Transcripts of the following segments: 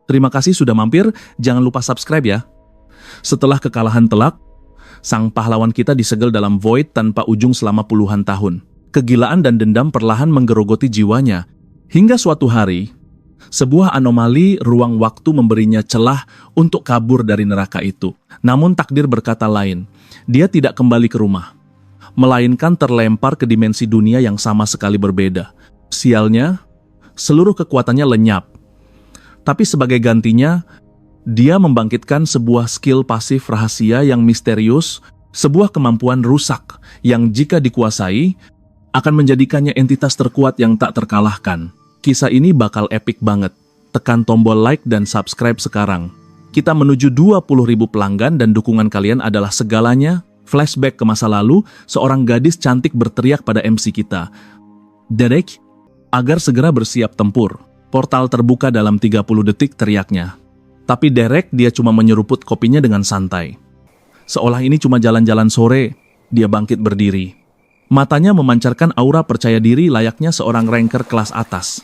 Terima kasih sudah mampir, jangan lupa subscribe ya. Setelah kekalahan telak, sang pahlawan kita disegel dalam void tanpa ujung selama puluhan tahun. Kegilaan dan dendam perlahan menggerogoti jiwanya. Hingga suatu hari, sebuah anomali ruang waktu memberinya celah untuk kabur dari neraka itu. Namun takdir berkata lain, dia tidak kembali ke rumah, melainkan terlempar ke dimensi dunia yang sama sekali berbeda. Sialnya, seluruh kekuatannya lenyap. Tapi sebagai gantinya, dia membangkitkan sebuah skill pasif rahasia yang misterius, sebuah kemampuan rusak yang jika dikuasai, akan menjadikannya entitas terkuat yang tak terkalahkan. Kisah ini bakal epic banget. Tekan tombol like dan subscribe sekarang. Kita menuju 20.000 pelanggan dan dukungan kalian adalah segalanya. Flashback ke masa lalu, seorang gadis cantik berteriak pada MC kita, "Derek, agar segera bersiap tempur." Portal terbuka dalam 30 detik teriaknya. Tapi Derek dia cuma menyeruput kopinya dengan santai. Seolah ini cuma jalan-jalan sore, dia bangkit berdiri. Matanya memancarkan aura percaya diri layaknya seorang ranker kelas atas.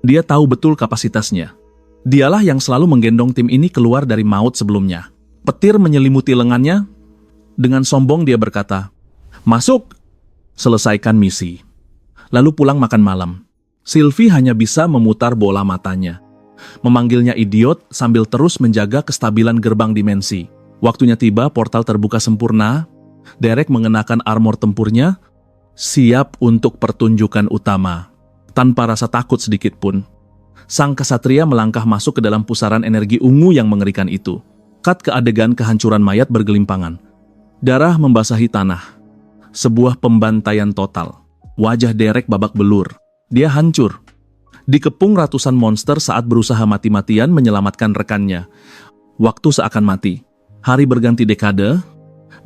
Dia tahu betul kapasitasnya. Dialah yang selalu menggendong tim ini keluar dari maut sebelumnya. Petir menyelimuti lengannya. Dengan sombong dia berkata, "Masuk! Selesaikan misi. Lalu pulang makan malam." Sylvie hanya bisa memutar bola matanya, memanggilnya idiot sambil terus menjaga kestabilan gerbang dimensi. Waktunya tiba, portal terbuka sempurna. Derek mengenakan armor tempurnya, siap untuk pertunjukan utama. Tanpa rasa takut sedikit pun, sang kesatria melangkah masuk ke dalam pusaran energi ungu yang mengerikan itu. Cut ke adegan kehancuran mayat bergelimpangan. Darah membasahi tanah. Sebuah pembantaian total. Wajah Derek babak belur. Dia hancur. Dikepung ratusan monster saat berusaha mati-matian menyelamatkan rekannya. Waktu seakan mati. Hari berganti dekade,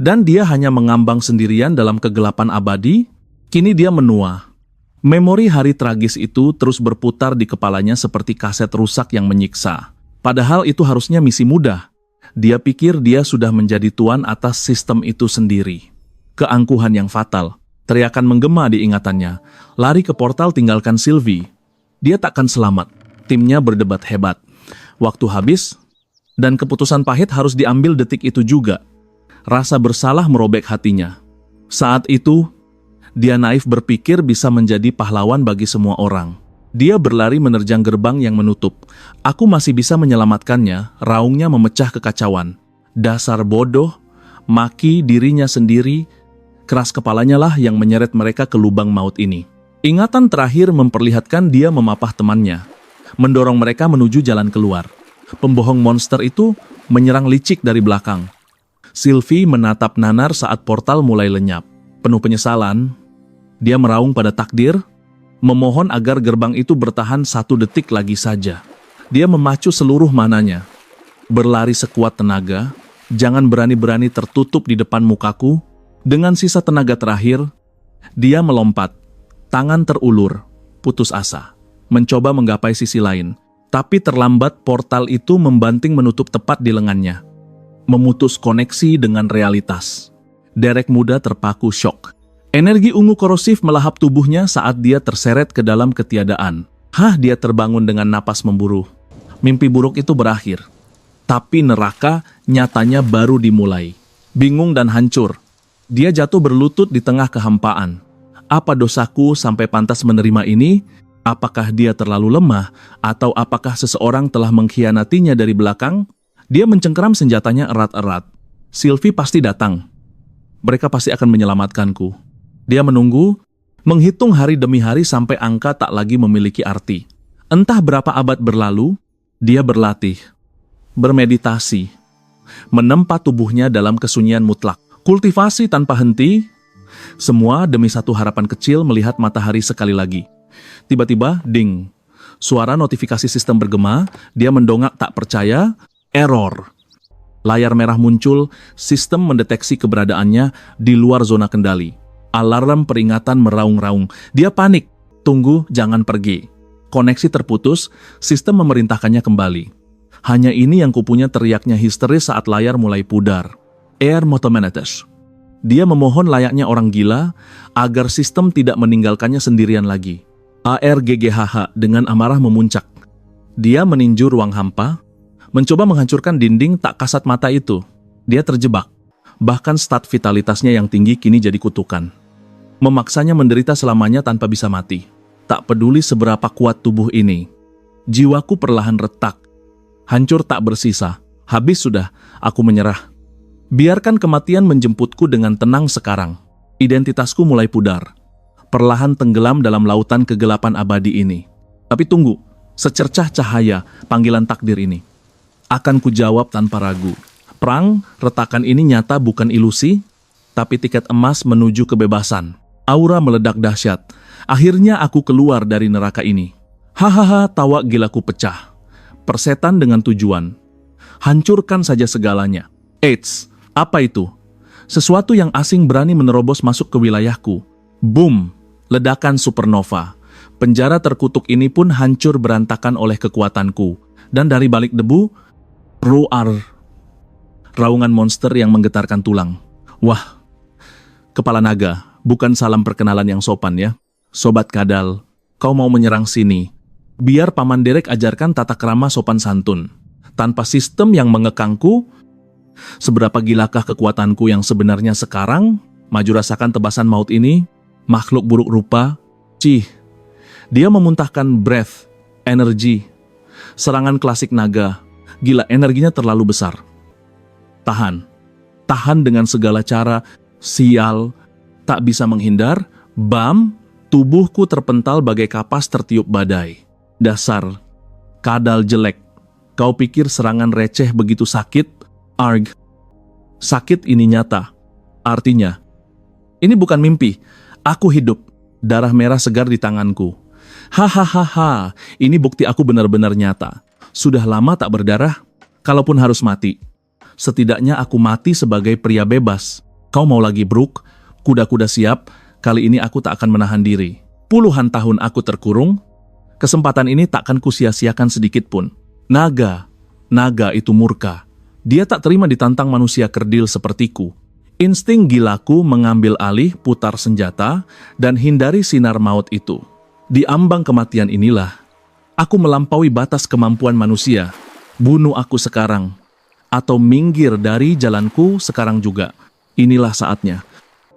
dan dia hanya mengambang sendirian dalam kegelapan abadi. Kini dia menua. Memori hari tragis itu terus berputar di kepalanya seperti kaset rusak yang menyiksa. Padahal itu harusnya misi mudah. Dia pikir dia sudah menjadi tuan atas sistem itu sendiri. Keangkuhan yang fatal. Teriakan menggema di ingatannya. Lari ke portal tinggalkan Sylvie. Dia takkan selamat. Timnya berdebat hebat. Waktu habis, dan keputusan pahit harus diambil detik itu juga. Rasa bersalah merobek hatinya. Saat itu, dia naif berpikir bisa menjadi pahlawan bagi semua orang. Dia berlari menerjang gerbang yang menutup. "Aku masih bisa menyelamatkannya," raungnya memecah kekacauan. Dasar bodoh, maki dirinya sendiri. Keras kepalanya lah yang menyeret mereka ke lubang maut ini. Ingatan terakhir memperlihatkan dia memapah temannya, mendorong mereka menuju jalan keluar. Pembohong monster itu menyerang licik dari belakang. Sylvie menatap nanar saat portal mulai lenyap. Penuh penyesalan, dia meraung pada takdir, memohon agar gerbang itu bertahan 1 detik lagi saja. Dia memacu seluruh mananya. Berlari sekuat tenaga, jangan berani-berani tertutup di depan mukaku. Dengan sisa tenaga terakhir, dia melompat, tangan terulur, putus asa, mencoba menggapai sisi lain. Tapi terlambat, portal itu membanting menutup tepat di lengannya, memutus koneksi dengan realitas. Derek muda terpaku syok. Energi ungu korosif melahap tubuhnya saat dia terseret ke dalam ketiadaan. Dia terbangun dengan napas memburuh. Mimpi buruk itu berakhir. Tapi neraka nyatanya baru dimulai. Bingung dan hancur, dia jatuh berlutut di tengah kehampaan. Apa dosaku sampai pantas menerima ini? Apakah dia terlalu lemah? Atau apakah seseorang telah mengkhianatinya dari belakang? Dia mencengkeram senjatanya erat-erat. Sylvie pasti datang. Mereka pasti akan menyelamatkanku. Dia menunggu, menghitung hari demi hari sampai angka tak lagi memiliki arti. Entah berapa abad berlalu, dia berlatih, bermeditasi, menempa tubuhnya dalam kesunyian mutlak. Kultivasi tanpa henti, semua demi satu harapan kecil melihat matahari sekali lagi. Tiba-tiba, ding. Suara notifikasi sistem bergema, dia mendongak tak percaya, error. Layar merah muncul, sistem mendeteksi keberadaannya di luar zona kendali. Alarm peringatan meraung-raung. Dia panik, tunggu, jangan pergi. Koneksi terputus, sistem memerintahkannya kembali. Hanya ini yang kupunya teriaknya histeris saat layar mulai pudar. Air Motomenetes. Dia memohon layaknya orang gila agar sistem tidak meninggalkannya sendirian lagi. ARGGHH dengan amarah memuncak. Dia meninju ruang hampa, Mencoba menghancurkan dinding tak kasat mata itu. Dia terjebak. Bahkan stat vitalitasnya yang tinggi kini jadi kutukan. Memaksanya menderita selamanya tanpa bisa mati. Tak peduli seberapa kuat tubuh ini. Jiwaku perlahan retak. Hancur tak bersisa. Habis sudah, aku menyerah. Biarkan kematian menjemputku dengan tenang sekarang. Identitasku mulai pudar. Perlahan tenggelam dalam lautan kegelapan abadi ini. Tapi tunggu, secercah cahaya panggilan takdir ini. Akan kujawab tanpa ragu. Perang, retakan ini nyata bukan ilusi, tapi tiket emas menuju kebebasan. Aura meledak dahsyat. Akhirnya aku keluar dari neraka ini. Hahaha, tawa gilaku pecah. Persetan dengan tujuan. Hancurkan saja segalanya. Eits, apa itu? Sesuatu yang asing berani menerobos masuk ke wilayahku. Boom, ledakan supernova. Penjara terkutuk ini pun hancur berantakan oleh kekuatanku. Dan dari balik debu, roar. Raungan monster yang menggetarkan tulang. Wah, kepala naga, bukan salam perkenalan yang sopan ya. Sobat kadal, kau mau menyerang sini. Biar Paman Derek ajarkan tata krama sopan santun. Tanpa sistem yang mengekangku, seberapa gilakah kekuatanku yang sebenarnya sekarang? Maju rasakan tebasan maut ini, makhluk buruk rupa. Cih, dia memuntahkan breath, energi, serangan klasik naga. Gila, energinya terlalu besar. Tahan, tahan dengan segala cara. Sial, tak bisa menghindar. Bam, tubuhku terpental bagai kapas tertiup badai. Dasar, kadal jelek. Kau pikir serangan receh begitu sakit? Arg. Sakit ini nyata. Artinya, ini bukan mimpi. Aku hidup. Darah merah segar di tanganku. Hahaha, ini bukti aku benar-benar nyata. Sudah lama tak berdarah. Kalaupun harus mati, setidaknya aku mati sebagai pria bebas. Kau mau lagi, Brook? Kuda-kuda siap. Kali ini aku tak akan menahan diri. Puluhan tahun aku terkurung. Kesempatan ini takkan kusia-siakan sedikit pun. Naga itu murka. Dia tak terima ditantang manusia kerdil sepertiku. Insting gilaku mengambil alih, putar senjata, dan hindari sinar maut itu. Di ambang kematian inilah, aku melampaui batas kemampuan manusia. Bunuh aku sekarang, atau minggir dari jalanku sekarang juga. Inilah saatnya.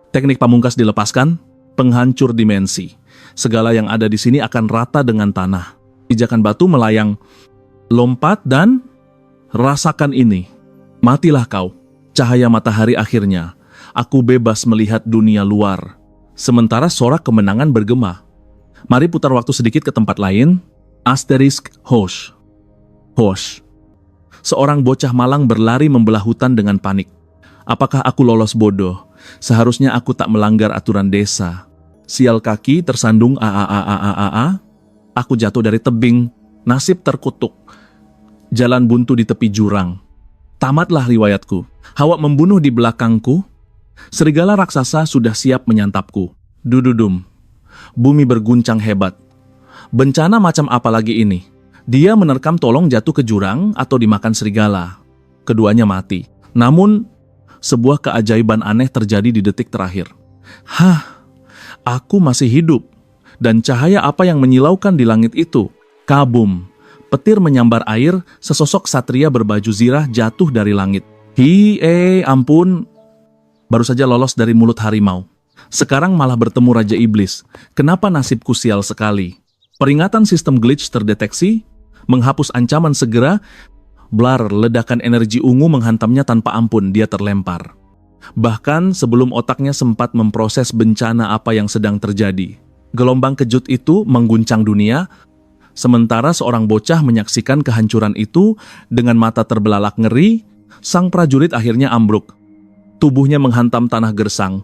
Teknik pamungkas dilepaskan, penghancur dimensi. Segala yang ada di sini akan rata dengan tanah. Pijakan batu melayang. Lompat dan rasakan ini. Matilah kau. Cahaya matahari akhirnya. Aku bebas melihat dunia luar. Sementara sorak kemenangan bergema. Mari putar waktu sedikit ke tempat lain. Asterisk Hosh. Hosh. Seorang bocah malang berlari membelah hutan dengan panik. Apakah aku lolos bodoh? Seharusnya aku tak melanggar aturan desa. Sial kaki tersandung Aku jatuh dari tebing. Nasib terkutuk. Jalan buntu di tepi jurang. Tamatlah riwayatku. Hawa membunuh di belakangku. Serigala raksasa sudah siap menyantapku. Dududum. Bumi berguncang hebat. Bencana macam apa lagi ini? Dia menerkam tolong jatuh ke jurang atau dimakan serigala. Keduanya mati. Namun, sebuah keajaiban aneh terjadi di detik terakhir. Aku masih hidup. Dan cahaya apa yang menyilaukan di langit itu? Kabum. Petir menyambar air, sesosok satria berbaju zirah jatuh dari langit. Ampun. Baru saja lolos dari mulut harimau. Sekarang malah bertemu Raja Iblis. Kenapa nasibku sial sekali? Peringatan sistem glitch terdeteksi. Menghapus ancaman segera. Blar, ledakan energi ungu menghantamnya tanpa ampun. Dia terlempar. Bahkan sebelum otaknya sempat memproses bencana apa yang sedang terjadi. Gelombang kejut itu mengguncang dunia, sementara seorang bocah menyaksikan kehancuran itu dengan mata terbelalak ngeri. Sang prajurit akhirnya ambruk. Tubuhnya menghantam tanah gersang,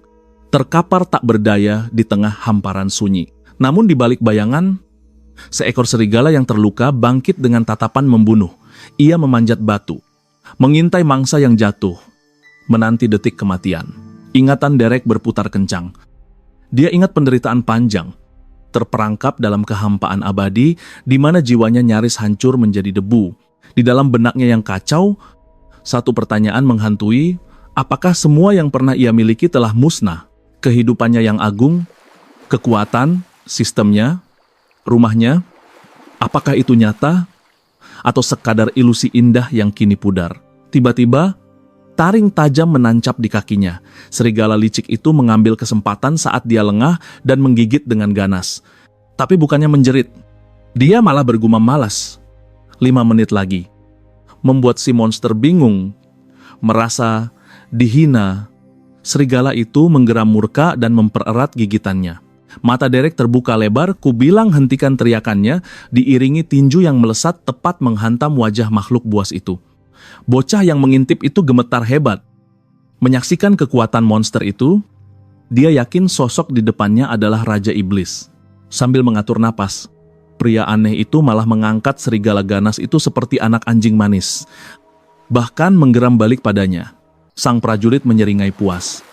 terkapar tak berdaya di tengah hamparan sunyi. Namun di balik bayangan, seekor serigala yang terluka bangkit dengan tatapan membunuh. Ia memanjat batu, mengintai mangsa yang jatuh, menanti detik kematian. Ingatan Derek berputar kencang. Dia ingat penderitaan panjang, terperangkap dalam kehampaan abadi di mana jiwanya nyaris hancur menjadi debu. Di dalam benaknya yang kacau, satu pertanyaan menghantui, apakah semua yang pernah ia miliki telah musnah? Kehidupannya yang agung, kekuatan, sistemnya, rumahnya, apakah itu nyata? atau sekadar ilusi indah yang kini pudar. Tiba-tiba, taring tajam menancap di kakinya. Serigala licik itu mengambil kesempatan saat dia lengah dan menggigit dengan ganas. Tapi bukannya menjerit, dia malah bergumam malas. 5 menit lagi. Membuat si monster bingung, merasa dihina. Serigala itu menggeram murka dan mempererat gigitannya. Mata Derek terbuka lebar, kubilang hentikan teriakannya, diiringi tinju yang melesat tepat menghantam wajah makhluk buas itu. Bocah yang mengintip itu gemetar hebat. Menyaksikan kekuatan monster itu, dia yakin sosok di depannya adalah Raja Iblis. Sambil mengatur napas, pria aneh itu malah mengangkat serigala ganas itu seperti anak anjing manis. Bahkan menggeram balik padanya. Sang prajurit menyeringai puas.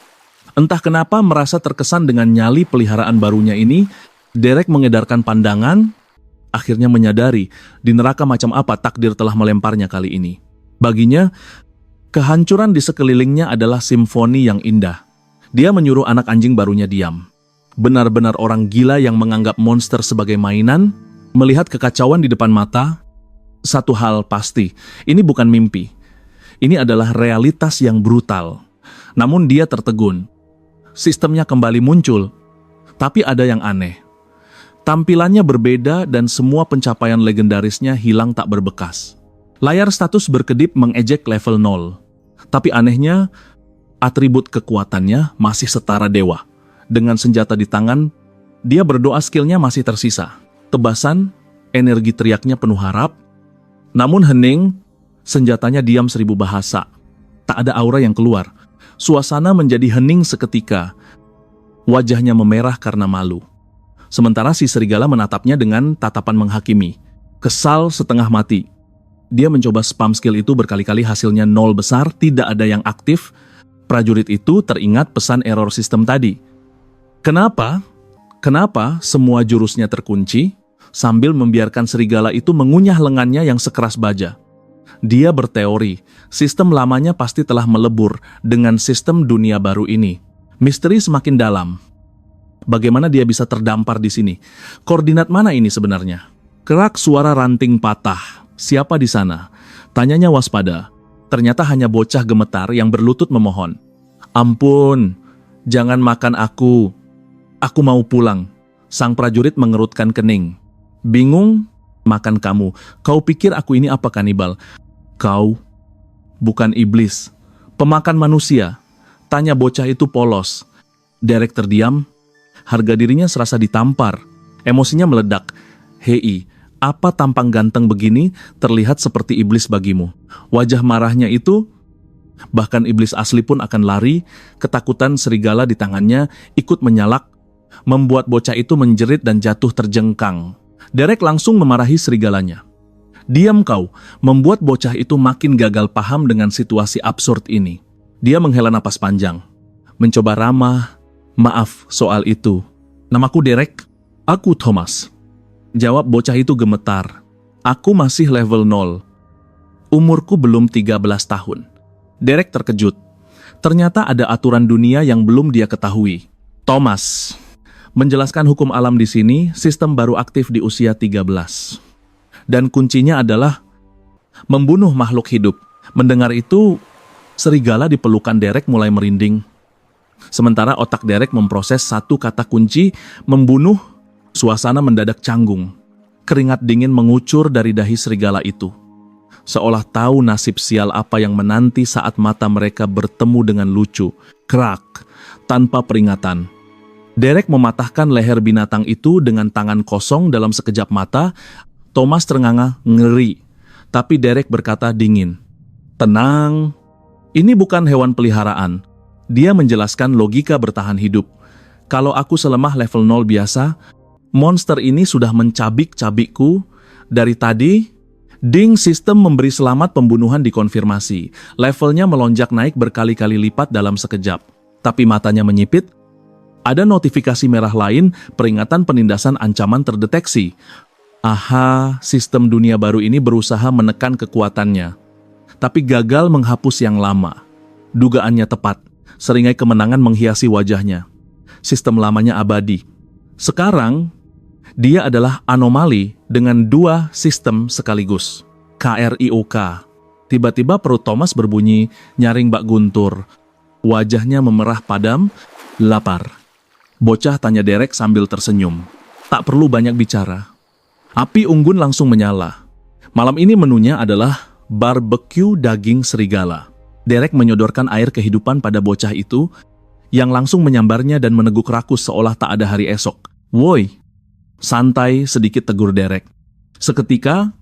Entah kenapa merasa terkesan dengan nyali peliharaan barunya ini, Derek mengedarkan pandangan, akhirnya menyadari di neraka macam apa takdir telah melemparnya kali ini. Baginya, kehancuran di sekelilingnya adalah simfoni yang indah. Dia menyuruh anak anjing barunya diam. Benar-benar orang gila yang menganggap monster sebagai mainan, melihat kekacauan di depan mata. Satu hal pasti, ini bukan mimpi. Ini adalah realitas yang brutal. Namun dia tertegun. Sistemnya kembali muncul, tapi ada yang aneh. Tampilannya berbeda dan semua pencapaian legendarisnya hilang tak berbekas. Layar status berkedip mengejek level 0. Tapi anehnya, atribut kekuatannya masih setara dewa. Dengan senjata di tangan, dia berdoa skillnya masih tersisa. Tebasan, energi teriaknya penuh harap. Namun hening, senjatanya diam 1000 bahasa. Tak ada aura yang keluar. Suasana menjadi hening seketika. Wajahnya memerah karena malu. Sementara si serigala menatapnya dengan tatapan menghakimi. Kesal setengah mati. Dia mencoba spam skill itu berkali-kali, hasilnya 0 besar, tidak ada yang aktif. Prajurit itu teringat pesan error sistem tadi. Kenapa semua jurusnya terkunci? Sambil membiarkan serigala itu mengunyah lengannya yang sekeras baja. Dia berteori, sistem lamanya pasti telah melebur dengan sistem dunia baru ini. Misteri semakin dalam. Bagaimana dia bisa terdampar di sini? Koordinat mana ini sebenarnya? Kerak suara ranting patah. Siapa di sana? Tanyanya waspada. Ternyata hanya bocah gemetar yang berlutut memohon. Ampun, jangan makan aku. Aku mau pulang. Sang prajurit mengerutkan kening. Bingung? Makan kamu. Kau pikir aku ini apa, kanibal? Kau bukan iblis, pemakan manusia. Tanya bocah itu polos. Derek terdiam, harga dirinya serasa ditampar. Emosinya meledak. Hei, apa tampang ganteng begini terlihat seperti iblis bagimu? Wajah marahnya itu, bahkan iblis asli pun akan lari. Ketakutan serigala di tangannya ikut menyalak, membuat bocah itu menjerit dan jatuh terjengkang. Derek langsung memarahi serigalanya. Diam kau, membuat bocah itu makin gagal paham dengan situasi absurd ini. Dia menghela napas panjang, mencoba ramah. Maaf soal itu. Namaku Derek, aku Thomas. Jawab bocah itu gemetar. Aku masih level 0. Umurku belum 13 tahun. Derek terkejut. Ternyata ada aturan dunia yang belum dia ketahui. Thomas menjelaskan hukum alam di sini, sistem baru aktif di usia 13. Dan kuncinya adalah membunuh makhluk hidup. Mendengar itu, serigala di pelukan Derek mulai merinding. Sementara otak Derek memproses satu kata kunci, membunuh. Suasana mendadak canggung. Keringat dingin mengucur dari dahi serigala itu. Seolah tahu nasib sial apa yang menanti saat mata mereka bertemu dengan lucu. Krak, tanpa peringatan. Derek mematahkan leher binatang itu dengan tangan kosong dalam sekejap mata. Thomas ternganga ngeri, tapi Derek berkata dingin. Tenang, ini bukan hewan peliharaan. Dia menjelaskan logika bertahan hidup. Kalau aku selemah level 0 biasa, monster ini sudah mencabik-cabikku. Dari tadi, ding, sistem memberi selamat pembunuhan dikonfirmasi. Levelnya melonjak naik berkali-kali lipat dalam sekejap. Tapi matanya menyipit. Ada notifikasi merah lain, peringatan penindasan ancaman terdeteksi. Aha, sistem dunia baru ini berusaha menekan kekuatannya. Tapi gagal menghapus yang lama. Dugaannya tepat, seringai kemenangan menghiasi wajahnya. Sistem lamanya abadi. Sekarang, dia adalah anomali dengan 2 sistem sekaligus. KRIOK. Tiba-tiba perut Thomas berbunyi nyaring bak guntur. Wajahnya memerah padam, lapar. Bocah, tanya Derek sambil tersenyum. Tak perlu banyak bicara. Api unggun langsung menyala. Malam ini menunya adalah barbecue daging serigala. Derek menyodorkan air kehidupan pada bocah itu, yang langsung menyambarnya dan meneguk rakus seolah tak ada hari esok. "Woi, santai," sedikit tegur Derek. Seketika,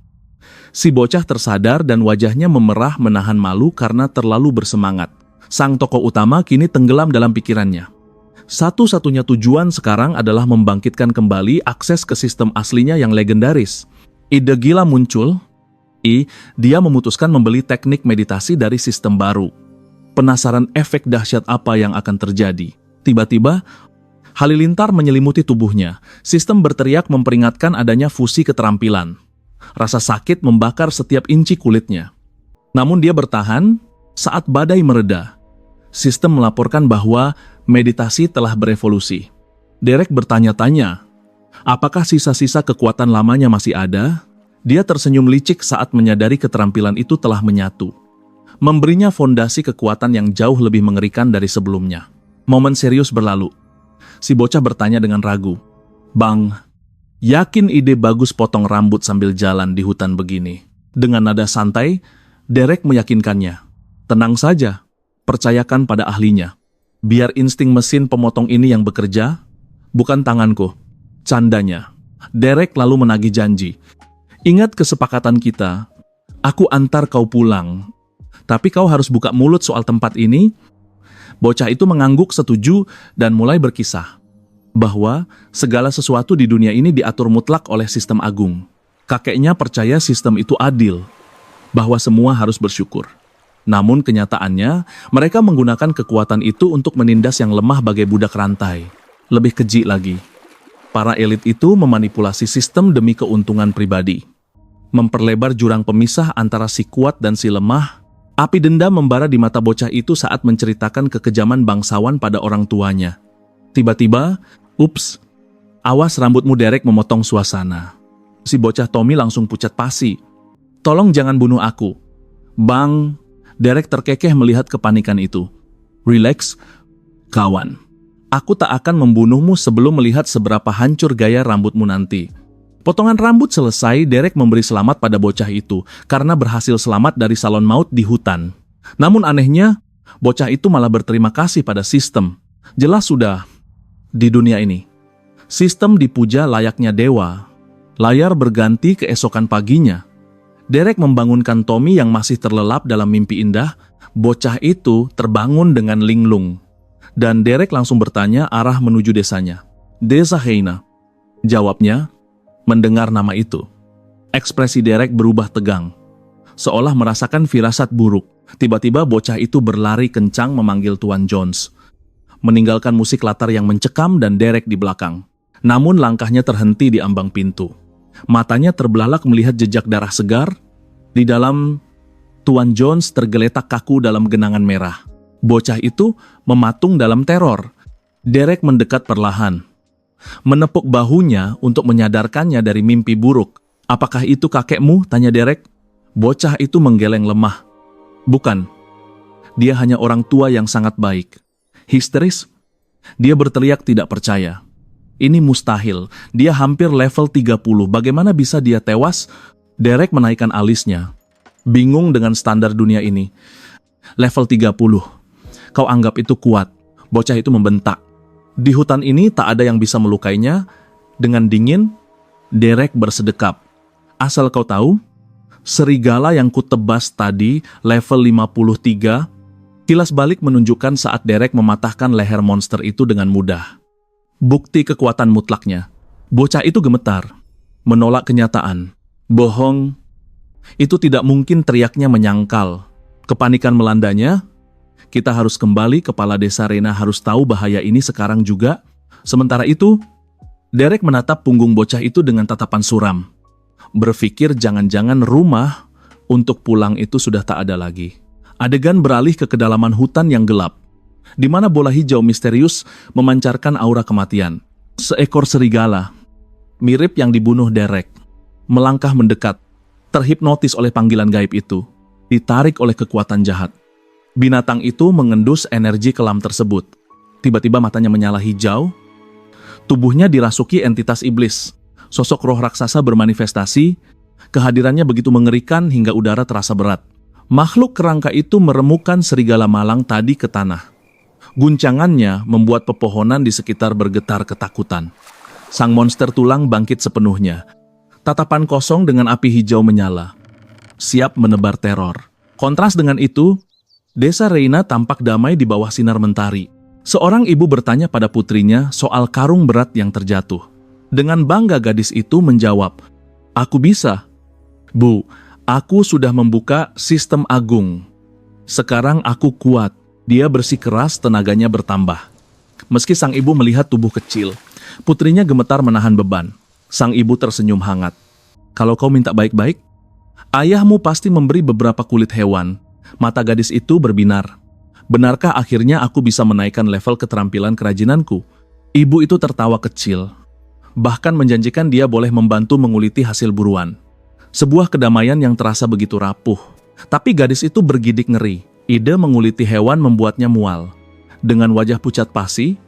si bocah tersadar dan wajahnya memerah menahan malu karena terlalu bersemangat. Sang tokoh utama kini tenggelam dalam pikirannya. Satu-satunya tujuan sekarang adalah membangkitkan kembali akses ke sistem aslinya yang legendaris. Ide gila muncul. Dia memutuskan membeli teknik meditasi dari sistem baru. Penasaran efek dahsyat apa yang akan terjadi. Tiba-tiba, halilintar menyelimuti tubuhnya. Sistem berteriak memperingatkan adanya fusi keterampilan. Rasa sakit membakar setiap inci kulitnya. Namun dia bertahan saat badai mereda. Sistem melaporkan bahwa meditasi telah berevolusi. Derek bertanya-tanya, apakah sisa-sisa kekuatan lamanya masih ada? Dia tersenyum licik saat menyadari keterampilan itu telah menyatu. Memberinya fondasi kekuatan yang jauh lebih mengerikan dari sebelumnya. Momen serius berlalu. Si bocah bertanya dengan ragu, "Bang, yakin ide bagus potong rambut sambil jalan di hutan begini?" Dengan nada santai, Derek meyakinkannya. "Tenang saja. Percayakan pada ahlinya. Biar insting mesin pemotong ini yang bekerja, bukan tanganku." Candanya. Derek lalu menagih janji. "Ingat kesepakatan kita. Aku antar kau pulang. Tapi kau harus buka mulut soal tempat ini." Bocah itu mengangguk setuju dan mulai berkisah bahwa segala sesuatu di dunia ini diatur mutlak oleh sistem agung. Kakeknya percaya sistem itu adil, bahwa semua harus bersyukur. Namun kenyataannya, mereka menggunakan kekuatan itu untuk menindas yang lemah bagai budak rantai. Lebih keji lagi, para elit itu memanipulasi sistem demi keuntungan pribadi. Memperlebar jurang pemisah antara si kuat dan si lemah. Api dendam membara di mata bocah itu saat menceritakan kekejaman bangsawan pada orang tuanya. Tiba-tiba, ups, awas rambutmu, Derek memotong suasana. Si bocah Tommy langsung pucat pasi. "Tolong jangan bunuh aku." "Bang," Derek terkekeh melihat kepanikan itu. "Relax, kawan. Aku tak akan membunuhmu sebelum melihat seberapa hancur gaya rambutmu nanti." Potongan rambut selesai, Derek memberi selamat pada bocah itu karena berhasil selamat dari salon maut di hutan. Namun anehnya, bocah itu malah berterima kasih pada sistem. Jelas sudah, di dunia ini, sistem dipuja layaknya dewa. Layar berganti keesokan paginya. Derek membangunkan Tommy yang masih terlelap dalam mimpi indah. Bocah itu terbangun dengan linglung. Dan Derek langsung bertanya arah menuju desanya. "Desa Heina." Jawabnya, mendengar nama itu. Ekspresi Derek berubah tegang. Seolah merasakan firasat buruk. Tiba-tiba bocah itu berlari kencang memanggil Tuan Jones. Meninggalkan musik latar yang mencekam dan Derek di belakang. Namun langkahnya terhenti di ambang pintu. Matanya terbelalak melihat jejak darah segar. Di dalam, Tuan Jones tergeletak kaku dalam genangan merah. Bocah itu mematung dalam teror. Derek mendekat perlahan. Menepuk bahunya untuk menyadarkannya dari mimpi buruk. "Apakah itu kakekmu?" tanya Derek. Bocah itu menggeleng lemah. "Bukan. Dia hanya orang tua yang sangat baik." Histeris, dia berteriak tidak percaya. Ini mustahil. Dia hampir level 30. Bagaimana bisa dia tewas? Derek menaikkan alisnya. Bingung dengan standar dunia ini. "Level 30. Kau anggap itu kuat?" Bocah itu membentak. "Di hutan ini tak ada yang bisa melukainya." Dengan dingin, Derek bersedekap. "Asal kau tahu, serigala yang kutebas tadi level 53, kilas balik menunjukkan saat Derek mematahkan leher monster itu dengan mudah. Bukti kekuatan mutlaknya." Bocah itu gemetar, menolak kenyataan. "Bohong. Itu tidak mungkin," teriaknya menyangkal. Kepanikan melandanya. "Kita harus kembali, kepala desa Rena harus tahu bahaya ini sekarang juga." Sementara itu, Derek menatap punggung bocah itu dengan tatapan suram. Berpikir jangan-jangan rumah untuk pulang itu sudah tak ada lagi. Adegan beralih ke kedalaman hutan yang gelap, di mana bola hijau misterius memancarkan aura kematian. Seekor serigala, mirip yang dibunuh Derek, melangkah mendekat. terhipnotis oleh panggilan gaib itu, ditarik oleh kekuatan jahat. Binatang itu mengendus energi kelam tersebut. Tiba-tiba matanya menyala hijau, tubuhnya dirasuki entitas iblis. Sosok roh raksasa bermanifestasi, kehadirannya begitu mengerikan hingga udara terasa berat. Makhluk kerangka itu meremukkan serigala malang tadi ke tanah. Guncangannya membuat pepohonan di sekitar bergetar ketakutan. Sang monster tulang bangkit sepenuhnya. Tatapan kosong dengan api hijau menyala, siap menebar teror. Kontras dengan itu, desa Reina tampak damai di bawah sinar mentari. Seorang ibu bertanya pada putrinya soal karung berat yang terjatuh. Dengan bangga gadis itu menjawab, "Aku bisa. Bu, aku sudah membuka sistem agung. Sekarang aku kuat." Dia bersikeras, tenaganya bertambah. Meski sang ibu melihat tubuh kecil, putrinya gemetar menahan beban. Sang ibu tersenyum hangat. "Kalau kau minta baik-baik, ayahmu pasti memberi beberapa kulit hewan." Mata gadis itu berbinar. "Benarkah akhirnya aku bisa menaikkan level keterampilan kerajinanku?" Ibu itu tertawa kecil, bahkan menjanjikan dia boleh membantu menguliti hasil buruan. Sebuah kedamaian yang terasa begitu rapuh. Tapi gadis itu bergidik ngeri. Ide menguliti hewan membuatnya mual. Dengan wajah pucat pasi,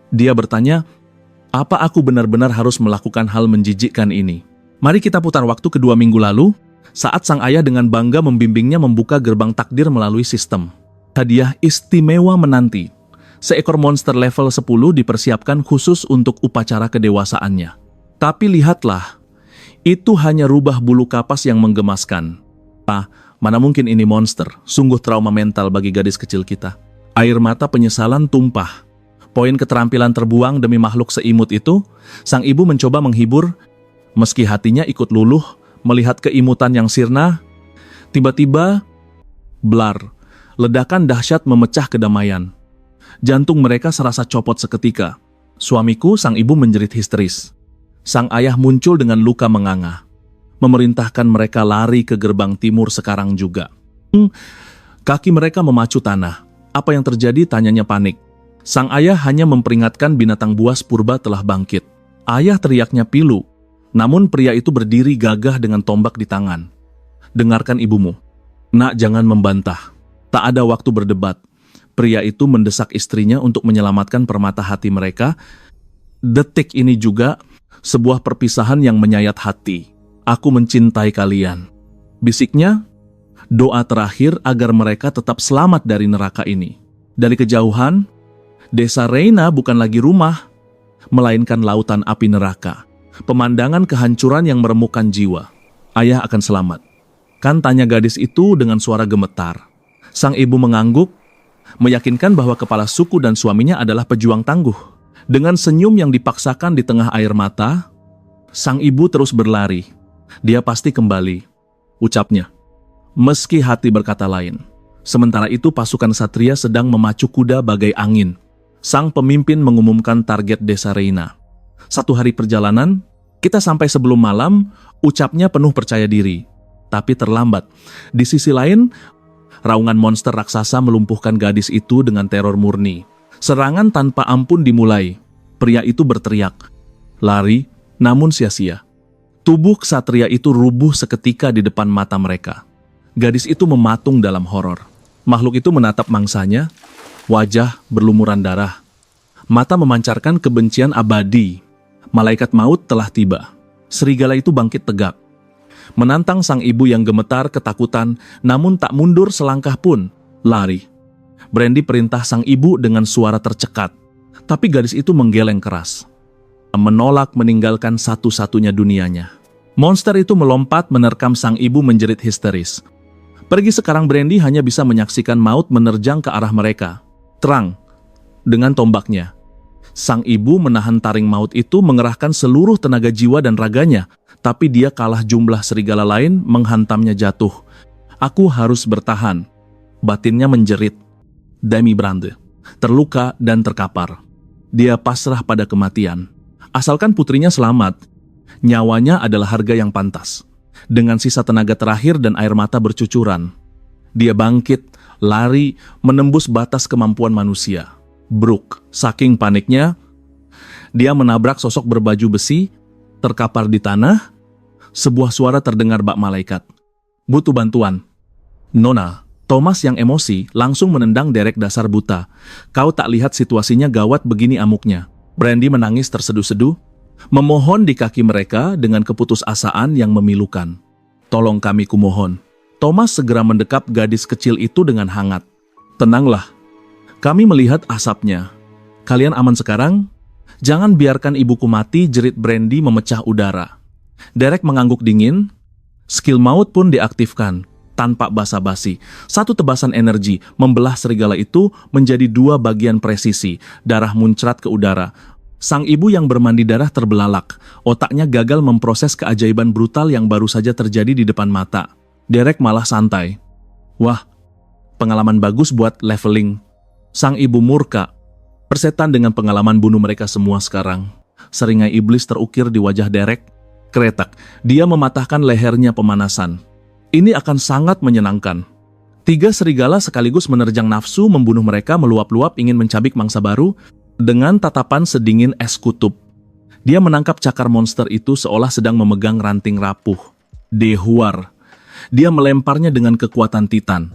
dia bertanya, "Apa aku benar-benar harus melakukan hal menjijikkan ini?" Mari kita putar waktu ke 2 minggu lalu, saat sang ayah dengan bangga membimbingnya membuka gerbang takdir melalui sistem. Hadiah istimewa menanti. Seekor monster level 10 dipersiapkan khusus untuk upacara kedewasaannya. Tapi lihatlah, itu hanya rubah bulu kapas yang menggemaskan. Mana mungkin ini monster, sungguh trauma mental bagi gadis kecil kita. Air mata penyesalan tumpah. Poin keterampilan terbuang demi makhluk seimut itu, sang ibu mencoba menghibur, meski hatinya ikut luluh melihat keimutan yang sirna. Tiba-tiba, blar, ledakan dahsyat memecah kedamaian. Jantung mereka serasa copot seketika. Suamiku, sang ibu menjerit histeris. Sang ayah muncul dengan luka menganga, memerintahkan mereka lari ke gerbang timur sekarang juga. Kaki mereka memacu tanah. "Apa yang terjadi?" tanyanya panik. Sang ayah hanya memperingatkan binatang buas purba telah bangkit. Ayah teriaknya pilu, namun pria itu berdiri gagah dengan tombak di tangan. "Dengarkan ibumu. Nak, jangan membantah." Tak ada waktu berdebat. Pria itu mendesak istrinya untuk menyelamatkan permata hati mereka. Detik ini juga, sebuah perpisahan yang menyayat hati. "Aku mencintai kalian," bisiknya, doa terakhir agar mereka tetap selamat dari neraka ini. Dari kejauhan, desa Reina bukan lagi rumah, melainkan lautan api neraka. Pemandangan kehancuran yang meremukkan jiwa. "Ayah akan selamat, kan?" tanya gadis itu dengan suara gemetar. Sang ibu mengangguk, meyakinkan bahwa kepala suku dan suaminya adalah pejuang tangguh. Dengan senyum yang dipaksakan di tengah air mata, sang ibu terus berlari. "Dia pasti kembali," ucapnya, meski hati berkata lain. Sementara itu pasukan satria sedang memacu kuda bagai angin. Sang pemimpin mengumumkan target desa Reina. 1 hari perjalanan, kita sampai sebelum malam, ucapnya penuh percaya diri. Tapi terlambat. Di sisi lain, raungan monster raksasa melumpuhkan gadis itu dengan teror murni. Serangan tanpa ampun dimulai. Pria itu berteriak, lari, namun sia-sia. Tubuh ksatria itu rubuh seketika di depan mata mereka. Gadis itu mematung dalam horor. Makhluk itu menatap mangsanya, wajah berlumuran darah. Mata memancarkan kebencian abadi. Malaikat maut telah tiba. Serigala itu bangkit tegak, menantang sang ibu yang gemetar ketakutan, namun tak mundur selangkah pun. Lari. Brandy perintah sang ibu dengan suara tercekat. Tapi gadis itu menggeleng keras, menolak meninggalkan satu-satunya dunianya. Monster itu melompat menerkam sang ibu menjerit histeris. Pergi sekarang. Brandy hanya bisa menyaksikan maut menerjang ke arah mereka. Terang, dengan tombaknya. Sang ibu menahan taring maut itu, mengerahkan seluruh tenaga jiwa dan raganya, tapi dia kalah jumlah serigala lain menghantamnya jatuh. "Aku harus bertahan," batinnya menjerit. Demi Brande, terluka dan terkapar. Dia pasrah pada kematian. Asalkan putrinya selamat, nyawanya adalah harga yang pantas. Dengan sisa tenaga terakhir dan air mata bercucuran, dia bangkit, lari, menembus batas kemampuan manusia. Bruk, saking paniknya, dia menabrak sosok berbaju besi, terkapar di tanah. Sebuah suara terdengar bak malaikat. Butuh bantuan. Nona, Thomas yang emosi langsung menendang Derek dasar buta. Kau tak lihat situasinya gawat begini amuknya. Brandy menangis terseduh-seduh, memohon di kaki mereka dengan keputusasaan yang memilukan. Tolong kami kumohon. Thomas segera mendekap gadis kecil itu dengan hangat. Tenanglah. Kami melihat asapnya. Kalian aman sekarang? Jangan biarkan ibuku mati, jerit Brandy memecah udara. Derek mengangguk dingin. Skill maut pun diaktifkan. Tanpa basa-basi, satu tebasan energi membelah serigala itu menjadi dua bagian presisi. Darah muncrat ke udara. Sang ibu yang bermandi darah terbelalak. Otaknya gagal memproses keajaiban brutal yang baru saja terjadi di depan mata. Derek malah santai. Wah, pengalaman bagus buat leveling. Sang ibu murka. Persetan dengan pengalaman bunuh mereka semua sekarang. Seringai iblis terukir di wajah Derek. Kretak, dia mematahkan lehernya pemanasan. Ini akan sangat menyenangkan. 3 serigala sekaligus menerjang nafsu membunuh mereka meluap-luap ingin mencabik mangsa baru dengan tatapan sedingin es kutub. Dia menangkap cakar monster itu seolah sedang memegang ranting rapuh. Dehuar. Dia melemparnya dengan kekuatan titan.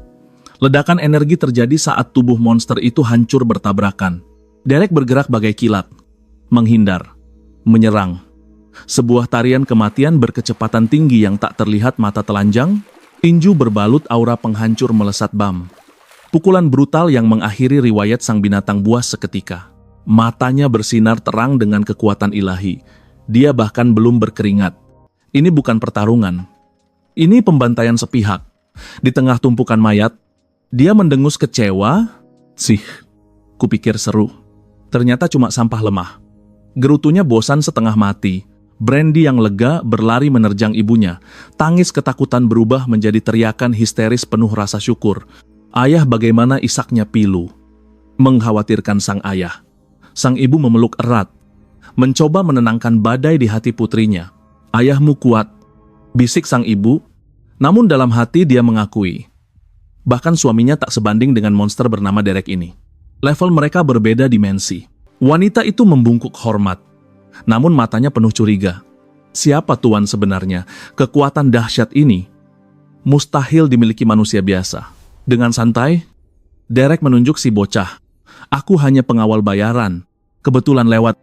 Ledakan energi terjadi saat tubuh monster itu hancur bertabrakan. Derek bergerak bagai kilat. Menghindar. Menyerang. Sebuah tarian kematian berkecepatan tinggi yang tak terlihat mata telanjang, tinju berbalut aura penghancur melesat bam. Pukulan brutal yang mengakhiri riwayat sang binatang buas seketika. Matanya bersinar terang dengan kekuatan ilahi. Dia bahkan belum berkeringat. Ini bukan pertarungan. Ini pembantaian sepihak. Di tengah tumpukan mayat, dia mendengus kecewa. Sih, kupikir seru. Ternyata cuma sampah lemah. Gerutunya bosan setengah mati. Brandy yang lega berlari menerjang ibunya. Tangis ketakutan berubah menjadi teriakan histeris penuh rasa syukur. Ayah bagaimana isaknya pilu. Mengkhawatirkan sang ayah. Sang ibu memeluk erat. Mencoba menenangkan badai di hati putrinya. Ayahmu kuat. Bisik sang ibu. Namun dalam hati dia mengakui. Bahkan suaminya tak sebanding dengan monster bernama Derek ini. Level mereka berbeda dimensi. Wanita itu membungkuk hormat. Namun matanya penuh curiga. Siapa tuan sebenarnya? Kekuatan dahsyat ini mustahil dimiliki manusia biasa. Dengan santai, Derek menunjuk si bocah. Aku hanya pengawal bayaran. Kebetulan lewat.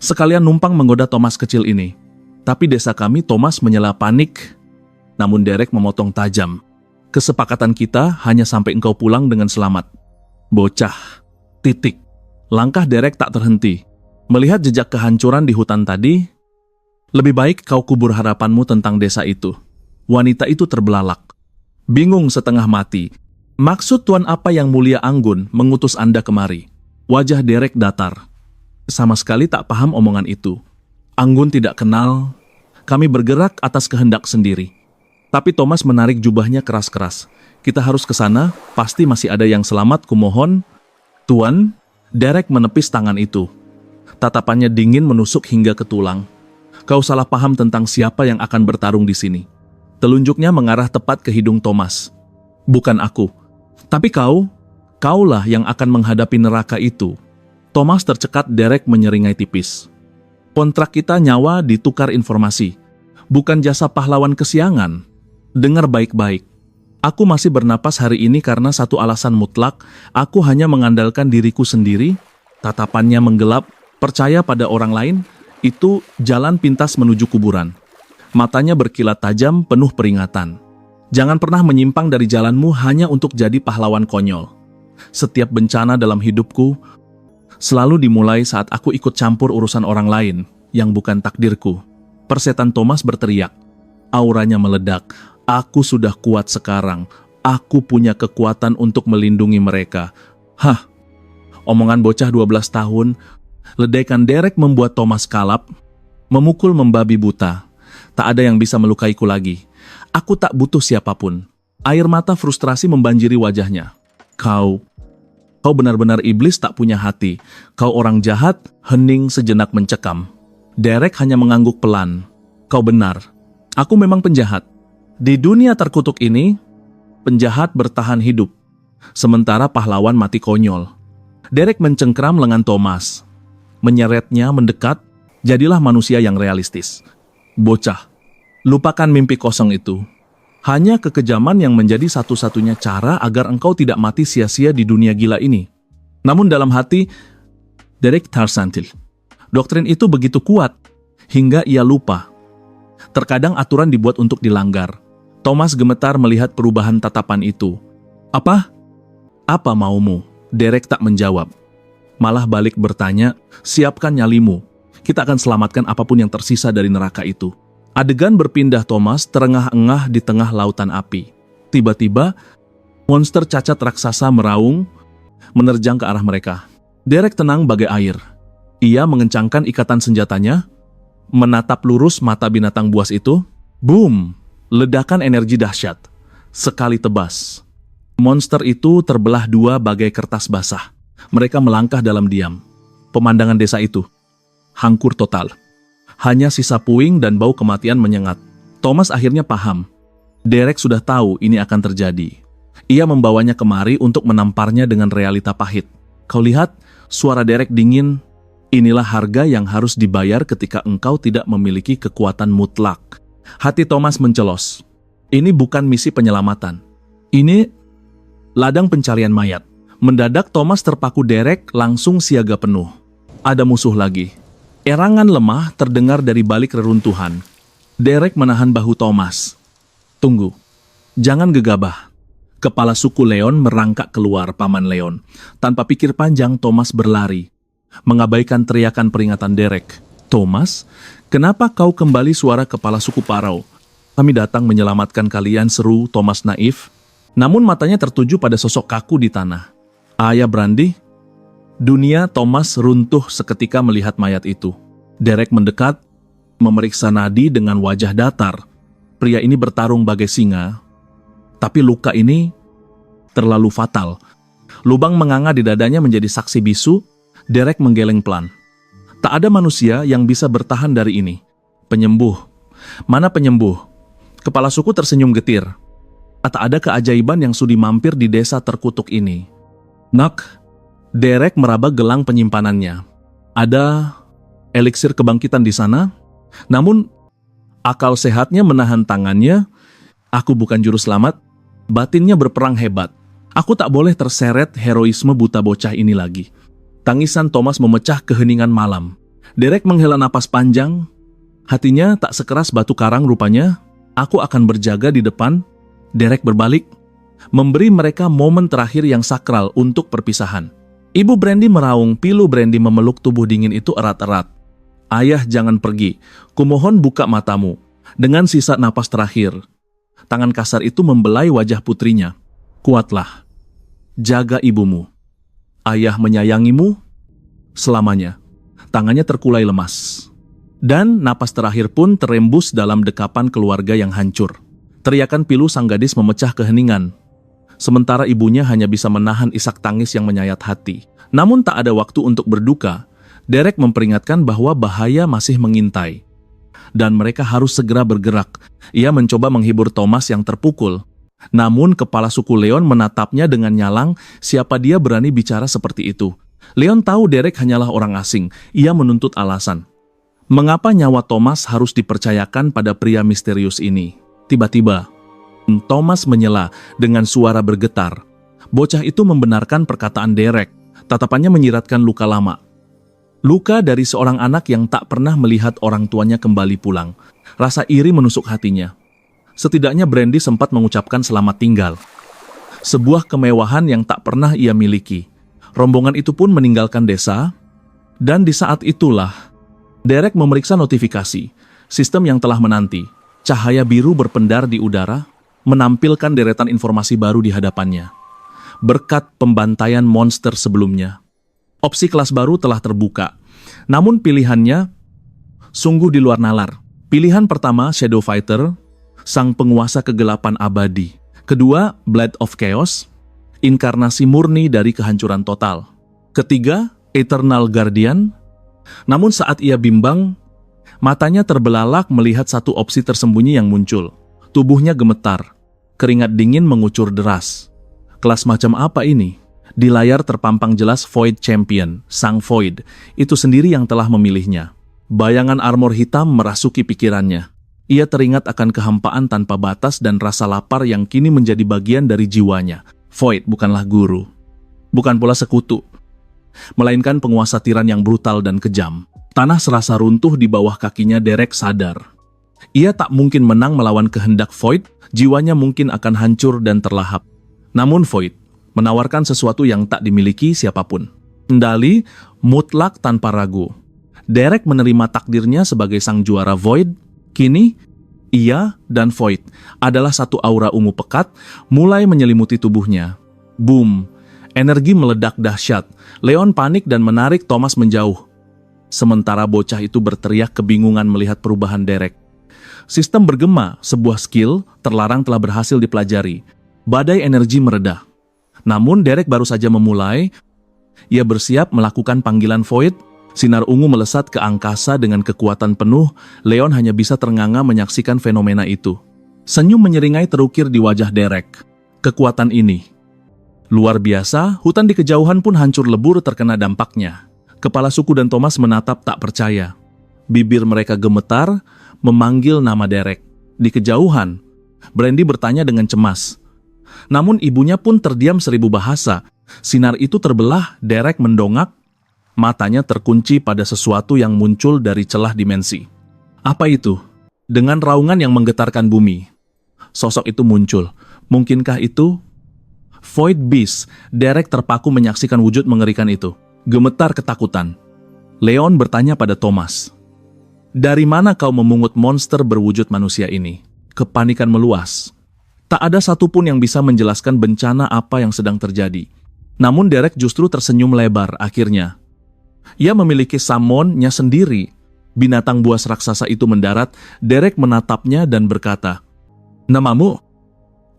Sekalian numpang menggoda Thomas kecil ini. Tapi desa kami Thomas menyela panik. Namun Derek memotong tajam. Kesepakatan kita hanya sampai engkau pulang dengan selamat. Bocah. Titik. Langkah Derek tak terhenti. Melihat jejak kehancuran di hutan tadi, lebih baik kau kubur harapanmu tentang desa itu. Wanita itu terbelalak. Bingung setengah mati. Maksud Tuan apa yang mulia Anggun mengutus Anda kemari? Wajah Derek datar. Sama sekali tak paham omongan itu. Anggun tidak kenal. Kami bergerak atas kehendak sendiri. Tapi Thomas menarik jubahnya keras-keras. Kita harus ke sana, pasti masih ada yang selamat, kumohon. Tuan, Derek menepis tangan itu. Tatapannya dingin menusuk hingga ke tulang. Kau salah paham tentang siapa yang akan bertarung di sini. Telunjuknya mengarah tepat ke hidung Thomas. Bukan aku. Tapi kaulah yang akan menghadapi neraka itu. Thomas tercekat. Derek menyeringai tipis. Kontrak kita nyawa ditukar informasi. Bukan jasa pahlawan kesiangan. Dengar baik-baik. Aku masih bernapas hari ini karena satu alasan mutlak. Aku hanya mengandalkan diriku sendiri. Tatapannya menggelap. Percaya pada orang lain, itu jalan pintas menuju kuburan. Matanya berkilat tajam, penuh peringatan. Jangan pernah menyimpang dari jalanmu hanya untuk jadi pahlawan konyol. Setiap bencana dalam hidupku selalu dimulai saat aku ikut campur urusan orang lain yang bukan takdirku. Persetan Thomas berteriak. Auranya meledak. Aku sudah kuat sekarang. Aku punya kekuatan untuk melindungi mereka. Hah, omongan bocah 12 tahun. Ledekan Derek membuat Thomas kalap, memukul membabi buta. Tak ada yang bisa melukaiku lagi. Aku tak butuh siapapun. Air mata frustrasi membanjiri wajahnya. Kau benar-benar iblis tak punya hati. Kau orang jahat, hening sejenak mencekam. Derek hanya mengangguk pelan. Kau benar. Aku memang penjahat. Di dunia terkutuk ini, penjahat bertahan hidup. Sementara pahlawan mati konyol. Derek mencengkram lengan Thomas. Menyeretnya mendekat, jadilah manusia yang realistis. Bocah, lupakan mimpi kosong itu. Hanya kekejaman yang menjadi satu-satunya cara agar engkau tidak mati sia-sia di dunia gila ini. Namun dalam hati, Derek tersentil. Doktrin itu begitu kuat, hingga ia lupa. Terkadang aturan dibuat untuk dilanggar. Thomas gemetar melihat perubahan tatapan itu. Apa? Apa maumu? Derek tak menjawab. Malah balik bertanya, siapkan nyalimu. Kita akan selamatkan apapun yang tersisa dari neraka itu. Adegan berpindah. Thomas terengah-engah di tengah lautan api. Tiba-tiba, monster cacat raksasa meraung, menerjang ke arah mereka. Derek tenang bagai air. Ia mengencangkan ikatan senjatanya, menatap lurus mata binatang buas itu. Boom! Ledakan energi dahsyat. Sekali tebas. Monster itu terbelah dua bagai kertas basah. Mereka melangkah dalam diam. Pemandangan desa itu hancur total. Hanya sisa puing dan bau kematian menyengat. Thomas akhirnya paham. Derek sudah tahu ini akan terjadi. Ia membawanya kemari untuk menamparnya dengan realita pahit. Kau lihat, suara Derek dingin. Inilah harga yang harus dibayar ketika engkau tidak memiliki kekuatan mutlak. Hati Thomas mencelos. Ini bukan misi penyelamatan. Ini ladang pencarian mayat. Mendadak Thomas terpaku. Derek langsung siaga penuh. Ada musuh lagi. Erangan lemah terdengar dari balik reruntuhan. Derek menahan bahu Thomas. Tunggu. Jangan gegabah. Kepala suku Leon merangkak keluar, Paman Leon. Tanpa pikir panjang, Thomas berlari. Mengabaikan teriakan peringatan Derek. Thomas, kenapa kau kembali? Suara kepala suku Parau. Kami datang menyelamatkan kalian, seru Thomas naif. Namun matanya tertuju pada sosok kaku di tanah. Ayah Brandy? Dunia Thomas runtuh seketika melihat mayat itu. Derek mendekat, memeriksa nadi dengan wajah datar. Pria ini bertarung bagai singa, tapi luka ini terlalu fatal. Lubang menganga di dadanya menjadi saksi bisu. Derek menggeleng pelan. Tak ada manusia yang bisa bertahan dari ini. Penyembuh. Mana penyembuh? Kepala suku tersenyum getir. Tak ada keajaiban yang sudi mampir di desa terkutuk ini. Nak, Derek meraba gelang penyimpanannya. Ada eliksir kebangkitan di sana, namun akal sehatnya menahan tangannya. Aku bukan juru selamat, batinnya berperang hebat. Aku tak boleh terseret heroisme buta bocah ini lagi. Tangisan Thomas memecah keheningan malam. Derek menghela napas panjang. Hatinya tak sekeras batu karang rupanya. Aku akan berjaga di depan. Derek berbalik, memberi mereka momen terakhir yang sakral untuk perpisahan. Ibu Brandy meraung. Pilu Brandy memeluk tubuh dingin itu erat-erat. Ayah, jangan pergi. Kumohon buka matamu. Dengan sisa napas terakhir, tangan kasar itu membelai wajah putrinya. Kuatlah. Jaga ibumu. Ayah menyayangimu selamanya. Tangannya terkulai lemas. Dan napas terakhir pun terembus dalam dekapan keluarga yang hancur. Teriakan pilu sang gadis memecah keheningan. Sementara ibunya hanya bisa menahan isak tangis yang menyayat hati. Namun tak ada waktu untuk berduka. Derek memperingatkan bahwa bahaya masih mengintai. Dan mereka harus segera bergerak. Ia mencoba menghibur Thomas yang terpukul. Namun kepala suku Leon menatapnya dengan nyalang. Siapa dia berani bicara seperti itu? Leon tahu Derek hanyalah orang asing. Ia menuntut alasan. Mengapa nyawa Thomas harus dipercayakan pada pria misterius ini? Tiba-tiba, Thomas menyela dengan suara bergetar. Bocah itu membenarkan perkataan Derek. Tatapannya menyiratkan luka lama. Luka dari seorang anak yang tak pernah melihat orang tuanya kembali pulang. Rasa iri menusuk hatinya. Setidaknya Brandy sempat mengucapkan selamat tinggal. Sebuah kemewahan yang tak pernah ia miliki. Rombongan itu pun meninggalkan desa. Dan di saat itulah, Derek memeriksa notifikasi. Sistem yang telah menanti. Cahaya biru berpendar di udara, menampilkan deretan informasi baru di hadapannya. Berkat pembantaian monster sebelumnya, opsi kelas baru telah terbuka. Namun pilihannya sungguh di luar nalar. Pilihan pertama, Shadow Fighter, sang penguasa kegelapan abadi. Kedua, Blade of Chaos, inkarnasi murni dari kehancuran total. Ketiga, Eternal Guardian. Namun saat ia bimbang, matanya terbelalak melihat satu opsi tersembunyi yang muncul. Tubuhnya gemetar, keringat dingin mengucur deras. Kelas macam apa ini? Di layar terpampang jelas Void Champion, sang Void, itu sendiri yang telah memilihnya. Bayangan armor hitam merasuki pikirannya. Ia teringat akan kehampaan tanpa batas dan rasa lapar yang kini menjadi bagian dari jiwanya. Void bukanlah guru, bukan pula sekutu, melainkan penguasa tiran yang brutal dan kejam. Tanah serasa runtuh di bawah kakinya. Derek sadar. Ia tak mungkin menang melawan kehendak Void, jiwanya mungkin akan hancur dan terlahap. Namun Void menawarkan sesuatu yang tak dimiliki siapapun. Kendali mutlak tanpa ragu. Derek menerima takdirnya sebagai sang juara Void. Kini, ia dan Void adalah satu aura ungu pekat mulai menyelimuti tubuhnya. Boom! Energi meledak dahsyat. Leon panik dan menarik Thomas menjauh. Sementara bocah itu berteriak kebingungan melihat perubahan Derek. Sistem bergema, sebuah skill terlarang telah berhasil dipelajari. Badai energi mereda. Namun Derek baru saja memulai. Ia bersiap melakukan panggilan Void. Sinar ungu melesat ke angkasa dengan kekuatan penuh. Leon hanya bisa ternganga menyaksikan fenomena itu. Senyum menyeringai terukir di wajah Derek. Kekuatan ini luar biasa. Hutan di kejauhan pun hancur lebur terkena dampaknya. Kepala suku dan Thomas menatap tak percaya. Bibir mereka gemetar, memanggil nama Derek. Di kejauhan, Brandy bertanya dengan cemas. Namun ibunya pun terdiam 1000 bahasa. Sinar itu terbelah. Derek mendongak. Matanya terkunci pada sesuatu yang muncul dari celah dimensi. Apa itu? Dengan raungan yang menggetarkan bumi, sosok itu muncul. Mungkinkah itu Void Beast? Derek terpaku menyaksikan wujud mengerikan itu. Gemetar ketakutan. Leon bertanya pada Thomas, "Dari mana kau memungut monster berwujud manusia ini?" Kepanikan meluas. Tak ada satupun yang bisa menjelaskan bencana apa yang sedang terjadi. Namun Derek justru tersenyum lebar akhirnya. Ia memiliki summon-nya sendiri. Binatang buas raksasa itu mendarat. Derek menatapnya dan berkata, "Namamu?"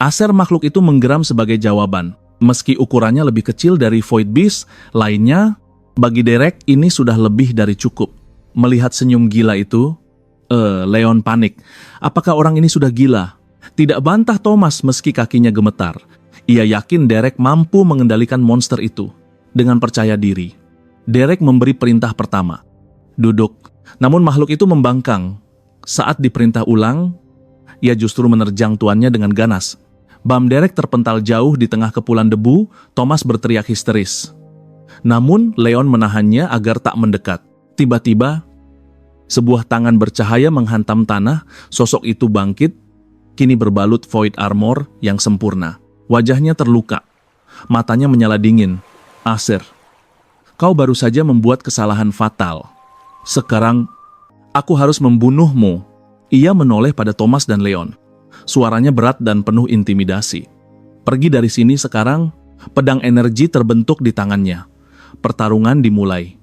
Aser makhluk itu menggeram sebagai jawaban. Meski ukurannya lebih kecil dari Void Beast lainnya, bagi Derek ini sudah lebih dari cukup. Melihat senyum gila itu, Leon panik. Apakah orang ini sudah gila? Tidak bantah Thomas meski kakinya gemetar. Ia yakin Derek mampu mengendalikan monster itu. Dengan percaya diri, Derek memberi perintah pertama, "Duduk." Namun makhluk itu membangkang. Saat diperintah ulang, ia justru menerjang tuannya dengan ganas. Bam Derek terpental jauh di tengah kepulan debu. Thomas berteriak histeris. Namun Leon menahannya agar tak mendekat. Tiba-tiba, sebuah tangan bercahaya menghantam tanah. Sosok itu bangkit, kini berbalut Void Armor yang sempurna. Wajahnya terluka. Matanya menyala dingin. "Acer, kau baru saja membuat kesalahan fatal. Sekarang, aku harus membunuhmu." Ia menoleh pada Thomas dan Leon. Suaranya berat dan penuh intimidasi. "Pergi dari sini sekarang." Pedang energi terbentuk di tangannya. Pertarungan dimulai.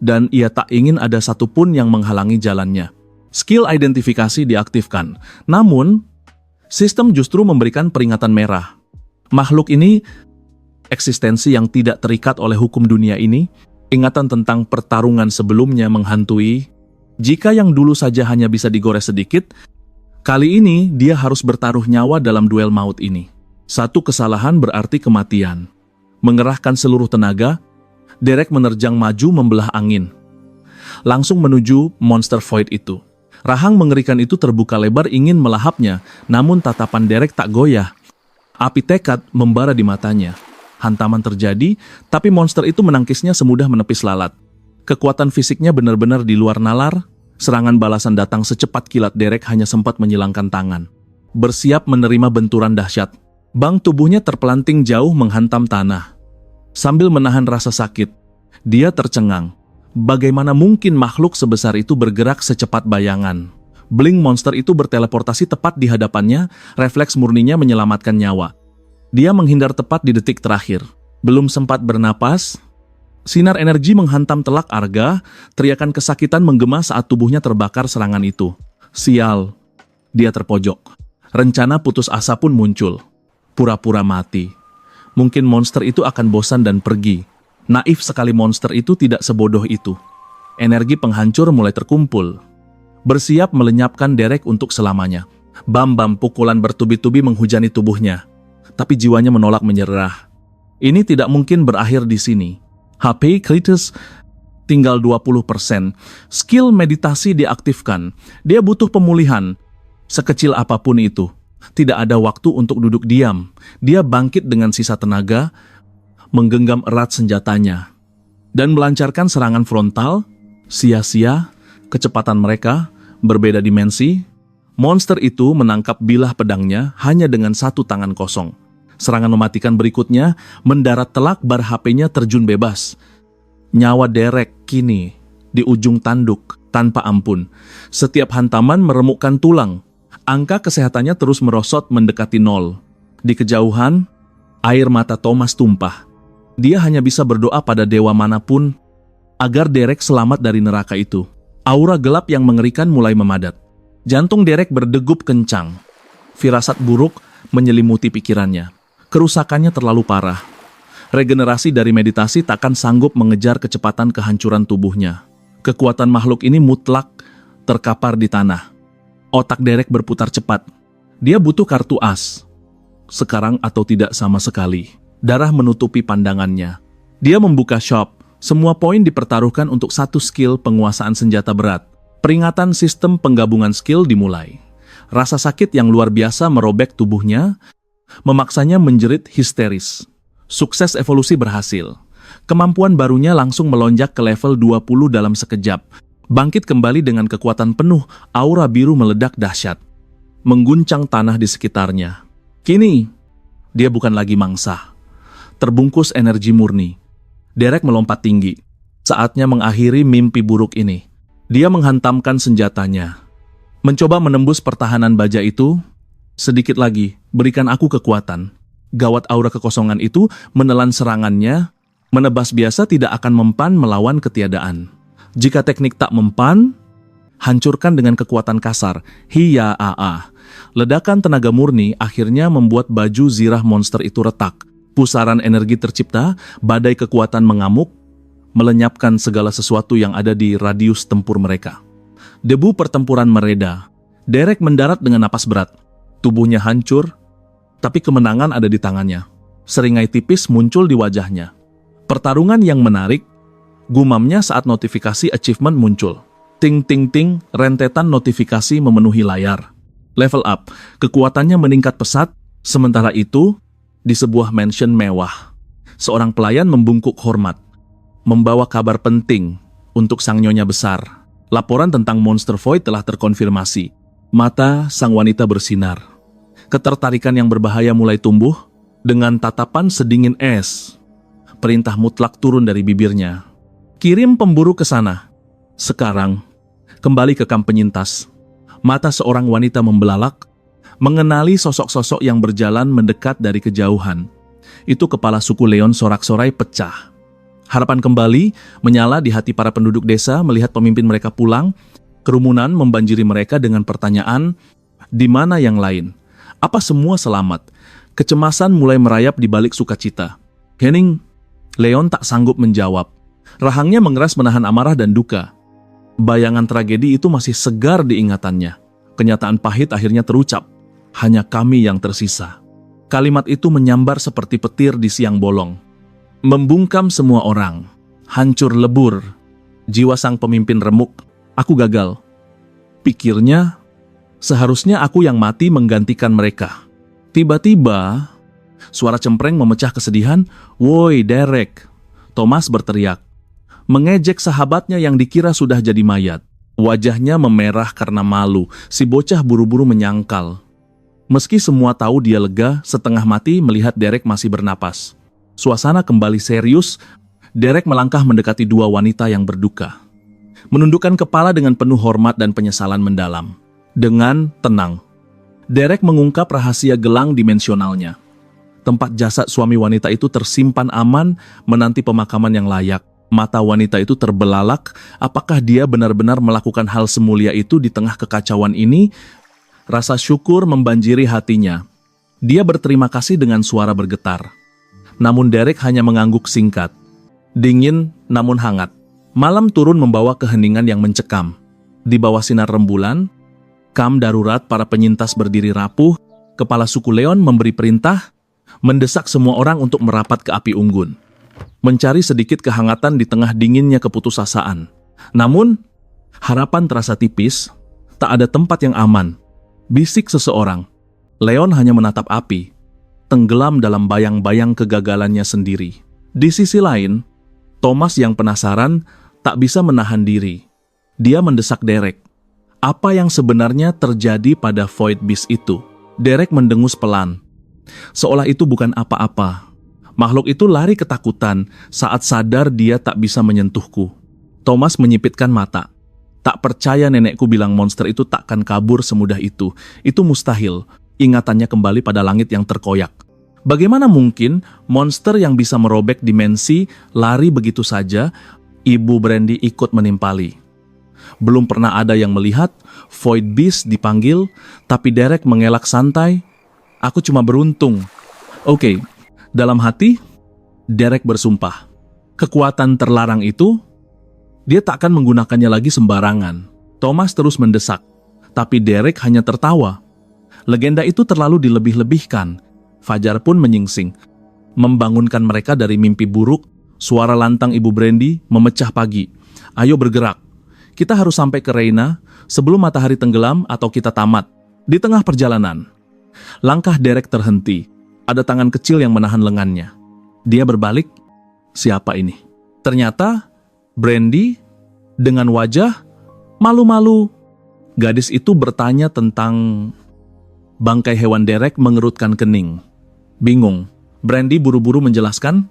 Dan ia tak ingin ada satupun yang menghalangi jalannya. Skill identifikasi diaktifkan. Namun, sistem justru memberikan peringatan merah. Makhluk ini eksistensi yang tidak terikat oleh hukum dunia ini. Ingatan tentang pertarungan sebelumnya menghantui. Jika yang dulu saja hanya bisa digores sedikit, kali ini dia harus bertaruh nyawa dalam duel maut ini. Satu kesalahan berarti kematian. Mengerahkan seluruh tenaga, Derek menerjang maju membelah angin. Langsung menuju monster Void itu. Rahang mengerikan itu terbuka lebar ingin melahapnya, namun tatapan Derek tak goyah. Api tekad membara di matanya. Hantaman terjadi, tapi monster itu menangkisnya semudah menepis lalat. Kekuatan fisiknya benar-benar di luar nalar. Serangan balasan datang secepat kilat. Derek hanya sempat menyilangkan tangan. Bersiap menerima benturan dahsyat. Bang tubuhnya terpelanting jauh menghantam tanah. Sambil menahan rasa sakit, dia tercengang. Bagaimana mungkin makhluk sebesar itu bergerak secepat bayangan? Blink monster itu berteleportasi tepat di hadapannya. Refleks murninya menyelamatkan nyawa. Dia menghindar tepat di detik terakhir. Belum sempat bernapas, sinar energi menghantam telak Arga. Teriakan kesakitan menggema saat tubuhnya terbakar serangan itu. Sial, dia terpojok. Rencana putus asa pun muncul. Pura-pura mati. Mungkin monster itu akan bosan dan pergi. Naif sekali monster itu tidak sebodoh itu. Energi penghancur mulai terkumpul. Bersiap melenyapkan Derek untuk selamanya. Bam-bam pukulan bertubi-tubi menghujani tubuhnya. Tapi jiwanya menolak menyerah. Ini tidak mungkin berakhir di sini. HP kritis tinggal 20%. Skill meditasi diaktifkan. Dia butuh pemulihan. Sekecil apapun itu, tidak ada waktu untuk duduk diam. Dia bangkit dengan sisa tenaga, menggenggam erat senjatanya, dan melancarkan serangan frontal. Sia-sia, kecepatan mereka berbeda dimensi. Monster itu menangkap bilah pedangnya hanya dengan satu tangan kosong. Serangan mematikan berikutnya mendarat telak, bar HP-nya terjun bebas. Nyawa Derek kini di ujung tanduk tanpa ampun. Setiap hantaman meremukkan tulang. Angka kesehatannya terus merosot mendekati nol. Di kejauhan, air mata Thomas tumpah. Dia hanya bisa berdoa pada dewa manapun agar Derek selamat dari neraka itu. Aura gelap yang mengerikan mulai memadat. Jantung Derek berdegup kencang. Firasat buruk menyelimuti pikirannya. Kerusakannya terlalu parah. Regenerasi dari meditasi takkan sanggup mengejar kecepatan kehancuran tubuhnya. Kekuatan makhluk ini mutlak terkapar di tanah. Otak Derek berputar cepat. Dia butuh kartu as. Sekarang atau tidak sama sekali. Darah menutupi pandangannya. Dia membuka shop. Semua poin dipertaruhkan untuk satu skill penguasaan senjata berat. Peringatan sistem penggabungan skill dimulai. Rasa sakit yang luar biasa merobek tubuhnya, memaksanya menjerit histeris. Sukses evolusi berhasil. Kemampuan barunya langsung melonjak ke level 20 dalam sekejap. Bangkit kembali dengan kekuatan penuh, aura biru meledak dahsyat, mengguncang tanah di sekitarnya. Kini, dia bukan lagi mangsa. Terbungkus energi murni. Derek melompat tinggi. Saatnya mengakhiri mimpi buruk ini. Dia menghantamkan senjatanya. Mencoba menembus pertahanan baja itu. Sedikit lagi, berikan aku kekuatan. Gawat aura kekosongan itu menelan serangannya. Menebas biasa tidak akan mempan melawan ketiadaan. Jika teknik tak mempan, hancurkan dengan kekuatan kasar. Hiya-a-a. Ledakan tenaga murni akhirnya membuat baju zirah monster itu retak. Pusaran energi tercipta, badai kekuatan mengamuk, melenyapkan segala sesuatu yang ada di radius tempur mereka. Debu pertempuran mereda. Derek mendarat dengan napas berat. Tubuhnya hancur, tapi kemenangan ada di tangannya. Seringai tipis muncul di wajahnya. Pertarungan yang menarik, gumamnya saat notifikasi achievement muncul. Ting ting ting, rentetan notifikasi memenuhi layar. Level up, kekuatannya meningkat pesat. Sementara itu, di sebuah mansion mewah, seorang pelayan membungkuk hormat, membawa kabar penting untuk sang nyonya besar. Laporan tentang Monster Void telah terkonfirmasi. Mata sang wanita bersinar. Ketertarikan yang berbahaya mulai tumbuh. Dengan tatapan sedingin es, perintah mutlak turun dari bibirnya. Kirim pemburu ke sana. Sekarang, kembali ke kamp penyintas. Mata seorang wanita membelalak, mengenali sosok-sosok yang berjalan mendekat dari kejauhan. Itu kepala suku Leon sorak-sorai pecah. Harapan kembali menyala di hati para penduduk desa melihat pemimpin mereka pulang. Kerumunan membanjiri mereka dengan pertanyaan, di mana yang lain? Apa semua selamat? Kecemasan mulai merayap di balik sukacita. Henning, Leon tak sanggup menjawab. Rahangnya mengeras menahan amarah dan duka. Bayangan tragedi itu masih segar di ingatannya. Kenyataan pahit akhirnya terucap. Hanya kami yang tersisa. Kalimat itu menyambar seperti petir di siang bolong. Membungkam semua orang. Hancur lebur. Jiwa sang pemimpin remuk. Aku gagal. Pikirnya, seharusnya aku yang mati menggantikan mereka. Tiba-tiba, suara cempreng memecah kesedihan. Woi Derek, Thomas berteriak. Mengejek sahabatnya yang dikira sudah jadi mayat. Wajahnya memerah karena malu. Si bocah buru-buru menyangkal. Meski semua tahu dia lega, setengah mati melihat Derek masih bernapas. Suasana kembali serius. Derek melangkah mendekati dua wanita yang berduka. Menundukkan kepala dengan penuh hormat dan penyesalan mendalam. Dengan tenang, Derek mengungkap rahasia gelang dimensionalnya. Tempat jasad suami wanita itu tersimpan aman, menanti pemakaman yang layak. Mata wanita itu terbelalak. Apakah dia benar-benar melakukan hal semulia itu di tengah kekacauan ini? Rasa syukur membanjiri hatinya. Dia berterima kasih dengan suara bergetar. Namun Derek hanya mengangguk singkat. Dingin namun hangat. Malam turun membawa keheningan yang mencekam. Di bawah sinar rembulan, kamp darurat para penyintas berdiri rapuh. Kepala suku Leon memberi perintah, mendesak semua orang untuk merapat ke api unggun. Mencari sedikit kehangatan di tengah dinginnya keputusasaan. Namun, harapan terasa tipis, tak ada tempat yang aman. Bisik seseorang. Leon hanya menatap api, tenggelam dalam bayang-bayang kegagalannya sendiri. Di sisi lain, Thomas yang penasaran tak bisa menahan diri. Dia mendesak Derek. Apa yang sebenarnya terjadi pada Void Beast itu? Derek mendengus pelan, seolah itu bukan apa-apa. Makhluk itu lari ketakutan saat sadar dia tak bisa menyentuhku. Thomas menyipitkan mata. Tak percaya nenekku bilang monster itu takkan kabur semudah itu. Itu mustahil. Ingatannya kembali pada langit yang terkoyak. Bagaimana mungkin monster yang bisa merobek dimensi lari begitu saja? Ibu Brandy ikut menimpali. Belum pernah ada yang melihat Void Beast dipanggil, tapi Derek mengelak santai. Aku cuma beruntung. Oke, dalam hati, Derek bersumpah. Kekuatan terlarang itu, dia tak akan menggunakannya lagi sembarangan. Thomas terus mendesak, tapi Derek hanya tertawa. Legenda itu terlalu dilebih-lebihkan. Fajar pun menyingsing, membangunkan mereka dari mimpi buruk. Suara lantang Ibu Brandy memecah pagi. Ayo bergerak. Kita harus sampai ke Reyna sebelum matahari tenggelam atau kita tamat. Di tengah perjalanan, langkah Derek terhenti. Ada tangan kecil yang menahan lengannya. Dia berbalik. Siapa ini? Ternyata Brandy dengan wajah malu-malu. Gadis itu bertanya tentang bangkai hewan. Derek mengerutkan kening. Bingung. Brandy buru-buru menjelaskan.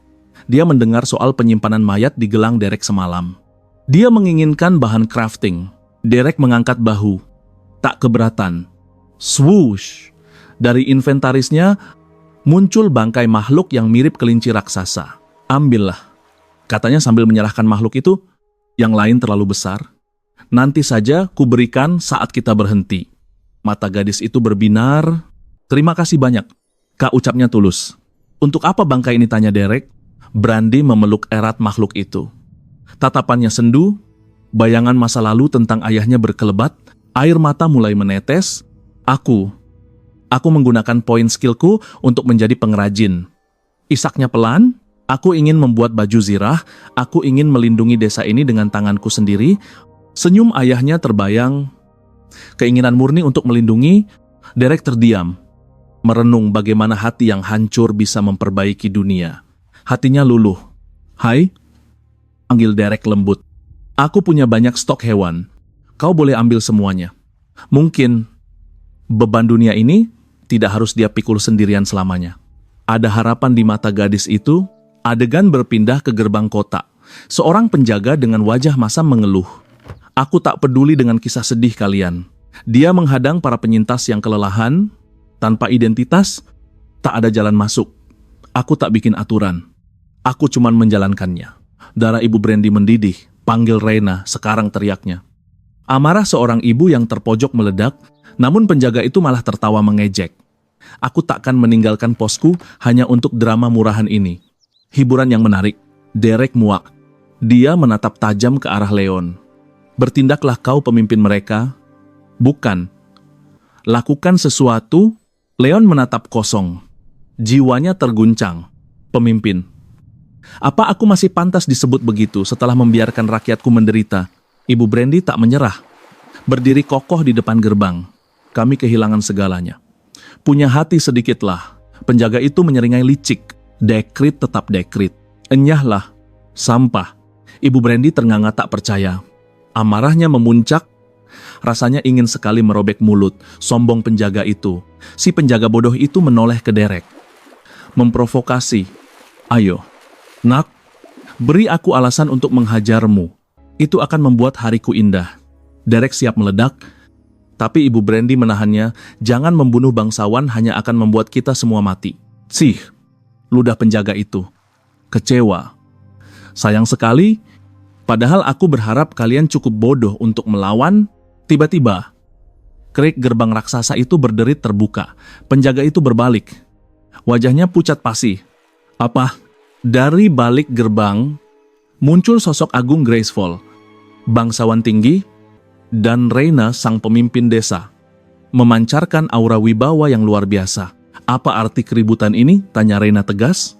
Dia mendengar soal penyimpanan mayat di gelang Derek semalam. Dia menginginkan bahan crafting. Derek mengangkat bahu. Tak keberatan. Swoosh! Dari inventarisnya muncul bangkai makhluk yang mirip kelinci raksasa. Ambillah. Katanya sambil menyerahkan makhluk itu. Yang lain terlalu besar. Nanti saja kuberikan saat kita berhenti. Mata gadis itu berbinar. Terima kasih banyak. Kak, ucapnya tulus. Untuk apa bangkai ini, tanya Derek. Brandy memeluk erat makhluk itu. Tatapannya sendu, bayangan masa lalu tentang ayahnya berkelebat, air mata mulai menetes. Aku menggunakan poin skillku untuk menjadi pengrajin. Isaknya pelan, aku ingin membuat baju zirah, aku ingin melindungi desa ini dengan tanganku sendiri. Senyum ayahnya terbayang, keinginan murni untuk melindungi. Derek terdiam, merenung bagaimana hati yang hancur bisa memperbaiki dunia. Hatinya luluh. Hai, panggil Derek lembut. Aku punya banyak stok hewan. Kau boleh ambil semuanya. Mungkin beban dunia ini tidak harus dia pikul sendirian selamanya. Ada harapan di mata gadis itu. Adegan berpindah ke gerbang kota. Seorang penjaga dengan wajah masam mengeluh. Aku tak peduli dengan kisah sedih kalian. Dia menghadang para penyintas yang kelelahan. Tanpa identitas, tak ada jalan masuk. Aku tak bikin aturan. Aku cuman menjalankannya. Darah Ibu Brandy mendidih. Panggil Reyna, sekarang teriaknya. Amarah seorang ibu yang terpojok meledak, namun penjaga itu malah tertawa mengejek. Aku takkan meninggalkan posku hanya untuk drama murahan ini. Hiburan yang menarik. Derek muak. Dia menatap tajam ke arah Leon. Bertindaklah kau pemimpin mereka. Bukan. Lakukan sesuatu. Leon menatap kosong. Jiwanya terguncang. Pemimpin. Apa aku masih pantas disebut begitu setelah membiarkan rakyatku menderita? Ibu Brandy tak menyerah. Berdiri kokoh di depan gerbang. Kami kehilangan segalanya. Punya hati sedikitlah. Penjaga itu menyeringai licik. Dekrit tetap dekrit. Enyahlah. Sampah. Ibu Brandy ternganga tak percaya. Amarahnya memuncak. Rasanya ingin sekali merobek mulut. Sombong penjaga itu. Si penjaga bodoh itu menoleh ke Derek. Memprovokasi. Ayo. Nak, beri aku alasan untuk menghajarmu. Itu akan membuat hariku indah. Derek siap meledak, tapi Ibu Brandy menahannya. Jangan membunuh bangsawan hanya akan membuat kita semua mati. Sih, ludah penjaga itu. Kecewa. Sayang sekali, padahal aku berharap kalian cukup bodoh untuk melawan. Tiba-tiba, kerik gerbang raksasa itu berderit terbuka. Penjaga itu berbalik. Wajahnya pucat pasi. Apa? Dari balik gerbang, muncul sosok agung graceful, bangsawan tinggi, dan Reyna sang pemimpin desa, memancarkan aura wibawa yang luar biasa. Apa arti keributan ini? Tanya Reyna tegas.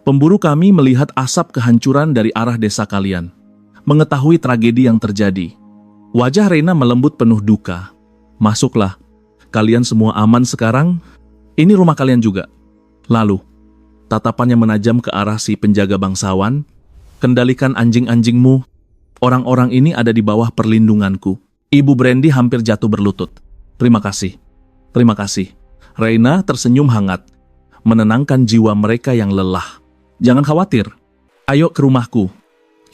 Pemburu kami melihat asap kehancuran dari arah desa kalian, mengetahui tragedi yang terjadi. Wajah Reyna melembut penuh duka. Masuklah, Kalian semua aman sekarang? Ini rumah kalian juga. Lalu, tatapannya menajam ke arah si penjaga bangsawan. Kendalikan anjing-anjingmu. Orang-orang ini ada di bawah perlindunganku. Ibu Brandy hampir jatuh berlutut. Terima kasih. Terima kasih. Reina tersenyum hangat, menenangkan jiwa mereka yang lelah. Jangan khawatir. Ayo ke rumahku.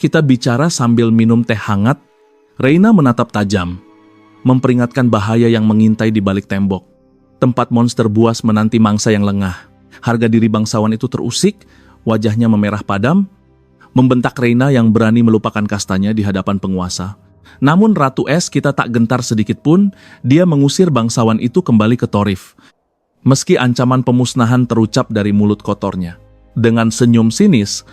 Kita bicara sambil minum teh hangat. Reina menatap tajam, memperingatkan bahaya yang mengintai di balik tembok. Tempat monster buas menanti mangsa yang lengah. Harga diri bangsawan itu terusik, wajahnya memerah padam, membentak Reina yang berani melupakan kastanya di hadapan penguasa. Namun Ratu Es kita tak gentar sedikit pun, dia mengusir bangsawan itu kembali ke Torif. Meski ancaman pemusnahan terucap dari mulut kotornya. Dengan senyum sinis,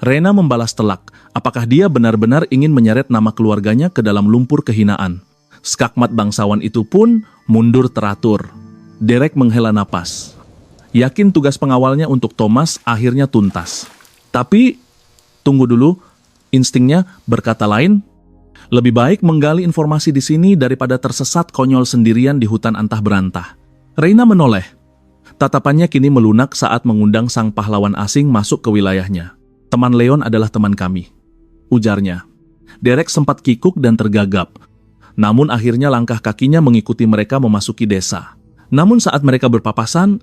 Reina membalas telak, apakah dia benar-benar ingin menyeret nama keluarganya ke dalam lumpur kehinaan. Skakmat bangsawan itu pun mundur teratur. Derek menghela napas. Yakin tugas pengawalnya untuk Thomas akhirnya tuntas. Tapi, tunggu dulu, instingnya berkata lain. Lebih baik menggali informasi di sini daripada tersesat konyol sendirian di hutan antah berantah. Reina menoleh. Tatapannya kini melunak saat mengundang sang pahlawan asing masuk ke wilayahnya. Teman Leon adalah teman kami, ujarnya. Derek sempat kikuk dan tergagap. Namun akhirnya langkah kakinya mengikuti mereka memasuki desa. Namun saat mereka berpapasan,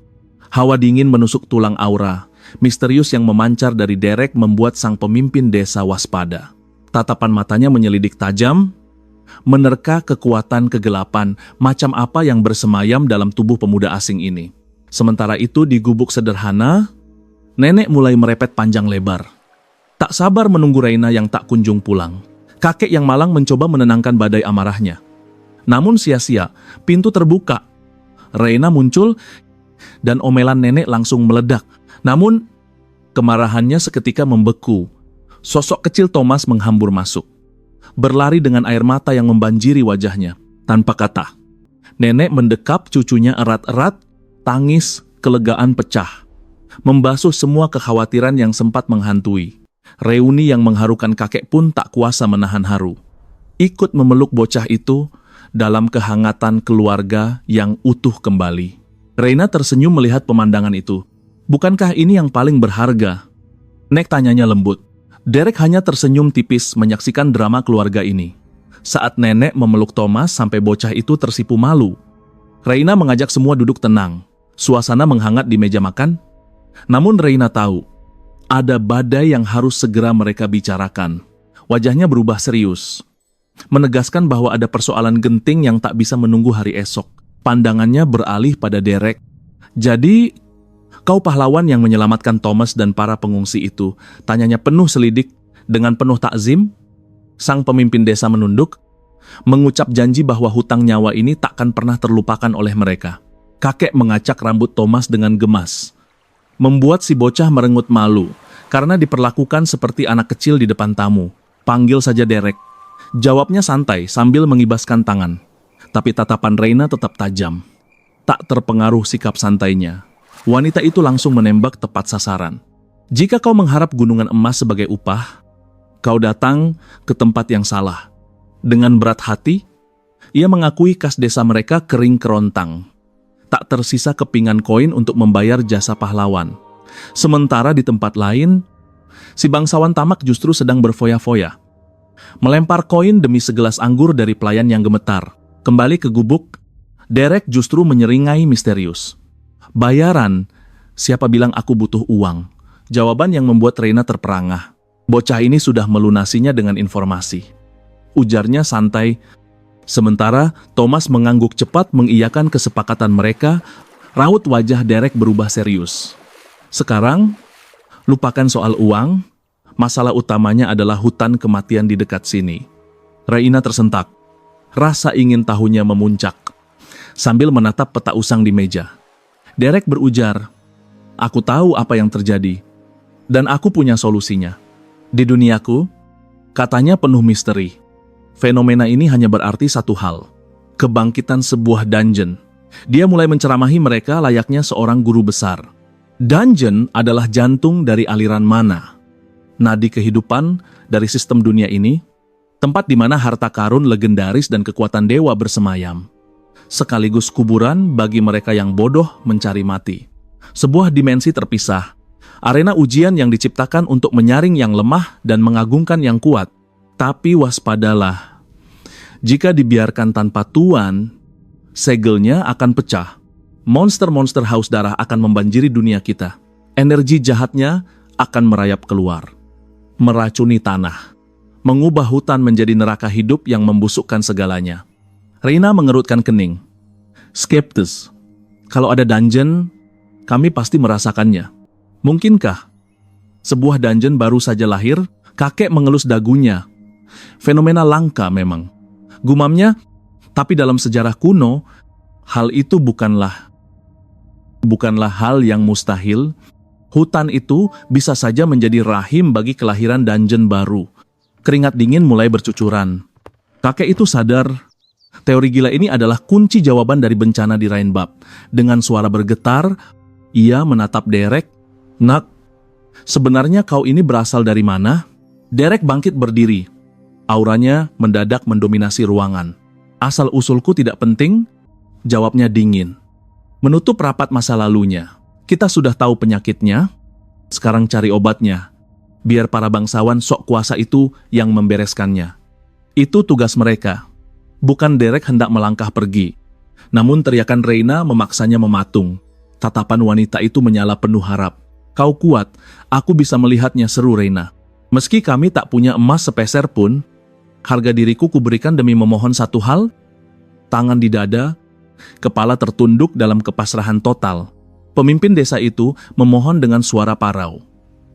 hawa dingin menusuk tulang aura. Misterius yang memancar dari Derek membuat sang pemimpin desa waspada. Tatapan matanya menyelidik tajam, menerka kekuatan kegelapan macam apa yang bersemayam dalam tubuh pemuda asing ini. Sementara itu di gubuk sederhana, nenek mulai merepet panjang lebar. Tak sabar menunggu Reina yang tak kunjung pulang. Kakek yang malang mencoba menenangkan badai amarahnya. Namun sia-sia, pintu terbuka. Reina muncul dan omelan nenek langsung meledak. Namun, kemarahannya seketika membeku. Sosok kecil Thomas menghambur masuk. Berlari dengan air mata yang membanjiri wajahnya. Tanpa kata, nenek mendekap cucunya erat-erat, tangis, kelegaan pecah. Membasuh semua kekhawatiran yang sempat menghantui. Reuni yang mengharukan kakek pun tak kuasa menahan haru. Ikut memeluk bocah itu dalam kehangatan keluarga yang utuh kembali. Reina tersenyum melihat pemandangan itu. Bukankah ini yang paling berharga? Nek, tanyanya lembut. Derek hanya tersenyum tipis menyaksikan drama keluarga ini. Saat nenek memeluk Thomas sampai bocah itu tersipu malu. Reina mengajak semua duduk tenang. Suasana menghangat di meja makan. Namun Reina tahu, ada badai yang harus segera mereka bicarakan. Wajahnya berubah serius, menegaskan bahwa ada persoalan genting yang tak bisa menunggu hari esok. Pandangannya beralih pada Derek. Jadi, kau pahlawan yang menyelamatkan Thomas dan para pengungsi itu? Tanyanya penuh selidik. Dengan penuh takzim, sang pemimpin desa menunduk, mengucap janji bahwa hutang nyawa ini takkan pernah terlupakan oleh mereka. Kakek mengacak rambut Thomas dengan gemas, membuat si bocah merengut malu karena diperlakukan seperti anak kecil di depan tamu. Panggil saja Derek. Jawabnya santai sambil mengibaskan tangan. Tapi tatapan Reina tetap tajam. Tak terpengaruh sikap santainya. Wanita itu langsung menembak tepat sasaran. Jika kau mengharap gunungan emas sebagai upah, kau datang ke tempat yang salah. Dengan berat hati, ia mengakui kas desa mereka kering kerontang. Tak tersisa kepingan koin untuk membayar jasa pahlawan. Sementara di tempat lain, si bangsawan tamak justru sedang berfoya-foya. Melempar koin demi segelas anggur dari pelayan yang gemetar. Kembali ke gubuk, Derek justru menyeringai misterius. Bayaran, siapa bilang aku butuh uang? Jawaban yang membuat Reina terperangah. Bocah ini sudah melunasinya dengan informasi. Ujarnya santai. Sementara Thomas mengangguk cepat mengiyakan kesepakatan mereka. Raut wajah Derek berubah serius. Sekarang, lupakan soal uang. Masalah utamanya adalah hutan kematian di dekat sini. Reina tersentak. Rasa ingin tahunya memuncak. Sambil menatap peta usang di meja. Derek berujar, aku tahu apa yang terjadi. Dan aku punya solusinya. Di duniaku, katanya penuh misteri. Fenomena ini hanya berarti satu hal. Kebangkitan sebuah dungeon. Dia mulai menceramahi mereka layaknya seorang guru besar. Dungeon adalah jantung dari aliran mana. Nadi kehidupan dari sistem dunia ini. Tempat di mana harta karun legendaris dan kekuatan dewa bersemayam. sekaligus kuburan bagi mereka yang bodoh mencari mati. Sebuah dimensi terpisah, arena ujian yang diciptakan untuk menyaring yang lemah dan mengagungkan yang kuat. Tapi waspadalah, jika dibiarkan tanpa tuan, segelnya akan pecah. Monster-monster haus darah akan membanjiri dunia kita. Energi jahatnya akan merayap keluar, meracuni tanah, mengubah hutan menjadi neraka hidup yang membusukkan segalanya. Reina mengerutkan kening. Skeptis. Kalau ada dungeon, kami pasti merasakannya. Mungkinkah? Sebuah dungeon baru saja lahir, kakek mengelus dagunya. Fenomena langka memang. Gumamnya, tapi dalam sejarah kuno, hal itu bukanlah hal yang mustahil. Hutan itu bisa saja menjadi rahim bagi kelahiran dungeon baru. Keringat dingin mulai bercucuran. Kakek itu sadar, teori gila ini adalah kunci jawaban dari bencana di Rainbab. Dengan suara bergetar, ia menatap Derek. Nak, sebenarnya kau ini berasal dari mana? Derek bangkit berdiri. Auranya mendadak mendominasi ruangan. Asal-usulku tidak penting, jawabnya dingin. Menutup rapat masa lalunya. Kita sudah tahu penyakitnya, sekarang cari obatnya. Biar para bangsawan sok kuasa itu yang membereskannya. Itu tugas mereka. Bukan Derek hendak melangkah pergi. Namun teriakan Reina memaksanya mematung. Tatapan wanita itu menyala penuh harap. Kau kuat, aku bisa melihatnya, seru Reina. Meski kami tak punya emas sepeser pun, harga diriku kuberikan demi memohon satu hal, tangan di dada, kepala tertunduk dalam kepasrahan total. Pemimpin desa itu memohon dengan suara parau.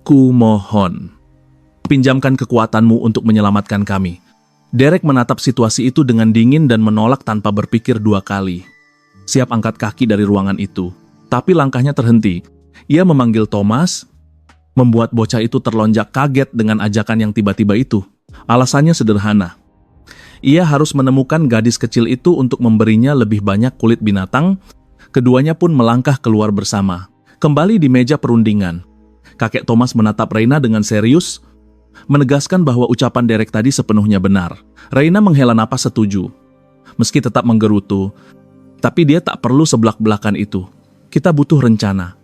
Ku mohon, pinjamkan kekuatanmu untuk menyelamatkan kami. Derek menatap situasi itu dengan dingin dan menolak tanpa berpikir dua kali. Siap angkat kaki dari ruangan itu. Tapi langkahnya terhenti. Ia memanggil Thomas, membuat bocah itu terlonjak kaget dengan ajakan yang tiba-tiba itu. Alasannya sederhana. Ia harus menemukan gadis kecil itu untuk memberinya lebih banyak kulit binatang. Keduanya pun melangkah keluar bersama. Kembali di meja perundingan. Kakek Thomas menatap Reina dengan serius, menegaskan bahwa ucapan Derek tadi sepenuhnya benar. Reina menghela napas setuju. Meski tetap menggerutu, tapi dia tak perlu seblak-belakan itu. Kita butuh rencana.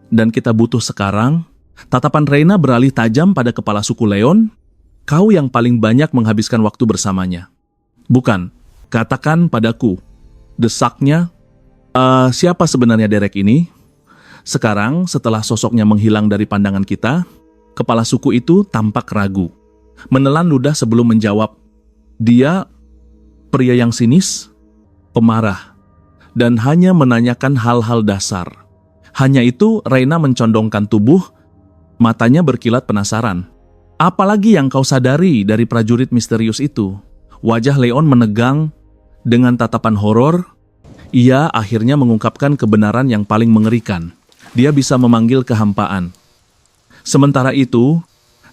Dan kita butuh sekarang. Tatapan Reina beralih tajam pada kepala suku Leon. Kau yang paling banyak menghabiskan waktu bersamanya. Bukan, katakan padaku. Desaknya, siapa sebenarnya Derek ini? Sekarang, setelah sosoknya menghilang dari pandangan kita, kepala suku itu tampak ragu. Menelan ludah sebelum menjawab. Dia pria yang sinis, pemarah, dan hanya menanyakan hal-hal dasar. Hanya itu, Reina mencondongkan tubuh, matanya berkilat penasaran. Apalagi yang kau sadari dari prajurit misterius itu? Wajah Leon menegang dengan tatapan horor. Ia akhirnya mengungkapkan kebenaran yang paling mengerikan. Dia bisa memanggil kehampaan. Sementara itu,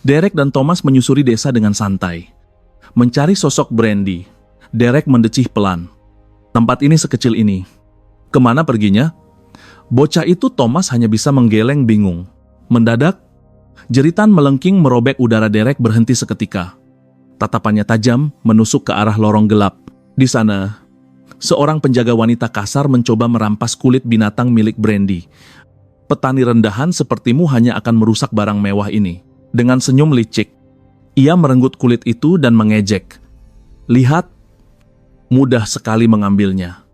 Derek dan Thomas menyusuri desa dengan santai. Mencari sosok Brandy. Derek mendecih pelan. Tempat ini sekecil ini. Kemana perginya? Bocah itu Thomas hanya bisa menggeleng bingung. Mendadak, jeritan melengking merobek udara. Derek berhenti seketika. Tatapannya tajam menusuk ke arah lorong gelap. Di sana, seorang penjaga wanita kasar mencoba merampas kulit binatang milik Brandy. Petani rendahan sepertimu hanya akan merusak barang mewah ini. Dengan senyum licik, ia merenggut kulit itu dan mengejek. Lihat, mudah sekali mengambilnya.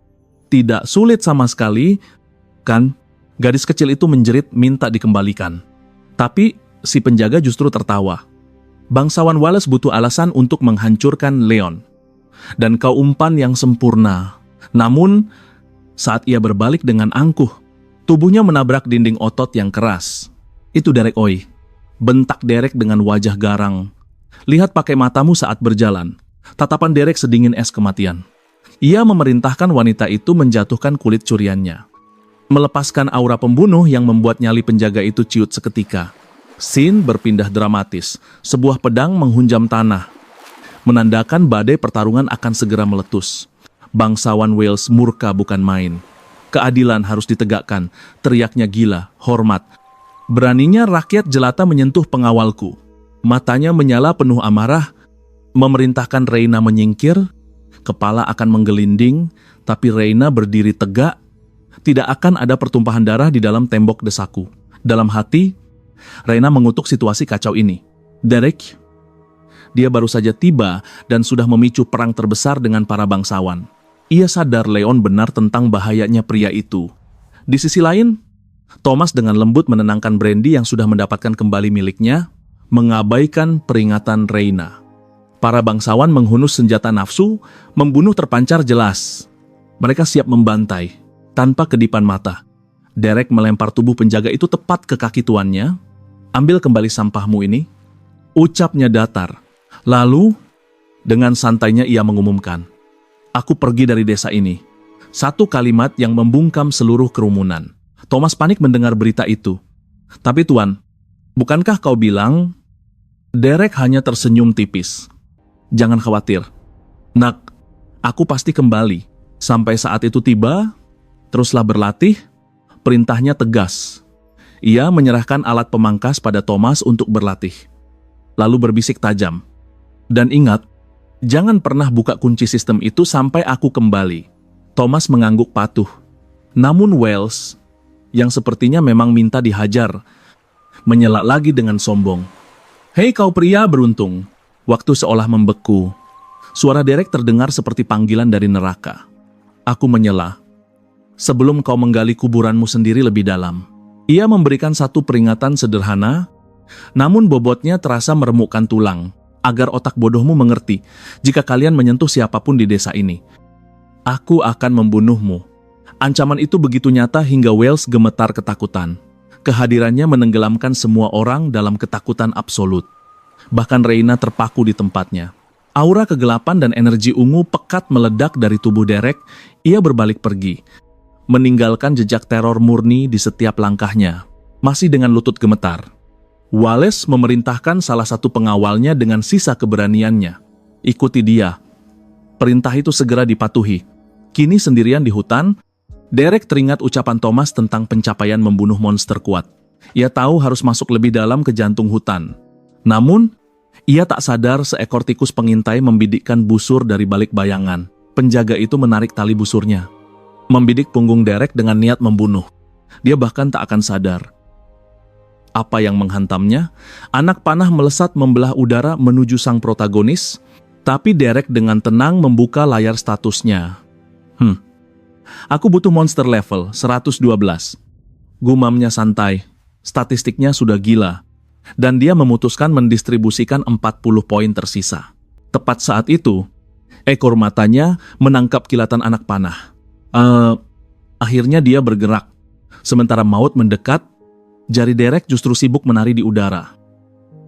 Tidak sulit sama sekali, kan? Gadis kecil itu menjerit minta dikembalikan. Tapi si penjaga justru tertawa. Bangsawan Wallace butuh alasan untuk menghancurkan Leon. Dan kau umpan yang sempurna. Namun, saat ia berbalik dengan angkuh, tubuhnya menabrak dinding otot yang keras. Itu Derek Oi. Bentak Derek dengan wajah garang. Lihat pakai matamu saat berjalan. Tatapan Derek sedingin es kematian. Ia memerintahkan wanita itu menjatuhkan kulit curiannya. Melepaskan aura pembunuh yang membuat nyali penjaga itu ciut seketika. Scene berpindah dramatis. Sebuah pedang menghunjam tanah, menandakan badai pertarungan akan segera meletus. Bangsawan Wales murka bukan main. Keadilan harus ditegakkan, teriaknya gila, hormat. Beraninya rakyat jelata menyentuh pengawalku. Matanya menyala penuh amarah, memerintahkan Reina menyingkir, kepala akan menggelinding, Tapi Reina berdiri tegak, tidak akan ada pertumpahan darah di dalam tembok desaku. Dalam hati, Reina mengutuk situasi kacau ini. Derek, dia baru saja tiba dan sudah memicu perang terbesar dengan para bangsawan. Ia sadar Leon benar tentang bahayanya pria itu. Di sisi lain, Thomas dengan lembut menenangkan Brandy yang sudah mendapatkan kembali miliknya, mengabaikan peringatan Reina. Para bangsawan menghunus senjata nafsu, membunuh terpancar jelas. Mereka siap membantai, tanpa kedipan mata. Derek melempar tubuh penjaga itu tepat ke kaki tuannya. Ambil kembali sampahmu ini. Ucapnya datar. Lalu, dengan santainya ia mengumumkan, aku pergi dari desa ini. Satu kalimat yang membungkam seluruh kerumunan. Thomas panik mendengar berita itu. Tapi Tuan, bukankah kau bilang... Derek hanya tersenyum tipis. Jangan khawatir. Nak, aku pasti kembali. Sampai saat itu tiba, teruslah berlatih, perintahnya tegas. Ia menyerahkan alat pemangkas pada Thomas untuk berlatih. Lalu berbisik tajam. Dan ingat, jangan pernah buka kunci sistem itu sampai aku kembali. Thomas mengangguk patuh. Namun Wells, yang sepertinya memang minta dihajar, menyela lagi dengan sombong. Hei kau pria beruntung. Waktu seolah membeku. Suara Derek terdengar seperti panggilan dari neraka. Aku menyela. Sebelum kau menggali kuburanmu sendiri lebih dalam. Ia memberikan satu peringatan sederhana, namun bobotnya terasa meremukkan tulang, agar otak bodohmu mengerti jika kalian menyentuh siapapun di desa ini. Aku akan membunuhmu. Ancaman itu begitu nyata hingga Wells gemetar ketakutan. Kehadirannya menenggelamkan semua orang dalam ketakutan absolut. Bahkan Reina terpaku di tempatnya. Aura kegelapan dan energi ungu pekat meledak dari tubuh Derek. Ia berbalik pergi, meninggalkan jejak teror murni di setiap langkahnya, masih dengan lutut gemetar. Wallace memerintahkan salah satu pengawalnya dengan sisa keberaniannya. Ikuti dia. Perintah itu segera dipatuhi. Kini sendirian di hutan, Derek teringat ucapan Thomas tentang pencapaian membunuh monster kuat. Ia tahu harus masuk lebih dalam ke jantung hutan. Namun, ia tak sadar seekor tikus pengintai membidikkan busur dari balik bayangan. Penjaga itu menarik tali busurnya, membidik punggung Derek dengan niat membunuh. Dia bahkan tak akan sadar apa yang menghantamnya. Anak panah melesat membelah udara menuju sang protagonis, tapi Derek dengan tenang membuka layar statusnya. Aku butuh monster level 112. Gumamnya santai. Statistiknya sudah gila. Dan dia memutuskan mendistribusikan 40 poin tersisa. Tepat saat itu, ekor matanya menangkap kilatan anak panah. Akhirnya dia bergerak. Sementara maut mendekat, jari Derek justru sibuk menari di udara.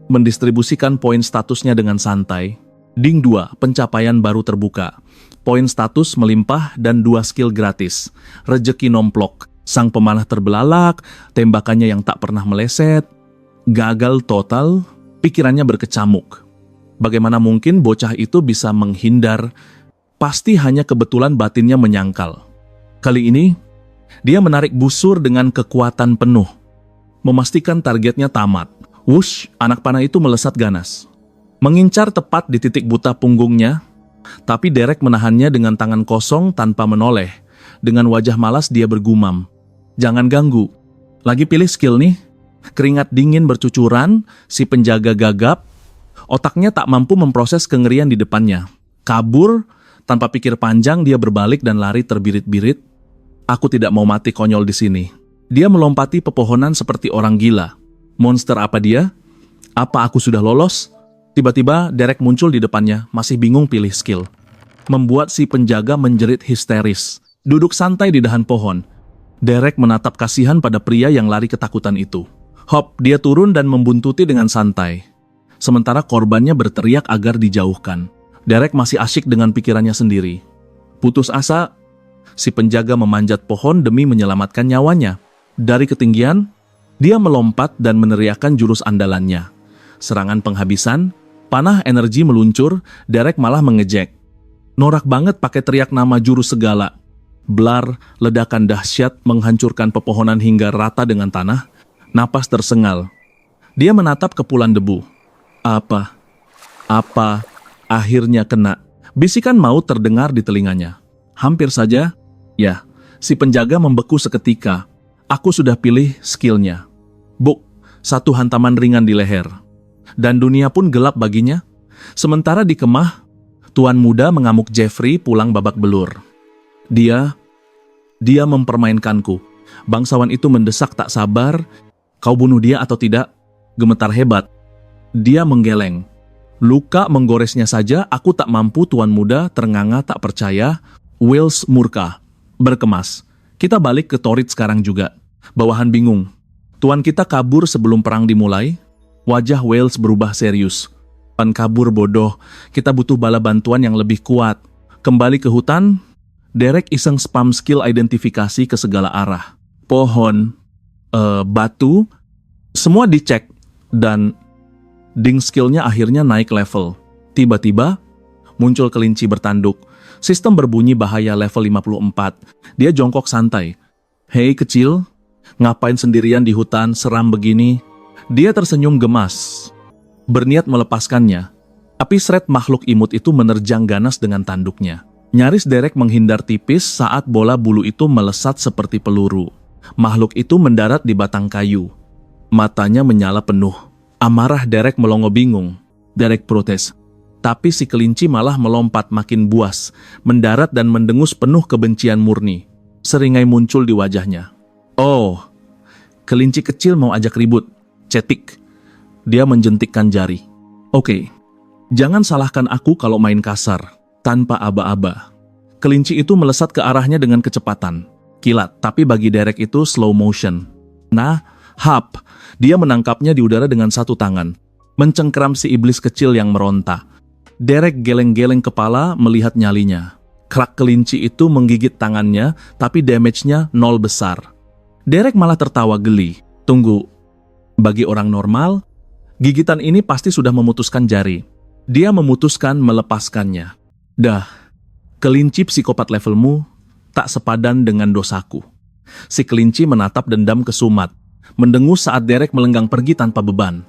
Mendistribusikan poin statusnya dengan santai. Ding 2, pencapaian baru terbuka. Poin status melimpah dan 2 skill gratis. Rejeki nomplok. Sang pemanah terbelalak, tembakannya yang tak pernah meleset. Gagal total, pikirannya berkecamuk. Bagaimana mungkin bocah itu bisa menghindar? Pasti hanya kebetulan batinnya menyangkal. Kali ini, dia menarik busur dengan kekuatan penuh. Memastikan targetnya tamat. Wush, anak panah itu melesat ganas. Mengincar tepat di titik buta punggungnya, tapi Derek menahannya dengan tangan kosong tanpa menoleh. Dengan wajah malas dia bergumam. Jangan ganggu. Lagi pilih skill nih. Keringat dingin bercucuran, si penjaga gagap. Otaknya tak mampu memproses kengerian di depannya. Kabur, tanpa pikir panjang dia berbalik dan lari terbirit-birit. Aku tidak mau mati konyol di sini. Dia melompati pepohonan seperti orang gila. Monster apa dia? Apa aku sudah lolos? Tiba-tiba Derek muncul di depannya, masih bingung pilih skill. Membuat si penjaga menjerit histeris. Duduk santai di dahan pohon. Derek menatap kasihan pada pria yang lari ketakutan itu. Hop, dia turun dan membuntuti dengan santai. Sementara korbannya berteriak agar dijauhkan. Derek masih asyik dengan pikirannya sendiri. Putus asa, si penjaga memanjat pohon demi menyelamatkan nyawanya. Dari ketinggian, dia melompat dan meneriakkan jurus andalannya. Serangan penghabisan, panah energi meluncur, Derek malah mengejek. Norak banget pakai teriak nama jurus segala. Blar, ledakan dahsyat menghancurkan pepohonan hingga rata dengan tanah. Napas tersengal. Dia menatap kepulan debu. Apa? Akhirnya kena. Bisikan maut terdengar di telinganya. Hampir saja. Ya, si penjaga membeku seketika. Aku sudah pilih skillnya. Buk, satu hantaman ringan di leher. Dan dunia pun gelap baginya. Sementara di kemah, tuan muda mengamuk Jeffrey pulang babak belur. Dia mempermainkanku. Bangsawan itu mendesak tak sabar. Kau bunuh dia atau tidak? Gemetar hebat. Dia menggeleng. Luka menggoresnya saja, aku tak mampu. Tuan muda ternganga tak percaya. Wales murka. Berkemas. Kita balik ke Torrid sekarang juga. Bawahan bingung. Tuan kita kabur sebelum perang dimulai. Wajah Wales berubah serius. Tuan kabur bodoh. Kita butuh bala bantuan yang lebih kuat. Kembali ke hutan. Derek iseng spam skill identifikasi ke segala arah. Pohon, batu, semua dicek. Dan ding skillnya akhirnya naik level. Tiba-tiba muncul kelinci bertanduk. Sistem berbunyi bahaya level 54. Dia jongkok santai. Hei kecil, ngapain sendirian di hutan seram begini? Dia tersenyum gemas. Berniat melepaskannya. Tapi seret makhluk imut itu menerjang ganas dengan tanduknya. Nyaris Derek menghindar tipis saat bola bulu itu melesat seperti peluru. Makhluk itu mendarat di batang kayu. Matanya menyala penuh. Amarah Derek melongo bingung. Derek protes. Tapi si kelinci malah melompat makin buas, mendarat dan mendengus penuh kebencian murni. Seringai muncul di wajahnya. Oh, kelinci kecil mau ajak ribut. Cetik. Dia menjentikkan jari. Oke, jangan salahkan aku kalau main kasar, tanpa aba-aba. Kelinci itu melesat ke arahnya dengan kecepatan. Kilat, tapi bagi Derek itu slow motion. Nah, hap, dia menangkapnya di udara dengan satu tangan. Mencengkeram si iblis kecil yang meronta. Derek geleng-geleng kepala melihat nyalinya. Krak kelinci itu menggigit tangannya, tapi damage-nya 0 besar. Derek malah tertawa geli. Tunggu, bagi orang normal, gigitan ini pasti sudah memutuskan jari. Dia memutuskan melepaskannya. Dah, kelinci psikopat levelmu tak sepadan dengan dosaku. Si kelinci menatap dendam kesumat, mendengus saat Derek melenggang pergi tanpa beban.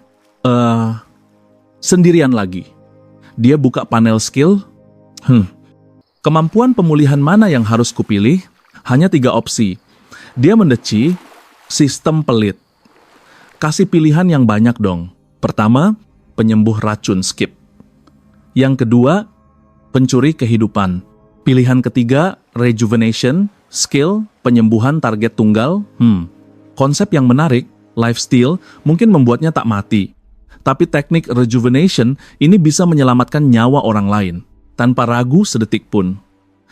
Sendirian lagi. Dia buka panel skill. Kemampuan pemulihan mana yang harus kupilih? Hanya 3 opsi. Dia mendeci, sistem pelit. Kasih pilihan yang banyak dong. Pertama, penyembuh racun, skip. Yang kedua, pencuri kehidupan. Pilihan ketiga, rejuvenation, skill, penyembuhan target tunggal. Konsep yang menarik, lifesteal, mungkin membuatnya tak mati. Tapi teknik rejuvenation ini bisa menyelamatkan nyawa orang lain. Tanpa ragu sedetik pun.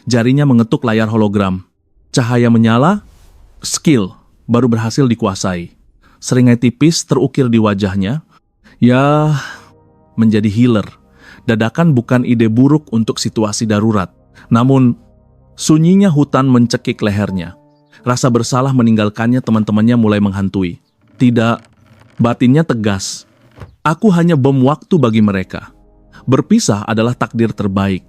Jarinya mengetuk layar hologram. Cahaya menyala, skill baru berhasil dikuasai. Seringai tipis terukir di wajahnya. Ya, menjadi healer. Dadakan bukan ide buruk untuk situasi darurat. Namun, sunyinya hutan mencekik lehernya. Rasa bersalah meninggalkannya, teman-temannya mulai menghantui. Tidak, batinnya tegas. Aku hanya bom waktu bagi mereka. Berpisah adalah takdir terbaik.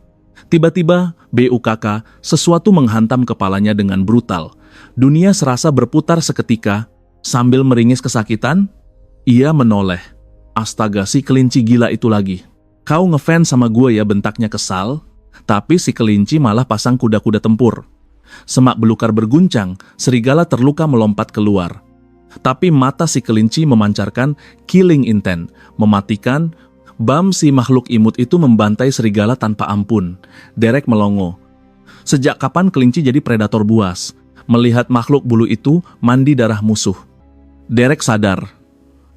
Tiba-tiba, BUKK, sesuatu menghantam kepalanya dengan brutal. Dunia serasa berputar seketika. Sambil meringis kesakitan, ia menoleh. Astaga, si kelinci gila itu lagi. Kau ngefans sama gue ya, bentaknya kesal. Tapi si kelinci malah pasang kuda-kuda tempur. Semak belukar berguncang, serigala terluka melompat keluar. Tapi mata si kelinci memancarkan killing intent, mematikan. Bam, si makhluk imut itu membantai serigala tanpa ampun. Derek melongo. Sejak kapan kelinci jadi predator buas? Melihat makhluk bulu itu mandi darah musuh. Derek sadar,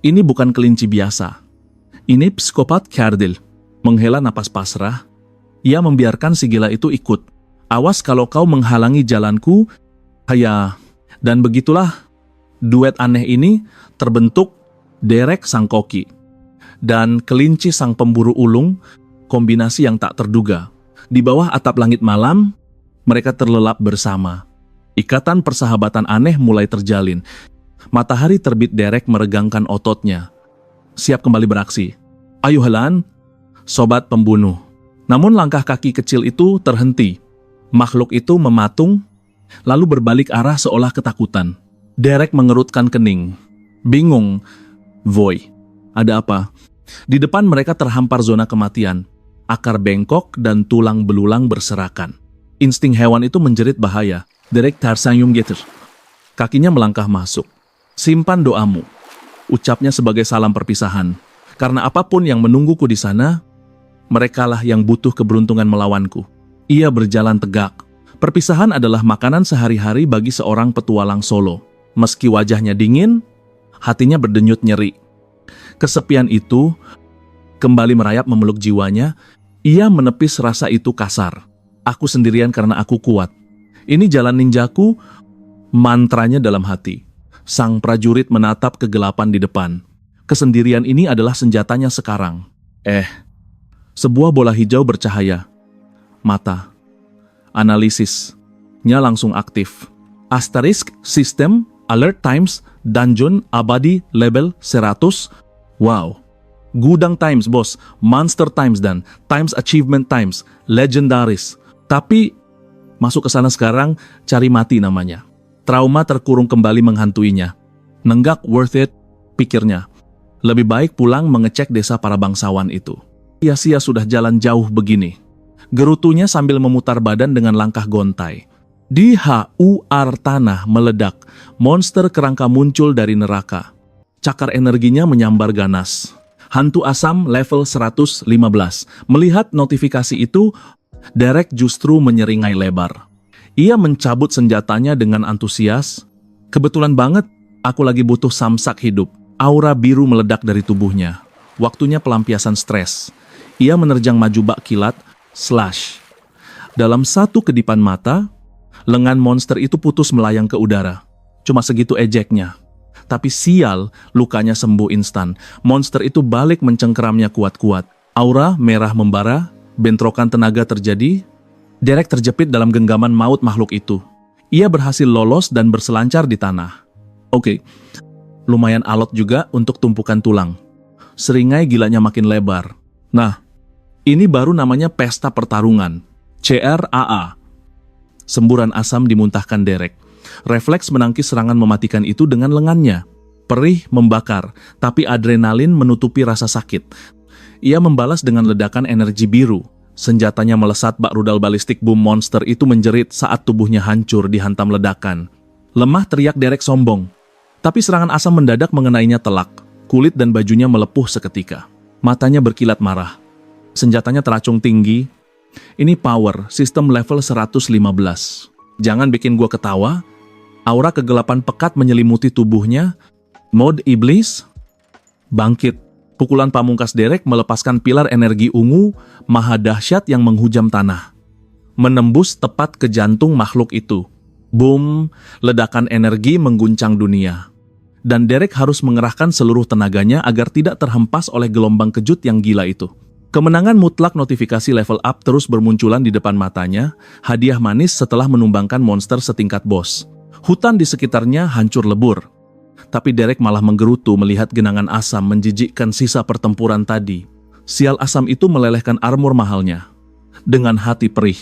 ini bukan kelinci biasa. Ini psikopat Cardil. Menghela napas pasrah, ia membiarkan si gila itu ikut. Awas kalau kau menghalangi jalanku. Dan begitulah duet aneh ini terbentuk. Derek sang koki dan kelinci sang pemburu ulung, kombinasi yang tak terduga. Di bawah atap langit malam, mereka terlelap bersama. Ikatan persahabatan aneh mulai terjalin. Matahari terbit, Derek meregangkan ototnya. Siap kembali beraksi. Ayo Helan, sobat pembunuh. Namun langkah kaki kecil itu terhenti. Makhluk itu mematung, lalu berbalik arah seolah ketakutan. Derek mengerutkan kening. Bingung. Voy, ada apa? Di depan mereka terhampar zona kematian. Akar bengkok dan tulang belulang berserakan. Insting hewan itu menjerit bahaya. Derek tersenyum getir. Kakinya melangkah masuk. Simpan doamu, ucapnya sebagai salam perpisahan. Karena apapun yang menungguku di sana, merekalah yang butuh keberuntungan melawanku. Ia berjalan tegak. Perpisahan adalah makanan sehari-hari bagi seorang petualang solo. Meski wajahnya dingin, hatinya berdenyut nyeri. Kesepian itu kembali merayap memeluk jiwanya. Ia menepis rasa itu kasar. Aku sendirian karena aku kuat. Ini jalan ninjaku, mantranya dalam hati. Sang prajurit menatap kegelapan di depan. Kesendirian ini adalah senjatanya sekarang. Sebuah bola hijau bercahaya. Mata. Analisisnya langsung aktif. Asterisk System Alert Times Dungeon Abadi Level 100. Wow. Gudang Times, bos. Monster Times dan Times Achievement Times. Legendaris. Tapi masuk ke sana sekarang, cari mati namanya. Trauma terkurung kembali menghantuinya. Nenggak worth it, pikirnya. Lebih baik pulang mengecek desa para bangsawan itu. Sia-sia sudah jalan jauh begini. Gerutunya sambil memutar badan dengan langkah gontai. Di HUR tanah meledak. Monster kerangka muncul dari neraka. Cakar energinya menyambar ganas. Hantu asam level 115. Melihat notifikasi itu, Derek justru menyeringai lebar. Ia mencabut senjatanya dengan antusias. Kebetulan banget, aku lagi butuh samsak hidup. Aura biru meledak dari tubuhnya. Waktunya pelampiasan stres. Ia menerjang maju bak kilat, slash. Dalam satu kedipan mata, lengan monster itu putus melayang ke udara. Cuma segitu ejeknya. Tapi sial, lukanya sembuh instan. Monster itu balik mencengkeramnya kuat-kuat. Aura merah membara. Bentrokan tenaga terjadi. Derek terjepit dalam genggaman maut makhluk itu. Ia berhasil lolos dan berselancar di tanah. Oke, lumayan alot juga untuk tumpukan tulang. Seringai gilanya makin lebar. Nah, ini baru namanya pesta pertarungan. CRAA. Semburan asam dimuntahkan Derek. Refleks menangkis serangan mematikan itu dengan lengannya. Perih membakar, tapi adrenalin menutupi rasa sakit. Ia membalas dengan ledakan energi biru. Senjatanya melesat bak rudal balistik boom monster itu menjerit saat tubuhnya hancur dihantam ledakan. Lemah teriak Derek sombong. Tapi serangan asam mendadak mengenainya telak. Kulit dan bajunya melepuh seketika. Matanya berkilat marah. Senjatanya teracung tinggi. Ini power, sistem level 115. Jangan bikin gua ketawa. Aura kegelapan pekat menyelimuti tubuhnya. Mode iblis. Bangkit. Pukulan pamungkas Derek melepaskan pilar energi ungu maha dahsyat yang menghujam tanah. Menembus tepat ke jantung makhluk itu. Boom, ledakan energi mengguncang dunia. Dan Derek harus mengerahkan seluruh tenaganya agar tidak terhempas oleh gelombang kejut yang gila itu. Kemenangan mutlak notifikasi level up terus bermunculan di depan matanya, hadiah manis setelah menumbangkan monster setingkat bos. Hutan di sekitarnya hancur lebur. Tapi Derek malah menggerutu melihat genangan asam menjijikkan sisa pertempuran tadi. Sial asam itu melelehkan armor mahalnya. Dengan hati perih,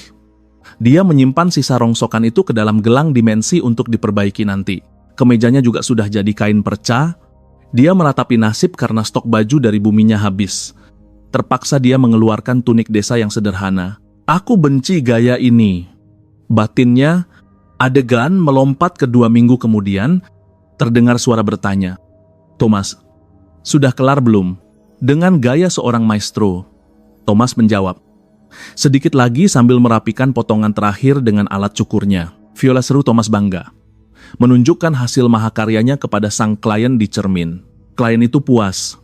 dia menyimpan sisa rongsokan itu ke dalam gelang dimensi untuk diperbaiki nanti. Kemejanya juga sudah jadi kain perca. Dia meratapi nasib karena stok baju dari buminya habis. Terpaksa dia mengeluarkan tunik desa yang sederhana. Aku benci gaya ini. Batinnya, adegan melompat ke 2 minggu kemudian. Terdengar suara bertanya, Thomas, sudah kelar belum? Dengan gaya seorang maestro. Thomas menjawab, sedikit lagi sambil merapikan potongan terakhir dengan alat cukurnya. Viola seru Thomas bangga. Menunjukkan hasil mahakaryanya kepada sang klien di cermin. Klien itu puas.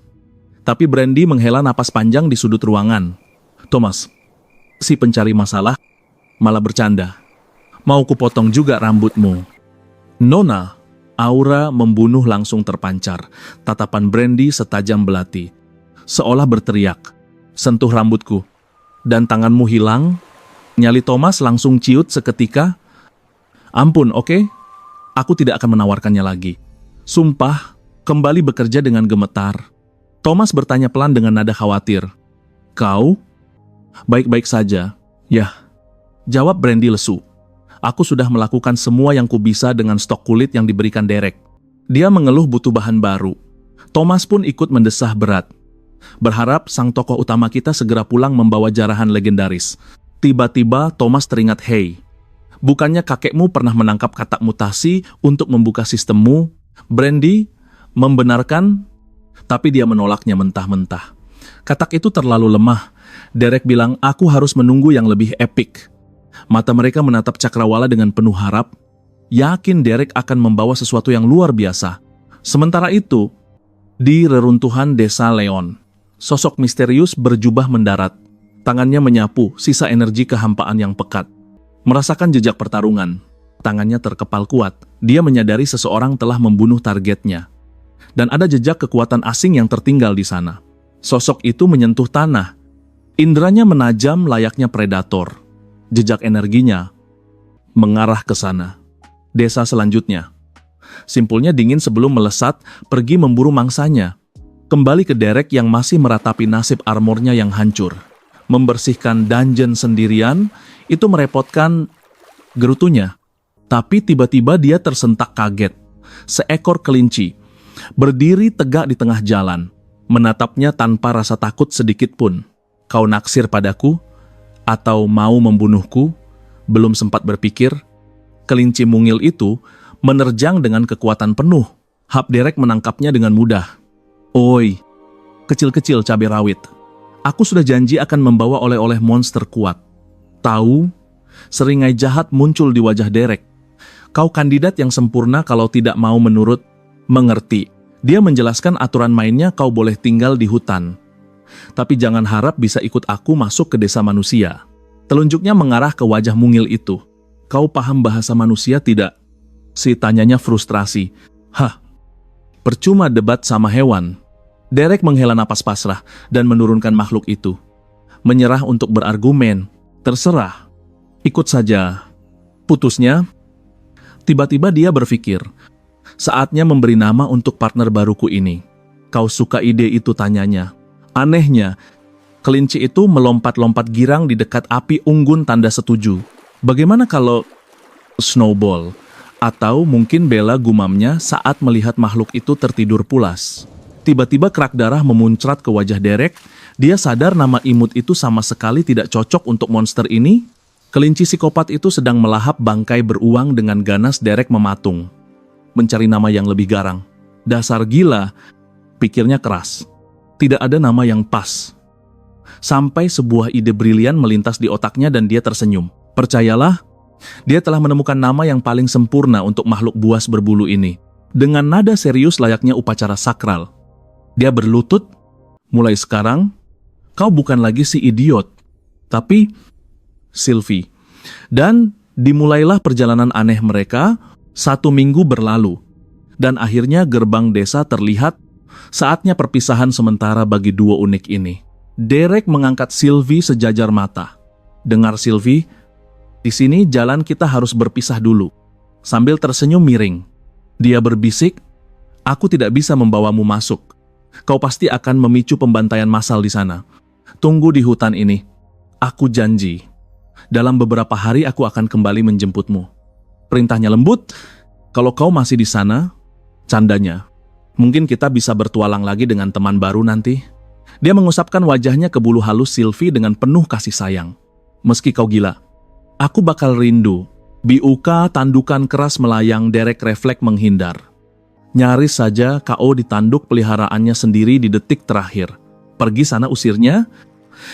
Tapi Brandy menghela napas panjang di sudut ruangan. Thomas, si pencari masalah, malah bercanda. Mau kupotong juga rambutmu. Nona. Aura membunuh langsung terpancar. Tatapan Brandy setajam belati. Seolah berteriak, sentuh rambutku. Dan tanganmu hilang. Nyali Thomas langsung ciut seketika. Ampun, oke? Aku tidak akan menawarkannya lagi. Sumpah, kembali bekerja dengan gemetar. Thomas bertanya pelan dengan nada khawatir. Kau? Baik-baik saja. Yah, jawab Brandy lesu. Aku sudah melakukan semua yang kubisa dengan stok kulit yang diberikan Derek. Dia mengeluh butuh bahan baru. Thomas pun ikut mendesah berat. Berharap sang tokoh utama kita segera pulang membawa jarahan legendaris. Tiba-tiba Thomas teringat, "Hey, bukannya kakekmu pernah menangkap katak mutasi untuk membuka sistemmu?" Brandy membenarkan, tapi dia menolaknya mentah-mentah. Katak itu terlalu lemah. Derek bilang, "Aku harus menunggu yang lebih epik." Mata mereka menatap cakrawala dengan penuh harap, yakin Derek akan membawa sesuatu yang luar biasa. Sementara itu, di reruntuhan desa Leon, sosok misterius berjubah mendarat. Tangannya menyapu sisa energi kehampaan yang pekat. Merasakan jejak pertarungan, tangannya terkepal kuat. Dia menyadari seseorang telah membunuh targetnya. Dan ada jejak kekuatan asing yang tertinggal di sana. Sosok itu menyentuh tanah. Indranya menajam layaknya predator. Jejak energinya mengarah ke sana. Desa selanjutnya. Simpulnya dingin sebelum melesat, pergi memburu mangsanya. Kembali ke Derek yang masih meratapi nasib armornya yang hancur. Membersihkan dungeon sendirian, itu merepotkan gerutunya. Tapi tiba-tiba dia tersentak kaget. Seekor kelinci berdiri tegak di tengah jalan, menatapnya tanpa rasa takut sedikit pun. "Kau naksir padaku? Atau mau membunuhku?" Belum sempat berpikir, kelinci mungil itu menerjang dengan kekuatan penuh. Hap Derek menangkapnya dengan mudah. "Oi, kecil-kecil cabai rawit. Aku sudah janji akan membawa oleh-oleh monster kuat." Tahu, seringai jahat muncul di wajah Derek. "Kau kandidat yang sempurna kalau tidak mau menurut." "Mengerti." Dia menjelaskan aturan mainnya, "Kau boleh tinggal di hutan. Tapi jangan harap bisa ikut aku masuk ke desa manusia." Telunjuknya mengarah ke wajah mungil itu. "Kau paham bahasa manusia tidak?" Si tanyanya frustrasi. "Hah, percuma debat sama hewan." Derek menghela napas pasrah dan menurunkan makhluk itu. Menyerah untuk berargumen. "Terserah. Ikut saja." Putusnya, tiba-tiba dia berpikir, saatnya memberi nama untuk partner baruku ini. "Kau suka ide itu?" tanyanya. Anehnya, kelinci itu melompat-lompat girang di dekat api unggun tanda setuju. "Bagaimana kalau Snowball?" Atau mungkin Bella, gumamnya saat melihat makhluk itu tertidur pulas. Tiba-tiba kerak darah memuncrat ke wajah Derek. Dia sadar nama imut itu sama sekali tidak cocok untuk monster ini. Kelinci psikopat itu sedang melahap bangkai beruang dengan ganas. Derek mematung, mencari nama yang lebih garang. Dasar gila, pikirnya keras. Tidak ada nama yang pas. Sampai sebuah ide brilian melintas di otaknya dan dia tersenyum. Percayalah, dia telah menemukan nama yang paling sempurna untuk makhluk buas berbulu ini. Dengan nada serius layaknya upacara sakral, dia berlutut, "Mulai sekarang, kau bukan lagi si idiot, tapi Sylvie." Dan dimulailah perjalanan aneh mereka. 1 minggu berlalu, dan akhirnya gerbang desa terlihat. Saatnya perpisahan sementara bagi duo unik ini. Derek mengangkat Sylvie sejajar mata. "Dengar Sylvie, di sini jalan kita harus berpisah dulu." Sambil tersenyum miring, dia berbisik, "Aku tidak bisa membawamu masuk. Kau pasti akan memicu pembantaian massal di sana. Tunggu di hutan ini. Aku janji, dalam beberapa hari aku akan kembali menjemputmu." Perintahnya lembut. "Kalau kau masih di sana," candanya, "mungkin kita bisa bertualang lagi dengan teman baru nanti." Dia mengusapkan wajahnya ke bulu halus Sylvie dengan penuh kasih sayang. "Meski kau gila, aku bakal rindu." Biuka tandukan keras melayang. Derek refleks menghindar. Nyaris saja KO ditanduk peliharaannya sendiri di detik terakhir. Pergi sana usirnya,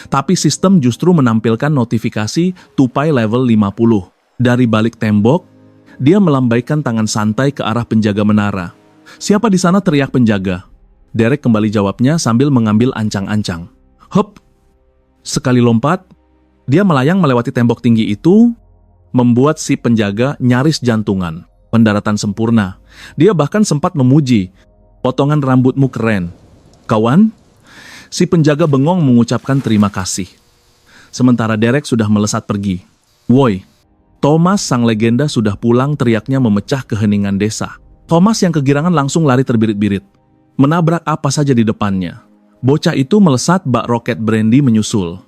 tapi sistem justru menampilkan notifikasi tupai level 50. Dari balik tembok, dia melambaikan tangan santai ke arah penjaga menara. "Siapa di sana?" teriak penjaga. Derek kembali jawabnya sambil mengambil ancang-ancang. Hup! Sekali lompat, dia melayang melewati tembok tinggi itu, membuat si penjaga nyaris jantungan. Pendaratan sempurna. Dia bahkan sempat memuji, "Potongan rambutmu keren." "Kawan?" Si penjaga bengong mengucapkan terima kasih. Sementara Derek sudah melesat pergi. "Woi, Thomas sang legenda sudah pulang," teriaknya memecah keheningan desa. Thomas yang kegirangan langsung lari terbirit-birit, menabrak apa saja di depannya. Bocah itu melesat, bak roket Brandy menyusul.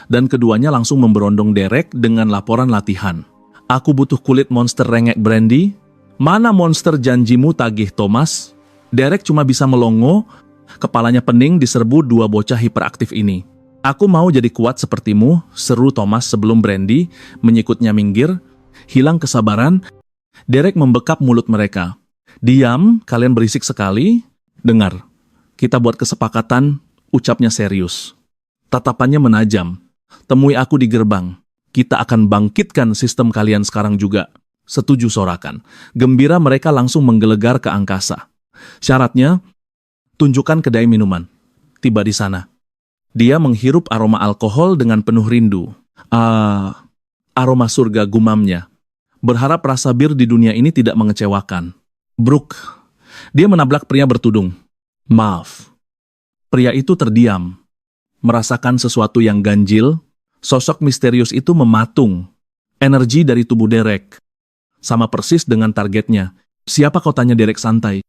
Dan keduanya langsung memberondong Derek dengan laporan latihan. "Aku butuh kulit monster rengek Brandy." "Mana monster janjimu tagih Thomas?" Derek cuma bisa melongo, kepalanya pening diserbu dua bocah hiperaktif ini. Aku mau jadi kuat sepertimu, seru Thomas sebelum Brandy menyikutnya minggir. Hilang kesabaran, Derek membekap mulut mereka. Diam, kalian berisik sekali. Dengar, kita buat kesepakatan, ucapnya serius. Tatapannya menajam. Temui aku di gerbang. Kita akan bangkitkan sistem kalian sekarang juga. Setuju sorakan. Gembira mereka langsung menggelegar ke angkasa. Syaratnya, tunjukkan kedai minuman. Tiba di sana. Dia menghirup aroma alkohol dengan penuh rindu. Aroma surga gumamnya. Berharap rasa bir di dunia ini tidak mengecewakan. Brooke. Dia menablak pria bertudung. Maaf. Pria itu terdiam. Merasakan sesuatu yang ganjil. Sosok misterius itu mematung. Energi dari tubuh Derek. Sama persis dengan targetnya. Siapa kau, tanya Derek santai.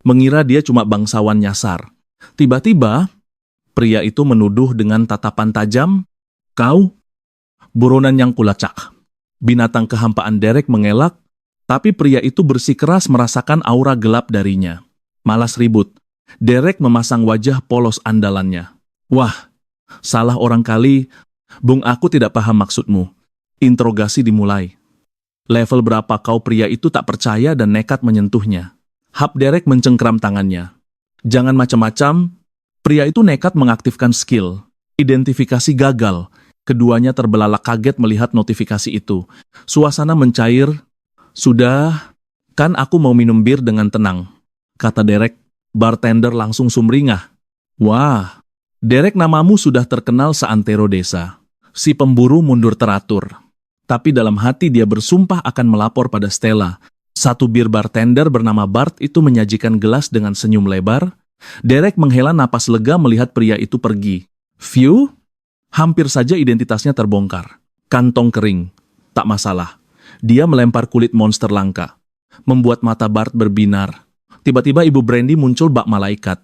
Mengira dia cuma bangsawan nyasar. Tiba-tiba, pria itu menuduh dengan tatapan tajam. Kau? Buronan yang kulacak. Binatang kehampaan Derek mengelak, tapi pria itu bersikeras merasakan aura gelap darinya. Malas ribut. Derek memasang wajah polos andalannya. Wah, salah orang kali. Bung, aku tidak paham maksudmu. Interogasi dimulai. Level berapa kau? Pria itu tak percaya dan nekat menyentuhnya. Hap Derek mencengkram tangannya. Jangan macam-macam. Pria itu nekat mengaktifkan skill. Identifikasi gagal. Keduanya terbelalak kaget melihat notifikasi itu. Suasana mencair. Sudah, kan aku mau minum bir dengan tenang, kata Derek. Bartender langsung sumringah. Wah, Derek, namamu sudah terkenal seantero desa. Si pemburu mundur teratur. Tapi dalam hati dia bersumpah akan melapor pada Stella. Satu bir bartender bernama Bart itu menyajikan gelas dengan senyum lebar. Derek menghela napas lega melihat pria itu pergi. Phew, hampir saja identitasnya terbongkar. Kantong kering, tak masalah. Dia melempar kulit monster langka. Membuat mata Bart berbinar. Tiba-tiba Ibu Brandy muncul bak malaikat.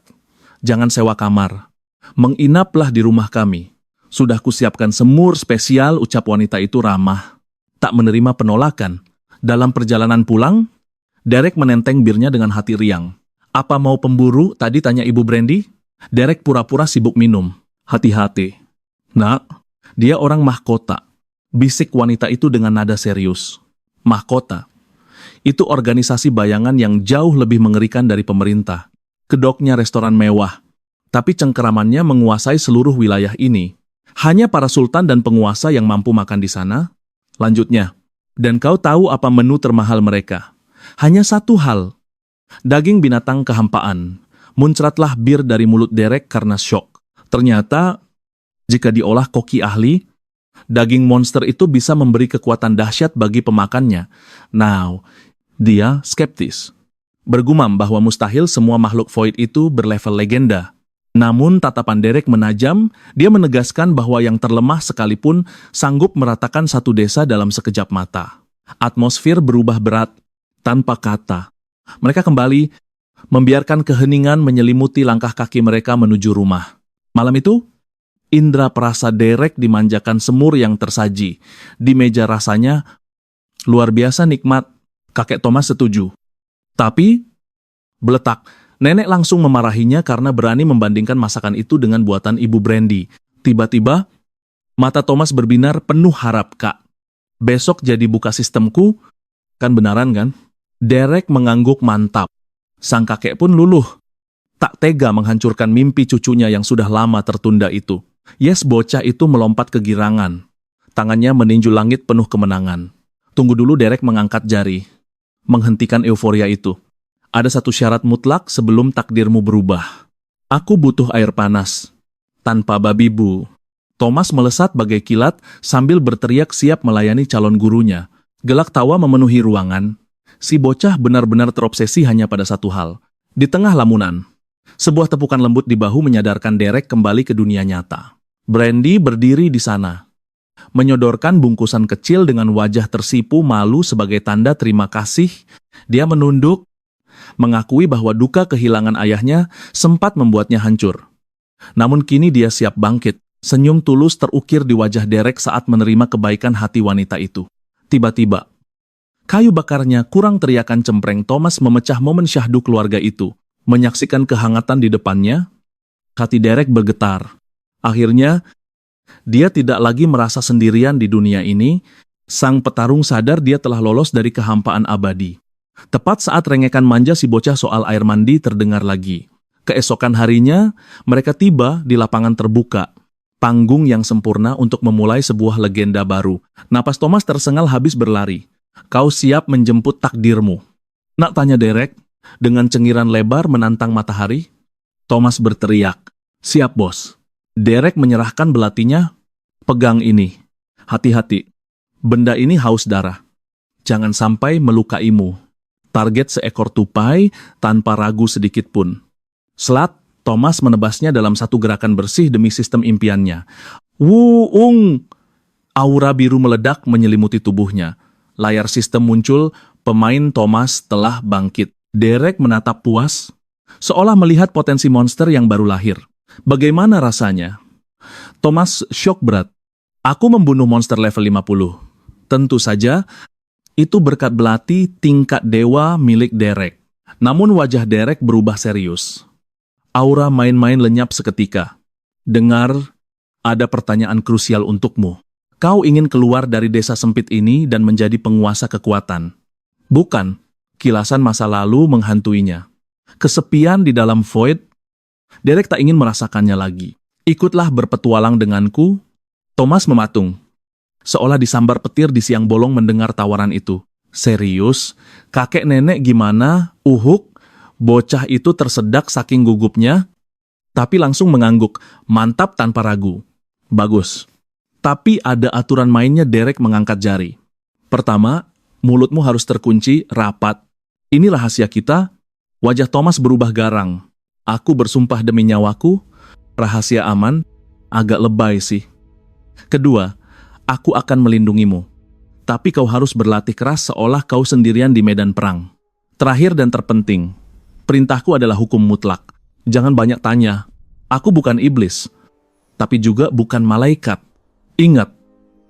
Jangan sewa kamar. Menginaplah di rumah kami. Sudah kusiapkan semur spesial, ucap wanita itu ramah. Tak menerima penolakan. Dalam perjalanan pulang, Derek menenteng birnya dengan hati riang. Apa mau pemburu? Tadi tanya Ibu Brandy. Derek pura-pura sibuk minum. Hati-hati. Nak, dia orang mahkota. Bisik wanita itu dengan nada serius. Mahkota. Itu organisasi bayangan yang jauh lebih mengerikan dari pemerintah. Kedoknya restoran mewah. Tapi cengkeramannya menguasai seluruh wilayah ini. Hanya para sultan dan penguasa yang mampu makan di sana. Lanjutnya. Dan kau tahu apa menu termahal mereka? Hanya satu hal. Daging binatang kehampaan. Muncratlah bir dari mulut Derek karena syok. Ternyata, jika diolah koki ahli, daging monster itu bisa memberi kekuatan dahsyat bagi pemakannya. Now, dia skeptis. Bergumam bahwa mustahil semua makhluk void itu berlevel legenda. Namun tatapan Derek menajam, dia menegaskan bahwa yang terlemah sekalipun sanggup meratakan satu desa dalam sekejap mata. Atmosfer berubah berat, tanpa kata. Mereka kembali, membiarkan keheningan menyelimuti langkah kaki mereka menuju rumah. Malam itu, indera perasa Derek dimanjakan semur yang tersaji. Di meja rasanya, luar biasa nikmat. Kakek Thomas setuju. Tapi, beletak, nenek langsung memarahinya karena berani membandingkan masakan itu dengan buatan Ibu Brandy. Tiba-tiba, mata Thomas berbinar penuh harap, Kak. Besok jadi buka sistemku, kan benaran kan? Derek mengangguk mantap. Sang kakek pun luluh. Tak tega menghancurkan mimpi cucunya yang sudah lama tertunda itu. Yes, bocah itu melompat kegirangan. Tangannya meninju langit penuh kemenangan. Tunggu dulu, Derek mengangkat jari. Menghentikan euforia itu. Ada satu syarat mutlak sebelum takdirmu berubah. Aku butuh air panas. Tanpa babi bu. Thomas melesat bagai kilat sambil berteriak siap melayani calon gurunya. Gelak tawa memenuhi ruangan. Si bocah benar-benar terobsesi hanya pada satu hal. Di tengah lamunan, sebuah tepukan lembut di bahu menyadarkan Derek kembali ke dunia nyata. Brandy berdiri di sana. Menyodorkan bungkusan kecil dengan wajah tersipu malu sebagai tanda terima kasih. Dia menunduk, mengakui bahwa duka kehilangan ayahnya sempat membuatnya hancur. Namun kini dia siap bangkit. Senyum tulus terukir di wajah Derek saat menerima kebaikan hati wanita itu. Tiba-tiba, kayu bakarnya kurang teriakan cempreng Thomas memecah momen syahdu keluarga itu. Menyaksikan kehangatan di depannya, hati Derek bergetar. Akhirnya, Dia tidak lagi merasa sendirian di dunia ini. Sang petarung sadar dia telah lolos dari kehampaan abadi. Tepat saat rengekan manja si bocah soal air mandi terdengar lagi. Keesokan harinya, mereka tiba di lapangan terbuka. Panggung yang sempurna untuk memulai sebuah legenda baru. Napas Thomas tersengal habis berlari. Kau siap menjemput takdirmu? Nak, tanya Derek, dengan cengiran lebar menantang matahari. Thomas berteriak, siap bos. Derek menyerahkan belatinya. Pegang ini. Hati-hati. Benda ini haus darah. Jangan sampai melukaimu. Target seekor tupai tanpa ragu sedikit pun. Selat, Thomas menebasnya dalam satu gerakan bersih demi sistem impiannya. Wuung! Aura biru meledak menyelimuti tubuhnya. Layar sistem muncul, pemain Thomas telah bangkit. Derek menatap puas, seolah melihat potensi monster yang baru lahir. Bagaimana rasanya? Thomas syok berat. Aku membunuh monster level 50. Tentu saja, itu berkat belati tingkat dewa milik Derek. Namun wajah Derek berubah serius. Aura main-main lenyap seketika. Dengar, ada pertanyaan krusial untukmu. Kau ingin keluar dari desa sempit ini dan menjadi penguasa kekuatan. Bukan, kilasan masa lalu menghantuinya. Kesepian di dalam void, Derek tak ingin merasakannya lagi. Ikutlah berpetualang denganku. Thomas mematung. Seolah disambar petir di siang bolong mendengar tawaran itu. Serius? Kakek nenek gimana? Uhuk? Bocah itu tersedak saking gugupnya, tapi langsung mengangguk, mantap tanpa ragu. Bagus. Tapi ada aturan mainnya. Derek mengangkat jari. Pertama, mulutmu harus terkunci, rapat. Ini rahasia kita. Wajah Thomas berubah garang. Aku bersumpah demi nyawaku, rahasia aman, agak lebay sih. Kedua, aku akan melindungimu. Tapi kau harus berlatih keras seolah kau sendirian di medan perang. Terakhir dan terpenting, perintahku adalah hukum mutlak. Jangan banyak tanya. Aku bukan iblis, tapi juga bukan malaikat. Ingat,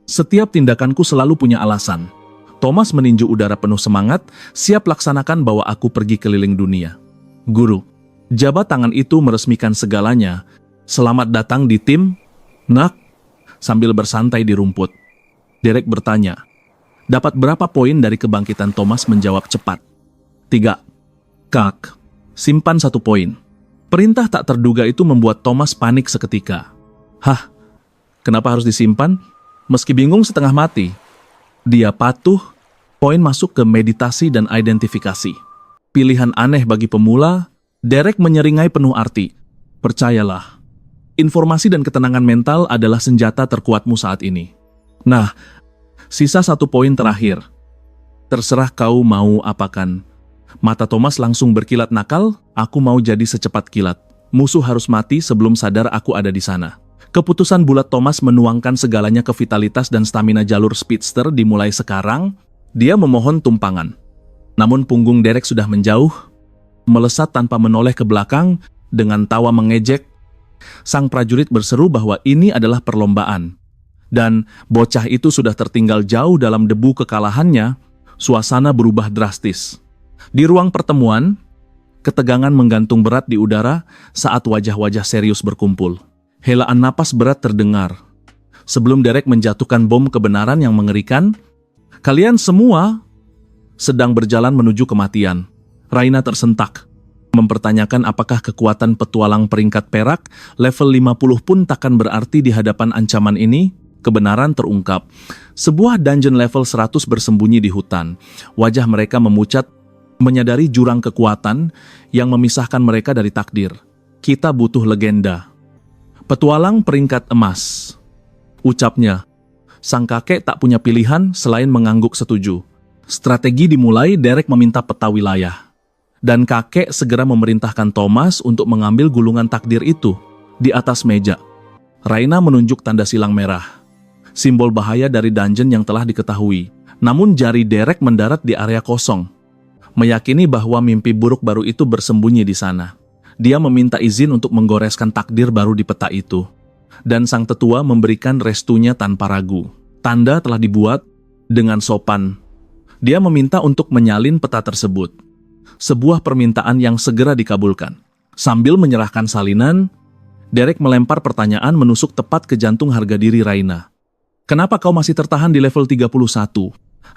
setiap tindakanku selalu punya alasan. Thomas meninju udara penuh semangat, siap laksanakan bahwa aku pergi keliling dunia. Guru, jabat tangan itu meresmikan segalanya. Selamat datang di tim, nak. Sambil bersantai di rumput, Derek bertanya, dapat berapa poin dari kebangkitan? Thomas menjawab cepat. 3. Kak, simpan 1 poin. Perintah tak terduga itu membuat Thomas panik seketika. Hah? Kenapa harus disimpan? Meski bingung setengah mati, dia patuh. Poin masuk ke meditasi dan identifikasi. Pilihan aneh bagi pemula. Derek menyeringai penuh arti. Percayalah, informasi dan ketenangan mental adalah senjata terkuatmu saat ini. Nah, sisa 1 poin terakhir. Terserah kau mau apakan. Mata Thomas langsung berkilat nakal. Aku mau jadi secepat kilat. Musuh harus mati sebelum sadar aku ada di sana. Keputusan bulat Thomas menuangkan segalanya ke vitalitas dan stamina jalur speedster. Dimulai sekarang, dia memohon tumpangan. Namun punggung Derek sudah menjauh, melesat tanpa menoleh ke belakang. Dengan tawa mengejek, sang prajurit berseru bahwa ini adalah perlombaan. Dan bocah itu sudah tertinggal jauh dalam debu kekalahannya. Suasana berubah drastis. Di ruang pertemuan, ketegangan menggantung berat di udara saat wajah-wajah serius berkumpul. Helaan napas berat terdengar. Sebelum Derek menjatuhkan bom kebenaran yang mengerikan, kalian semua sedang berjalan menuju kematian. Raina tersentak, mempertanyakan apakah kekuatan petualang peringkat perak level 50 pun takkan berarti di hadapan ancaman ini. Kebenaran terungkap. Sebuah dungeon level 100 bersembunyi di hutan. Wajah mereka memucat, menyadari jurang kekuatan yang memisahkan mereka dari takdir. Kita butuh legenda. Petualang peringkat emas, ucapnya. Sang kakek tak punya pilihan selain mengangguk setuju. Strategi dimulai. Derek meminta peta wilayah. Dan kakek segera memerintahkan Thomas untuk mengambil gulungan takdir itu. Di atas meja, Raina menunjuk tanda silang merah, simbol bahaya dari dungeon yang telah diketahui. Namun jari Derek mendarat di area kosong, meyakini bahwa mimpi buruk baru itu bersembunyi di sana. Dia meminta izin untuk menggoreskan takdir baru di peta itu. Dan sang tetua memberikan restunya tanpa ragu. Tanda telah dibuat dengan sopan. Dia meminta untuk menyalin peta tersebut. Sebuah permintaan yang segera dikabulkan. Sambil menyerahkan salinan, Derek melempar pertanyaan menusuk tepat ke jantung harga diri Raina. Kenapa kau masih tertahan di level 31?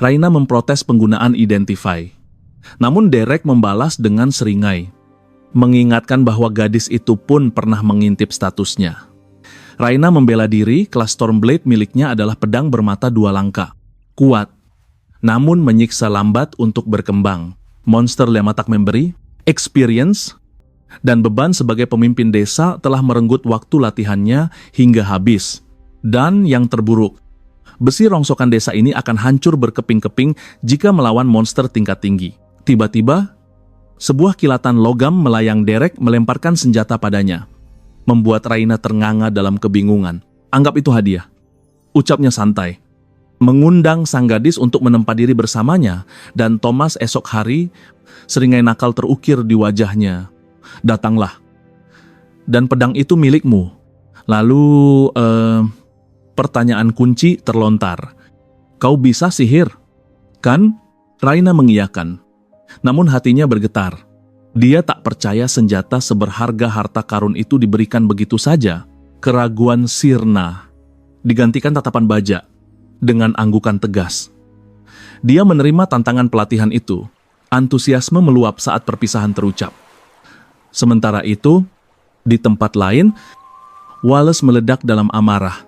Raina memprotes penggunaan Identify. Namun Derek membalas dengan seringai, mengingatkan bahwa gadis itu pun pernah mengintip statusnya. Raina membela diri, kelas Stormblade miliknya adalah pedang bermata 2 langkah. Kuat, namun menyiksa lambat untuk berkembang. Monster Lematak memberi, experience, dan beban sebagai pemimpin desa telah merenggut waktu latihannya hingga habis. Dan yang terburuk, besi rongsokan desa ini akan hancur berkeping-keping jika melawan monster tingkat tinggi. Tiba-tiba, sebuah kilatan logam melayang. Derek melemparkan senjata padanya, membuat Raina ternganga dalam kebingungan. Anggap itu hadiah, ucapnya santai, mengundang sang gadis untuk menempa diri bersamanya. Dan Thomas esok hari, seringai nakal terukir di wajahnya. Datanglah, dan pedang itu milikmu. Lalu, pertanyaan kunci terlontar. Kau bisa sihir, kan? Raina mengiyakan. Namun hatinya bergetar. Dia tak percaya senjata seberharga harta karun itu diberikan begitu saja. Keraguan sirna digantikan tatapan baja dengan anggukan tegas. Dia menerima tantangan pelatihan itu. Antusiasme meluap saat perpisahan terucap. Sementara itu, di tempat lain, Wallace meledak dalam amarah,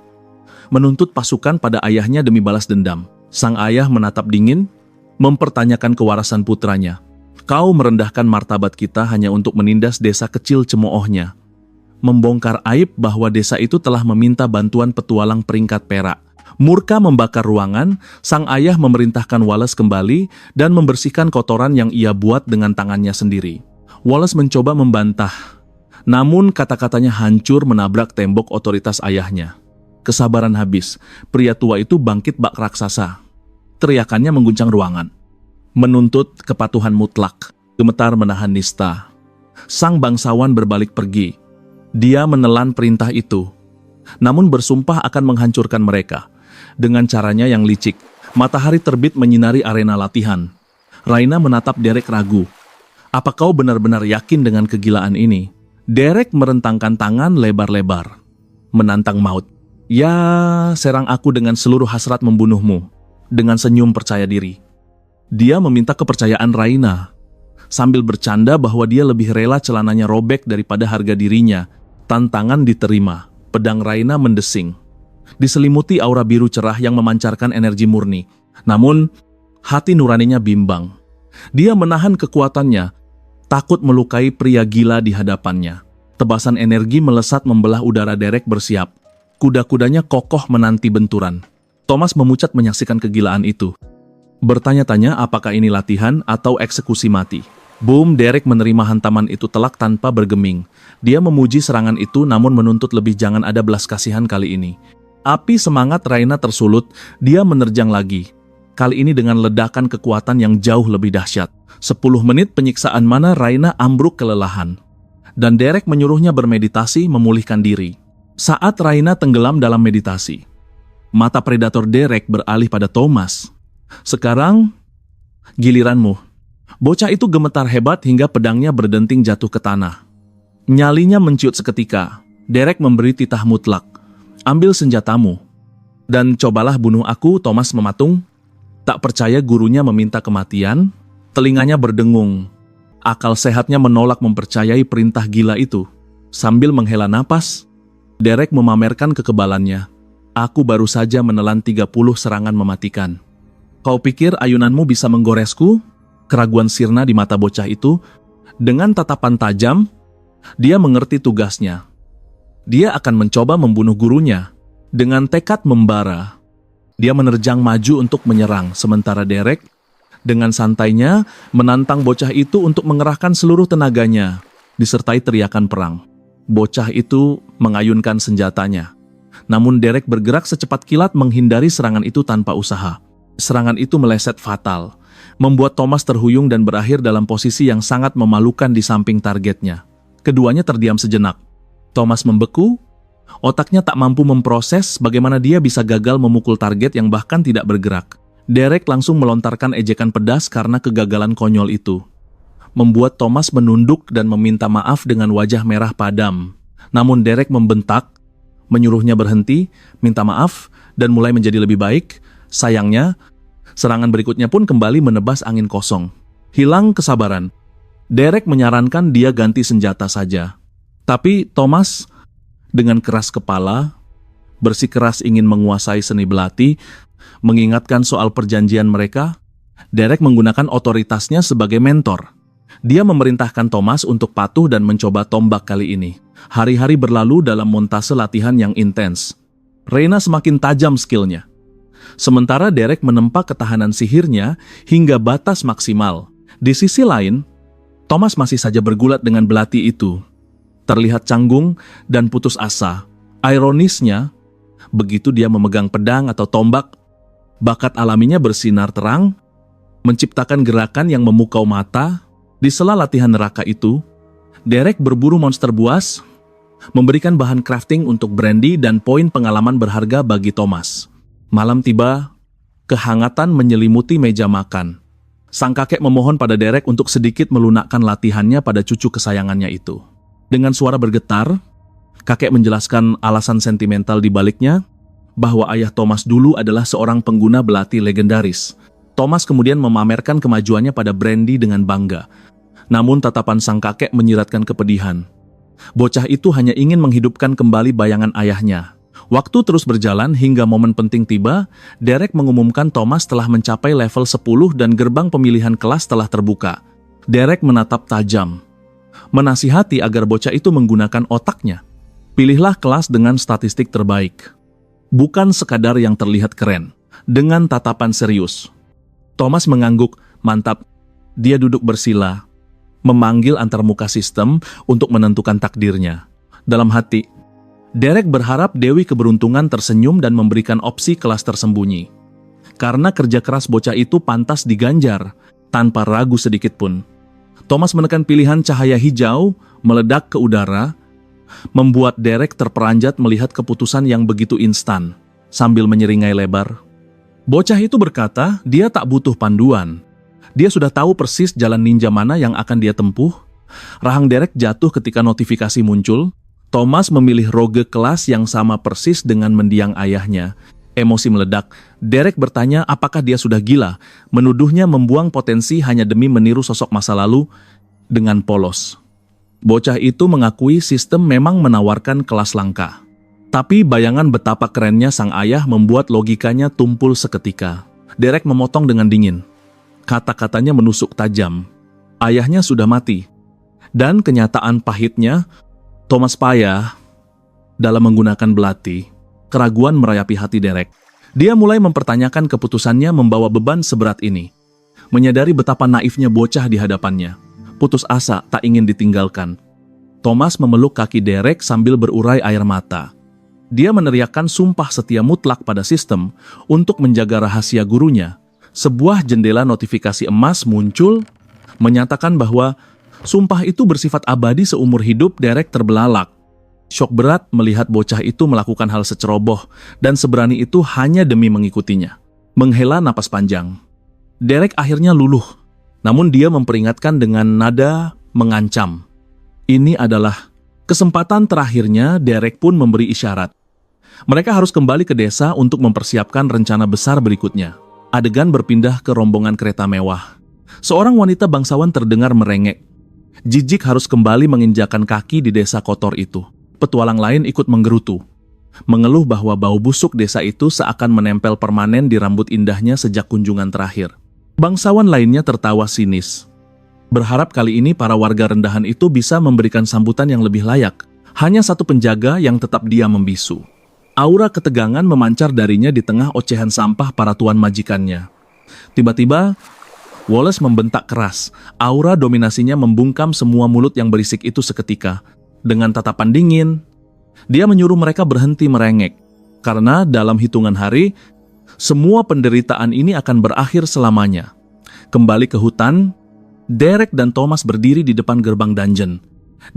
menuntut pasukan pada ayahnya demi balas dendam. Sang ayah menatap dingin, mempertanyakan kewarasan putranya. Kau merendahkan martabat kita hanya untuk menindas desa kecil cemoohnya. Membongkar aib bahwa desa itu telah meminta bantuan petualang peringkat perak. Murka membakar ruangan, sang ayah memerintahkan Wallace kembali dan membersihkan kotoran yang ia buat dengan tangannya sendiri. Wallace mencoba membantah, namun kata-katanya hancur menabrak tembok otoritas ayahnya. Kesabaran habis, pria tua itu bangkit bak raksasa. Teriakannya mengguncang ruangan, menuntut kepatuhan mutlak. Gemetar menahan nista. Sang bangsawan berbalik pergi. Dia menelan perintah itu, namun bersumpah akan menghancurkan mereka. Dengan caranya yang licik, matahari terbit menyinari arena latihan. Raina menatap Derek ragu. Apa kau benar-benar yakin dengan kegilaan ini? Derek merentangkan tangan lebar-lebar, menantang maut. Ya, serang aku dengan seluruh hasrat membunuhmu. Dengan senyum percaya diri. Dia meminta kepercayaan Raina, sambil bercanda bahwa dia lebih rela celananya robek daripada harga dirinya. Tantangan diterima. Pedang Raina mendesing, diselimuti aura biru cerah yang memancarkan energi murni. Namun, hati nuraninya bimbang. Dia menahan kekuatannya, takut melukai pria gila di hadapannya. Tebasan energi melesat membelah udara. Derek bersiap. Kuda-kudanya kokoh menanti benturan. Thomas memucat menyaksikan kegilaan itu, bertanya-tanya apakah ini latihan atau eksekusi mati. Boom, Derek menerima hantaman itu telak tanpa bergeming. Dia memuji serangan itu namun menuntut lebih. Jangan ada belas kasihan kali ini. Api semangat Raina tersulut. Dia menerjang lagi, kali ini dengan ledakan kekuatan yang jauh lebih dahsyat. 10 menit penyiksaan mana Raina ambruk kelelahan, dan Derek menyuruhnya bermeditasi memulihkan diri. Saat Raina tenggelam dalam meditasi, mata predator Derek beralih pada Thomas. Sekarang, giliranmu. Bocah itu gemetar hebat hingga pedangnya berdenting jatuh ke tanah. Nyalinya menciut seketika. Derek memberi titah mutlak. Ambil senjatamu, dan cobalah bunuh aku. Thomas mematung. Tak percaya gurunya meminta kematian. Telinganya berdengung. Akal sehatnya menolak mempercayai perintah gila itu. Sambil menghela napas, Derek memamerkan kekebalannya. Aku baru saja menelan 30 serangan mematikan. Kau pikir ayunanmu bisa menggoresku? Keraguan sirna di mata bocah itu. Dengan tatapan tajam, dia mengerti tugasnya. Dia akan mencoba membunuh gurunya. Dengan tekad membara, dia menerjang maju untuk menyerang, sementara Derek dengan santainya menantang bocah itu untuk mengerahkan seluruh tenaganya, disertai teriakan perang. Bocah itu mengayunkan senjatanya. Namun Derek bergerak secepat kilat menghindari serangan itu tanpa usaha. Serangan itu meleset fatal, membuat Thomas terhuyung dan berakhir dalam posisi yang sangat memalukan di samping targetnya. Keduanya terdiam sejenak. Thomas membeku, otaknya tak mampu memproses bagaimana dia bisa gagal memukul target yang bahkan tidak bergerak. Derek langsung melontarkan ejekan pedas karena kegagalan konyol itu, membuat Thomas menunduk dan meminta maaf dengan wajah merah padam. Namun Derek membentak, menyuruhnya berhenti, minta maaf, dan mulai menjadi lebih baik. Sayangnya, serangan berikutnya pun kembali menebas angin kosong. Hilang kesabaran. Derek menyarankan dia ganti senjata saja. Tapi Thomas dengan keras kepala, bersikeras ingin menguasai seni belati, mengingatkan soal perjanjian mereka. Derek menggunakan otoritasnya sebagai mentor. Dia memerintahkan Thomas untuk patuh dan mencoba tombak kali ini. Hari-hari berlalu dalam montase latihan yang intens. Reina semakin tajam skillnya. Sementara Derek menempa ketahanan sihirnya hingga batas maksimal. Di sisi lain, Thomas masih saja bergulat dengan belati itu. Terlihat canggung dan putus asa. Ironisnya, begitu dia memegang pedang atau tombak, bakat alaminya bersinar terang, menciptakan gerakan yang memukau mata. Di sela latihan neraka itu, Derek berburu monster buas, memberikan bahan crafting untuk Brandy dan poin pengalaman berharga bagi Thomas. Malam tiba, kehangatan menyelimuti meja makan. Sang kakek memohon pada Derek untuk sedikit melunakkan latihannya pada cucu kesayangannya itu. Dengan suara bergetar, kakek menjelaskan alasan sentimental di baliknya, bahwa ayah Thomas dulu adalah seorang pengguna belati legendaris. Thomas kemudian memamerkan kemajuannya pada Brandy dengan bangga. Namun tatapan sang kakek menyiratkan kepedihan. Bocah itu hanya ingin menghidupkan kembali bayangan ayahnya. Waktu terus berjalan hingga momen penting tiba. Derek mengumumkan Thomas telah mencapai level 10 dan gerbang pemilihan kelas telah terbuka. Derek menatap tajam, menasihati agar bocah itu menggunakan otaknya. Pilihlah kelas dengan statistik terbaik, bukan sekadar yang terlihat keren. Dengan tatapan serius, Thomas mengangguk, mantap. Dia duduk bersila, memanggil antarmuka sistem untuk menentukan takdirnya. Dalam hati, Derek berharap Dewi Keberuntungan tersenyum dan memberikan opsi kelas tersembunyi. Karena kerja keras bocah itu pantas diganjar, tanpa ragu sedikit pun. Thomas menekan pilihan cahaya hijau, meledak ke udara, membuat Derek terperanjat melihat keputusan yang begitu instan, sambil menyeringai lebar. Bocah itu berkata, dia tak butuh panduan. Dia sudah tahu persis jalan ninja mana yang akan dia tempuh. Rahang Derek jatuh ketika notifikasi muncul. Thomas memilih rogue kelas yang sama persis dengan mendiang ayahnya. Emosi meledak. Derek bertanya apakah dia sudah gila, menuduhnya membuang potensi hanya demi meniru sosok masa lalu dengan polos. Bocah itu mengakui sistem memang menawarkan kelas langka. Tapi bayangan betapa kerennya sang ayah membuat logikanya tumpul seketika. Derek memotong dengan dingin. Kata-katanya menusuk tajam. Ayahnya sudah mati. Dan kenyataan pahitnya, Thomas payah dalam menggunakan belati. Keraguan merayapi hati Derek. Dia mulai mempertanyakan keputusannya membawa beban seberat ini. Menyadari betapa naifnya bocah di hadapannya. Putus asa tak ingin ditinggalkan. Thomas memeluk kaki Derek sambil berurai air mata. Dia meneriakkan sumpah setia mutlak pada sistem untuk menjaga rahasia gurunya. Sebuah jendela notifikasi emas muncul, menyatakan bahwa sumpah itu bersifat abadi seumur hidup. Derek terbelalak. Syok berat melihat bocah itu melakukan hal seceroboh dan seberani itu hanya demi mengikutinya. Menghela napas panjang. Derek akhirnya luluh, namun dia memperingatkan dengan nada mengancam. Ini adalah kesempatan terakhirnya. Derek pun memberi isyarat. Mereka harus kembali ke desa untuk mempersiapkan rencana besar berikutnya. Adegan berpindah ke rombongan kereta mewah. Seorang wanita bangsawan terdengar merengek. Jijik harus kembali menginjakan kaki di desa kotor itu. Petualang lain ikut menggerutu, mengeluh bahwa bau busuk desa itu seakan menempel permanen di rambut indahnya sejak kunjungan terakhir. Bangsawan lainnya tertawa sinis, berharap kali ini para warga rendahan itu bisa memberikan sambutan yang lebih layak. Hanya satu penjaga yang tetap diam membisu. Aura ketegangan memancar darinya di tengah ocehan sampah para tuan majikannya. Tiba-tiba, Wallace membentak keras. Aura dominasinya membungkam semua mulut yang berisik itu seketika. Dengan tatapan dingin, dia menyuruh mereka berhenti merengek. Karena dalam hitungan hari, semua penderitaan ini akan berakhir selamanya. Kembali ke hutan, Derek dan Thomas berdiri di depan gerbang dungeon.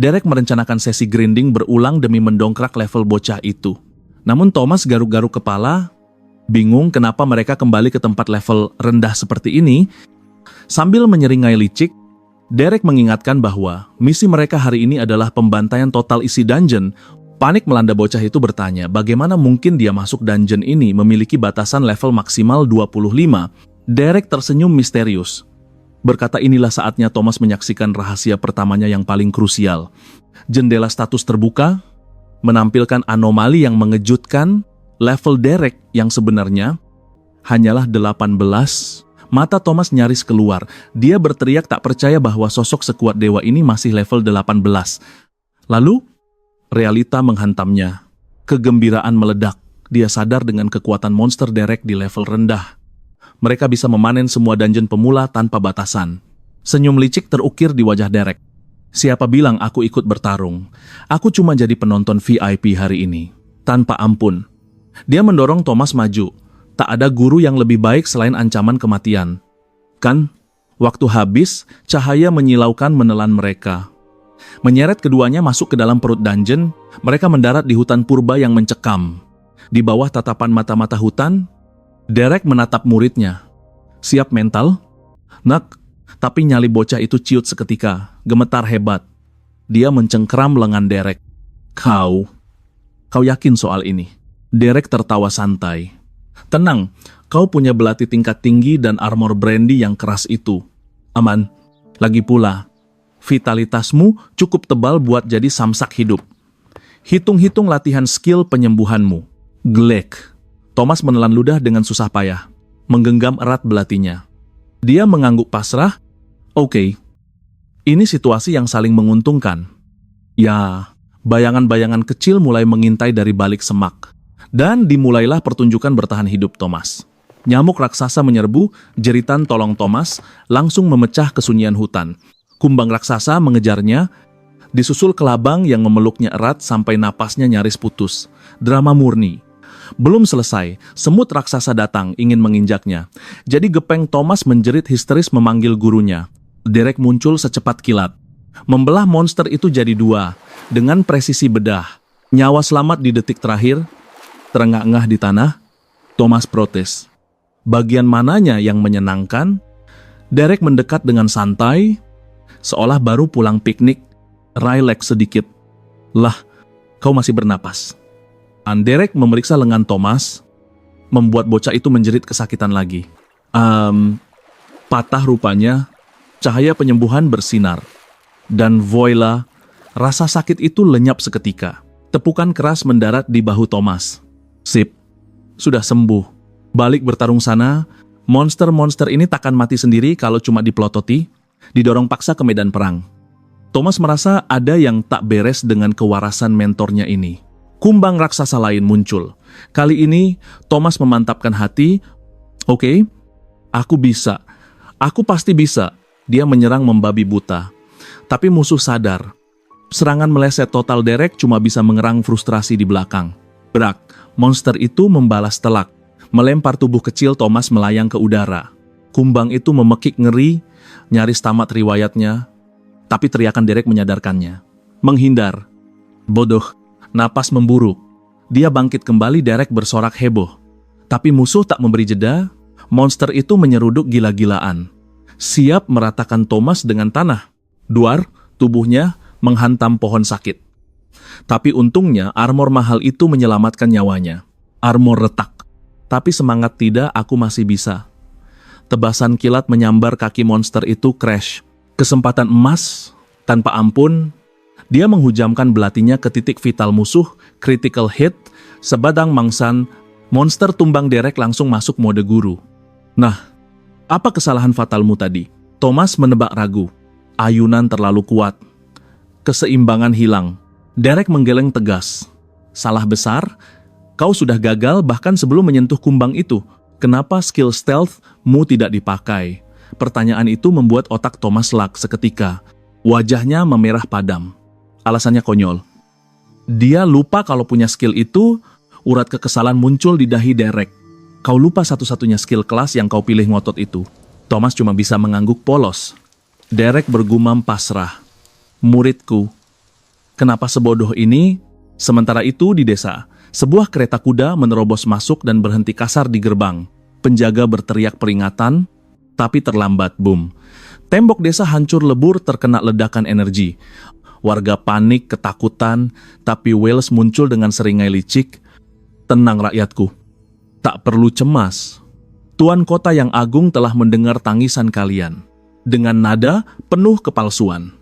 Derek merencanakan sesi grinding berulang demi mendongkrak level bocah itu. Namun Thomas garuk-garuk kepala, bingung kenapa mereka kembali ke tempat level rendah seperti ini. Sambil menyeringai licik, Derek mengingatkan bahwa misi mereka hari ini adalah pembantaian total isi dungeon. Panik melanda bocah itu bertanya bagaimana mungkin dia masuk dungeon ini memiliki batasan level maksimal 25. Derek tersenyum misterius. Berkata inilah saatnya Thomas menyaksikan rahasia pertamanya yang paling krusial. Jendela status terbuka, menampilkan anomali yang mengejutkan. Level Derek yang sebenarnya hanyalah 18. Mata Thomas nyaris keluar. Dia berteriak tak percaya bahwa sosok sekuat dewa ini masih level 18. Lalu, realita menghantamnya. Kegembiraan meledak. Dia sadar dengan kekuatan monster Derek di level rendah. Mereka bisa memanen semua dungeon pemula tanpa batasan. Senyum licik terukir di wajah Derek. Siapa bilang aku ikut bertarung? Aku cuma jadi penonton VIP hari ini. Tanpa ampun. Dia mendorong Thomas maju. Tak ada guru yang lebih baik selain ancaman kematian. Kan, waktu habis, cahaya menyilaukan menelan mereka. Menyeret keduanya masuk ke dalam perut dungeon, mereka mendarat di hutan purba yang mencekam. Di bawah tatapan mata-mata hutan, Derek menatap muridnya. Siap mental? Nak, tapi nyali bocah itu ciut seketika, gemetar hebat. Dia mencengkeram lengan Derek. Kau yakin soal ini? Derek tertawa santai. Tenang, kau punya belati tingkat tinggi dan armor brandy yang keras itu. Aman. Lagi pula, vitalitasmu cukup tebal buat jadi samsak hidup. Hitung-hitung latihan skill penyembuhanmu. Glek. Thomas menelan ludah dengan susah payah, menggenggam erat belatinya. Dia mengangguk pasrah. Oke. Ini situasi yang saling menguntungkan. Ya, bayangan-bayangan kecil mulai mengintai dari balik semak. Dan dimulailah pertunjukan bertahan hidup Thomas. Nyamuk raksasa menyerbu, jeritan tolong Thomas langsung memecah kesunyian hutan. Kumbang raksasa mengejarnya, disusul kelabang yang memeluknya erat sampai napasnya nyaris putus. Drama murni. Belum selesai, semut raksasa datang ingin menginjaknya. Jadi gepeng Thomas menjerit histeris memanggil gurunya. Derek muncul secepat kilat. Membelah monster itu jadi dua, dengan presisi bedah. Nyawa selamat di detik terakhir. Terengah-engah di tanah, Thomas protes. Bagian mananya yang menyenangkan? Derek mendekat dengan santai, seolah baru pulang piknik, relax sedikit. Lah, kau masih bernapas. Derek memeriksa lengan Thomas, membuat bocah itu menjerit kesakitan lagi. Patah rupanya, cahaya penyembuhan bersinar. Dan voila, rasa sakit itu lenyap seketika. Tepukan keras mendarat di bahu Thomas. Sip, sudah sembuh. Balik bertarung sana, monster-monster ini takkan mati sendiri kalau cuma dipelototi, didorong paksa ke medan perang. Thomas merasa ada yang tak beres dengan kewarasan mentornya ini. Kumbang raksasa lain muncul. Kali ini, Thomas memantapkan hati. Oke, aku bisa. Aku pasti bisa. Dia menyerang membabi buta. Tapi musuh sadar. Serangan meleset total Derek cuma bisa mengerang frustrasi di belakang. Brak. Monster itu membalas telak, melempar tubuh kecil Thomas melayang ke udara. Kumbang itu memekik ngeri, nyaris tamat riwayatnya, tapi teriakan Derek menyadarkannya. Menghindar. Bodoh, napas memburuk. Dia bangkit kembali, Derek bersorak heboh. Tapi musuh tak memberi jeda, monster itu menyeruduk gila-gilaan. Siap meratakan Thomas dengan tanah. Duar, tubuhnya menghantam pohon sakit. Tapi untungnya armor mahal itu menyelamatkan nyawanya. Armor retak. Tapi semangat tidak, aku masih bisa. Tebasan kilat menyambar kaki monster itu crash. Kesempatan emas, tanpa ampun, dia menghujamkan belatinya ke titik vital musuh, critical hit, sebadang mangsan, monster tumbang Derek langsung masuk mode guru. Nah, apa kesalahan fatalmu tadi? Thomas menebak ragu. Ayunan terlalu kuat. Keseimbangan hilang. Derek menggeleng tegas. Salah besar? Kau sudah gagal bahkan sebelum menyentuh kumbang itu. Kenapa skill stealth-mu tidak dipakai? Pertanyaan itu membuat otak Thomas lag seketika. Wajahnya memerah padam. Alasannya konyol. Dia lupa kalau punya skill itu. Urat kekesalan muncul di dahi Derek. Kau lupa satu-satunya skill kelas yang kau pilih ngotot itu. Thomas cuma bisa mengangguk polos. Derek bergumam pasrah. Muridku. Kenapa sebodoh ini? Sementara itu di desa, sebuah kereta kuda menerobos masuk dan berhenti kasar di gerbang. Penjaga berteriak peringatan, tapi terlambat. Boom. Tembok desa hancur lebur terkena ledakan energi. Warga panik, ketakutan, tapi Wales muncul dengan seringai licik. "Tenang rakyatku, tak perlu cemas. Tuan kota yang agung telah mendengar tangisan kalian." Dengan nada penuh kepalsuan.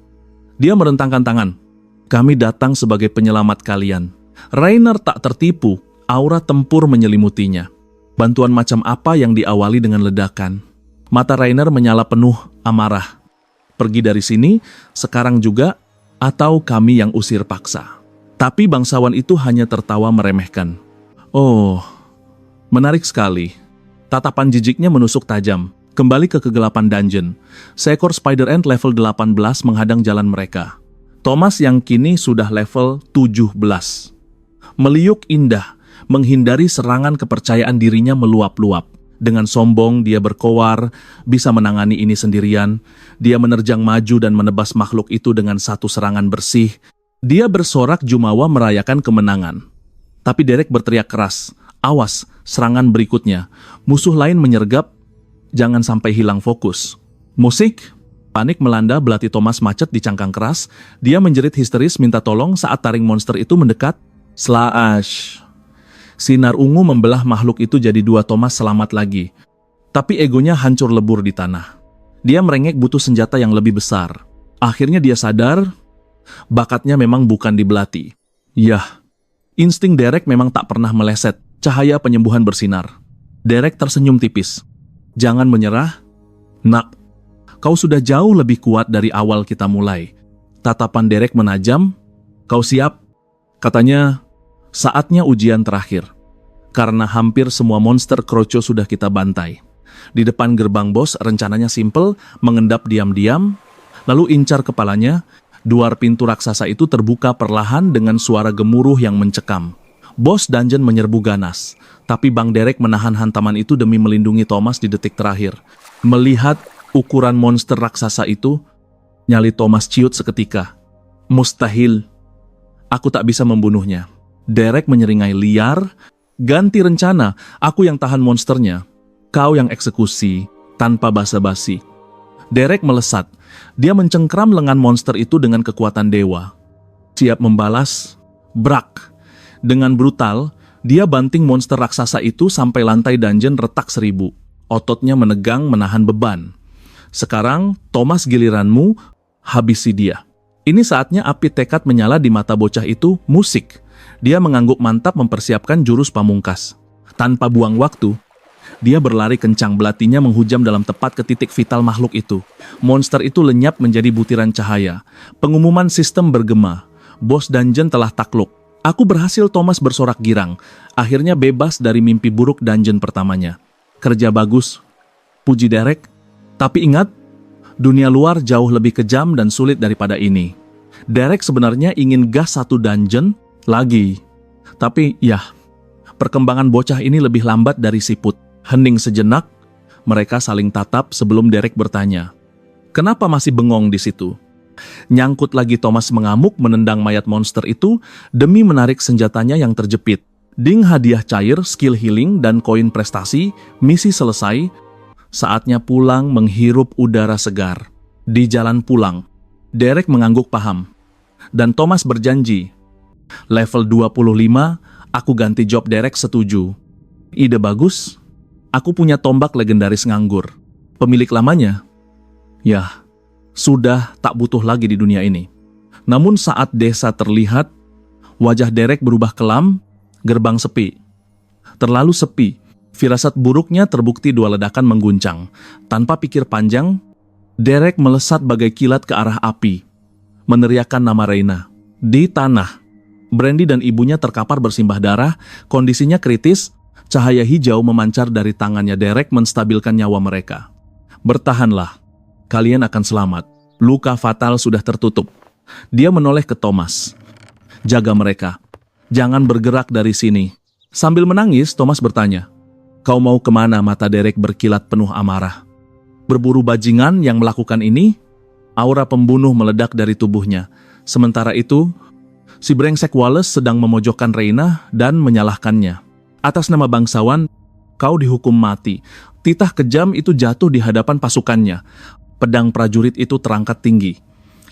Dia merentangkan tangan. "Kami datang sebagai penyelamat kalian." Rainer tak tertipu, aura tempur menyelimutinya. Bantuan macam apa yang diawali dengan ledakan? Mata Rainer menyala penuh amarah. "Pergi dari sini, sekarang juga, atau kami yang usir paksa." Tapi bangsawan itu hanya tertawa meremehkan. "Oh, menarik sekali." Tatapan jijiknya menusuk tajam. Kembali ke kegelapan dungeon. Seekor spider ant level 18 menghadang jalan mereka. Thomas yang kini sudah level 17. Meliuk indah, menghindari serangan kepercayaan dirinya meluap-luap. Dengan sombong dia berkoar, bisa menangani ini sendirian. Dia menerjang maju dan menebas makhluk itu dengan satu serangan bersih. Dia bersorak jumawa merayakan kemenangan. Tapi Derek berteriak keras, "Awas, serangan berikutnya." Musuh lain menyergap, jangan sampai hilang fokus. Musik, panik melanda belati Thomas macet di cangkang keras. Dia menjerit histeris minta tolong saat taring monster itu mendekat. Slash. Sinar ungu membelah makhluk itu jadi dua. Thomas selamat lagi. Tapi egonya hancur lebur di tanah. Dia merengek butuh senjata yang lebih besar. Akhirnya dia sadar, bakatnya memang bukan di belati. Yah, insting Derek memang tak pernah meleset. Cahaya penyembuhan bersinar. Derek tersenyum tipis. "Jangan menyerah, nak. Kau sudah jauh lebih kuat dari awal kita mulai." Tatapan Derek menajam. "Kau siap?" Katanya, "Saatnya ujian terakhir." Karena hampir semua monster kroco sudah kita bantai. Di depan gerbang bos rencananya simpel, mengendap diam-diam, lalu incar kepalanya. Duar pintu raksasa itu terbuka perlahan dengan suara gemuruh yang mencekam. Bos dungeon menyerbu ganas, tapi Bang Derek menahan hantaman itu demi melindungi Thomas di detik terakhir. Melihat ukuran monster raksasa itu, nyali Thomas ciut seketika. "Mustahil. Aku tak bisa membunuhnya." Derek menyeringai liar. "Ganti rencana, aku yang tahan monsternya. Kau yang eksekusi, tanpa basa-basi." Derek melesat. Dia mencengkram lengan monster itu dengan kekuatan dewa. Siap membalas, brak. Dengan brutal, dia banting monster raksasa itu sampai lantai dungeon retak 1000. Ototnya menegang menahan beban. "Sekarang, Thomas giliranmu, habisi dia." Ini saatnya api tekad menyala di mata bocah itu. Musik. Dia mengangguk mantap mempersiapkan jurus pamungkas. Tanpa buang waktu, dia berlari kencang, belatinya menghujam dalam tepat ke titik vital makhluk itu. Monster itu lenyap menjadi butiran cahaya. Pengumuman sistem bergema. Bos dungeon telah takluk. "Aku berhasil," Thomas bersorak girang. Akhirnya bebas dari mimpi buruk dungeon pertamanya. "Kerja bagus," puji Derek. Tapi ingat, dunia luar jauh lebih kejam dan sulit daripada ini. Derek sebenarnya ingin gas satu dungeon lagi. Tapi yah, perkembangan bocah ini lebih lambat dari siput. Hening sejenak, mereka saling tatap sebelum Derek bertanya, "Kenapa masih bengong di situ?" Nyangkut lagi. Thomas mengamuk menendang mayat monster itu demi menarik senjatanya yang terjepit. Ding hadiah cair, skill healing, dan koin prestasi. Misi selesai. Saatnya pulang menghirup udara segar. Di jalan pulang, Derek mengangguk paham. Dan Thomas berjanji, "Level 25, aku ganti job." Derek setuju. "Ide bagus. Aku punya tombak legendaris nganggur. Pemilik lamanya, yah, sudah tak butuh lagi di dunia ini." Namun saat desa terlihat, wajah Derek berubah kelam. Gerbang sepi. Terlalu sepi. Firasat buruknya terbukti. Dua ledakan mengguncang. Tanpa pikir panjang, Derek melesat bagai kilat ke arah api, meneriakkan nama Reina. Di tanah, Brandy dan ibunya terkapar bersimbah darah. Kondisinya kritis. Cahaya hijau memancar dari tangannya Derek menstabilkan nyawa mereka. "Bertahanlah. Kalian akan selamat. Luka fatal sudah tertutup." Dia menoleh ke Thomas. "Jaga mereka. Jangan bergerak dari sini." Sambil menangis, Thomas bertanya, "Kau mau kemana?" Mata Derek berkilat penuh amarah. "Berburu bajingan yang melakukan ini?" Aura pembunuh meledak dari tubuhnya. Sementara itu, si brengsek Wallace sedang memojokkan Reina dan menyalahkannya. "Atas nama bangsawan, kau dihukum mati." Titah kejam itu jatuh di hadapan pasukannya. Pedang prajurit itu terangkat tinggi.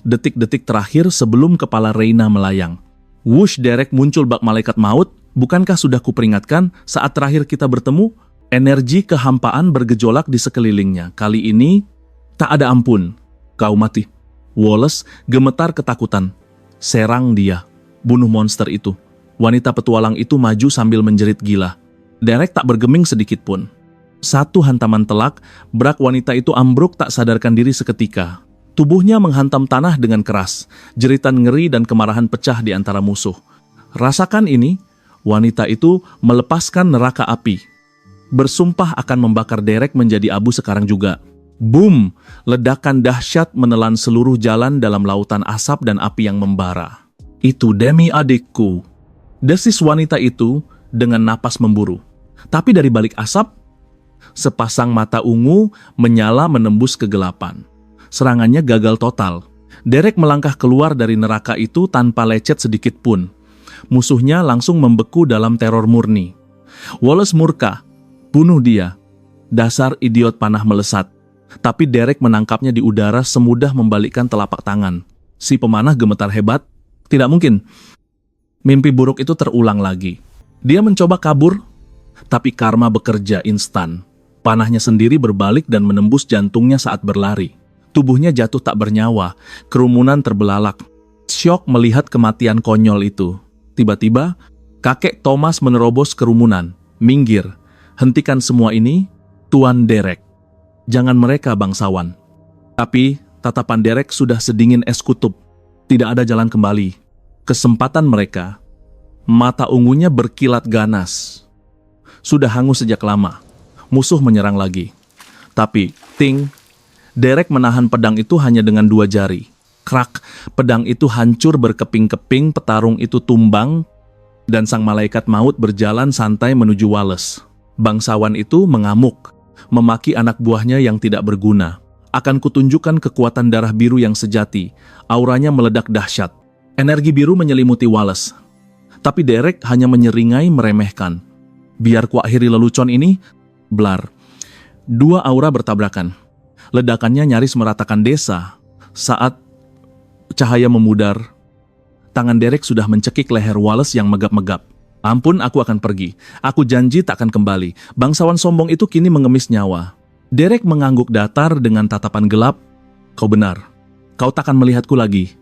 Detik-detik terakhir sebelum kepala Reyna melayang. Wush, Derek muncul bak malaikat maut. Bukankah sudah kuperingatkan saat terakhir kita bertemu? Energi kehampaan bergejolak di sekelilingnya. Kali ini, tak ada ampun. Kau mati. Wallace gemetar ketakutan. Serang dia. Bunuh monster itu. Wanita petualang itu maju sambil menjerit gila. Derek tak bergeming sedikit pun. Satu hantaman telak, brak wanita itu ambruk tak sadarkan diri seketika. Tubuhnya menghantam tanah dengan keras. Jeritan ngeri dan kemarahan pecah di antara musuh. Rasakan ini, wanita itu melepaskan neraka api. Bersumpah akan membakar Derek menjadi abu sekarang juga. Boom! Ledakan dahsyat menelan seluruh jalan dalam lautan asap dan api yang membara. Itu Demi adikku. Desis wanita itu dengan napas memburu. Tapi dari balik asap, sepasang mata ungu menyala menembus kegelapan. Serangannya gagal total. Derek melangkah keluar dari neraka itu tanpa lecet sedikit pun. Musuhnya langsung membeku dalam teror murni. Wallace murka. Bunuh dia. Dasar idiot panah melesat. Tapi Derek menangkapnya di udara semudah membalikkan telapak tangan. Si pemanah gemetar hebat. Tidak mungkin. Mimpi buruk itu terulang lagi. Dia mencoba kabur, tapi karma bekerja instan. Panahnya sendiri berbalik dan menembus jantungnya saat berlari. Tubuhnya jatuh tak bernyawa, kerumunan terbelalak. Syok melihat kematian konyol itu. Tiba-tiba, kakek Thomas menerobos kerumunan. Minggir, hentikan semua ini, Tuan Derek. Jangan mereka bangsawan. Tapi, tatapan Derek sudah sedingin es kutub. Tidak ada jalan kembali. Kesempatan mereka, mata ungunya berkilat ganas. Sudah hangus sejak lama. Musuh menyerang lagi. Tapi, ting, Derek menahan pedang itu hanya dengan 2 jari. Krak, pedang itu hancur berkeping-keping, petarung itu tumbang, dan sang malaikat maut berjalan santai menuju Wallace. Bangsawan itu mengamuk, memaki anak buahnya yang tidak berguna. Akan kutunjukkan kekuatan darah biru yang sejati. Auranya meledak dahsyat. Energi biru menyelimuti Wallace. Tapi Derek hanya menyeringai meremehkan. Biar kuakhiri lelucon ini, blar. 2 aura bertabrakan. Ledakannya nyaris meratakan desa. Saat cahaya memudar, tangan Derek sudah mencekik leher Wallace yang megap-megap. Ampun, aku akan pergi. Aku janji tak akan kembali. Bangsawan sombong itu kini mengemis nyawa. Derek mengangguk datar dengan tatapan gelap. Kau benar. Kau takkan melihatku lagi.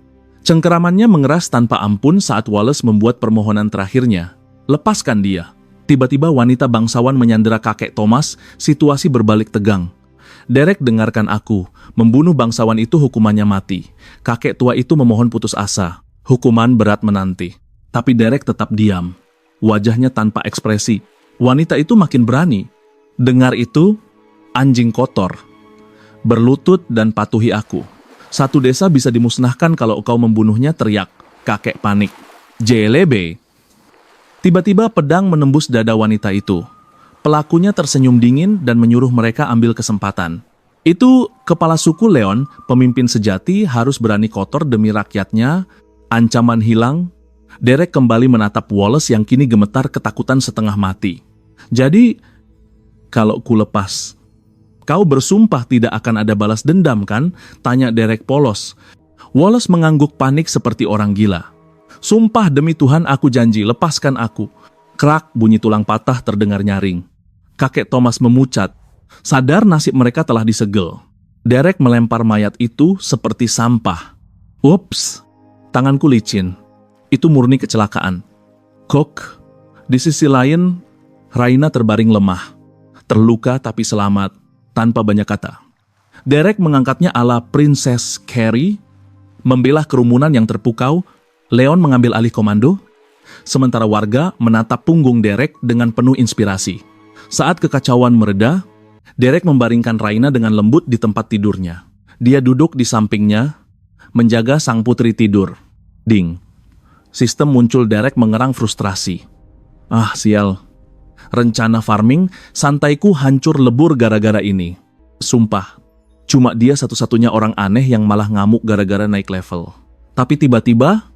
Cengkeramannya mengeras tanpa ampun saat Wallace membuat permohonan terakhirnya. Lepaskan dia. Tiba-tiba wanita bangsawan menyandera kakek Thomas, situasi berbalik tegang. Derek, dengarkan aku. Membunuh bangsawan itu hukumannya mati. Kakek tua itu memohon putus asa. Hukuman berat menanti. Tapi Derek tetap diam. Wajahnya tanpa ekspresi. Wanita itu makin berani. Dengar itu, anjing kotor. Berlutut dan patuhi aku. Satu desa bisa dimusnahkan kalau kau membunuhnya, teriak. Kakek panik. JLB. Tiba-tiba pedang menembus dada wanita itu. Pelakunya tersenyum dingin dan menyuruh mereka ambil kesempatan. Itu kepala suku Leon, pemimpin sejati, harus berani kotor demi rakyatnya. Ancaman hilang. Derek kembali menatap Wallace yang kini gemetar ketakutan setengah mati. Jadi, kalau ku lepas, kau bersumpah tidak akan ada balas dendam kan? Tanya Derek polos. Wallace mengangguk panik seperti orang gila. Sumpah demi Tuhan, aku janji, lepaskan aku. Krak, bunyi tulang patah terdengar nyaring. Kakek Thomas memucat. Sadar nasib mereka telah disegel. Derek melempar mayat itu seperti sampah. Ups, tanganku licin. Itu murni kecelakaan. Kok, di sisi lain, Reyna terbaring lemah. Terluka tapi selamat, tanpa banyak kata. Derek mengangkatnya ala Princess Carrie, membelah kerumunan yang terpukau. Leon mengambil alih komando, sementara warga menatap punggung Derek dengan penuh inspirasi. Saat kekacauan mereda, Derek membaringkan Reyna dengan lembut di tempat tidurnya. Dia duduk di sampingnya, menjaga sang putri tidur. Ding. Sistem muncul. Derek mengerang frustrasi. Ah, sial. Rencana farming santaiku hancur lebur gara-gara ini. Sumpah, cuma dia satu-satunya orang aneh yang malah ngamuk gara-gara naik level. Tapi tiba-tiba,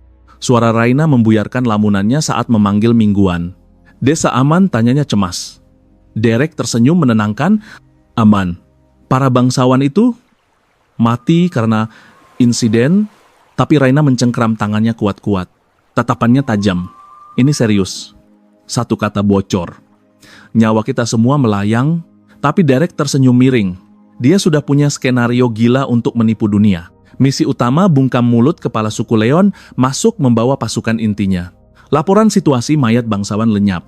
suara Reyna membuyarkan lamunannya saat memanggil mingguan. Desa aman? Tanyanya cemas. Derek tersenyum menenangkan. Aman. Para bangsawan itu Mati karena insiden, tapi Raina mencengkram tangannya kuat-kuat. Tatapannya tajam. Ini serius. Satu kata bocor. Nyawa kita semua melayang, tapi Derek tersenyum miring. Dia sudah punya skenario gila untuk menipu dunia. Misi utama bungkam mulut kepala suku Leon masuk membawa pasukan intinya. Laporan situasi mayat bangsawan lenyap.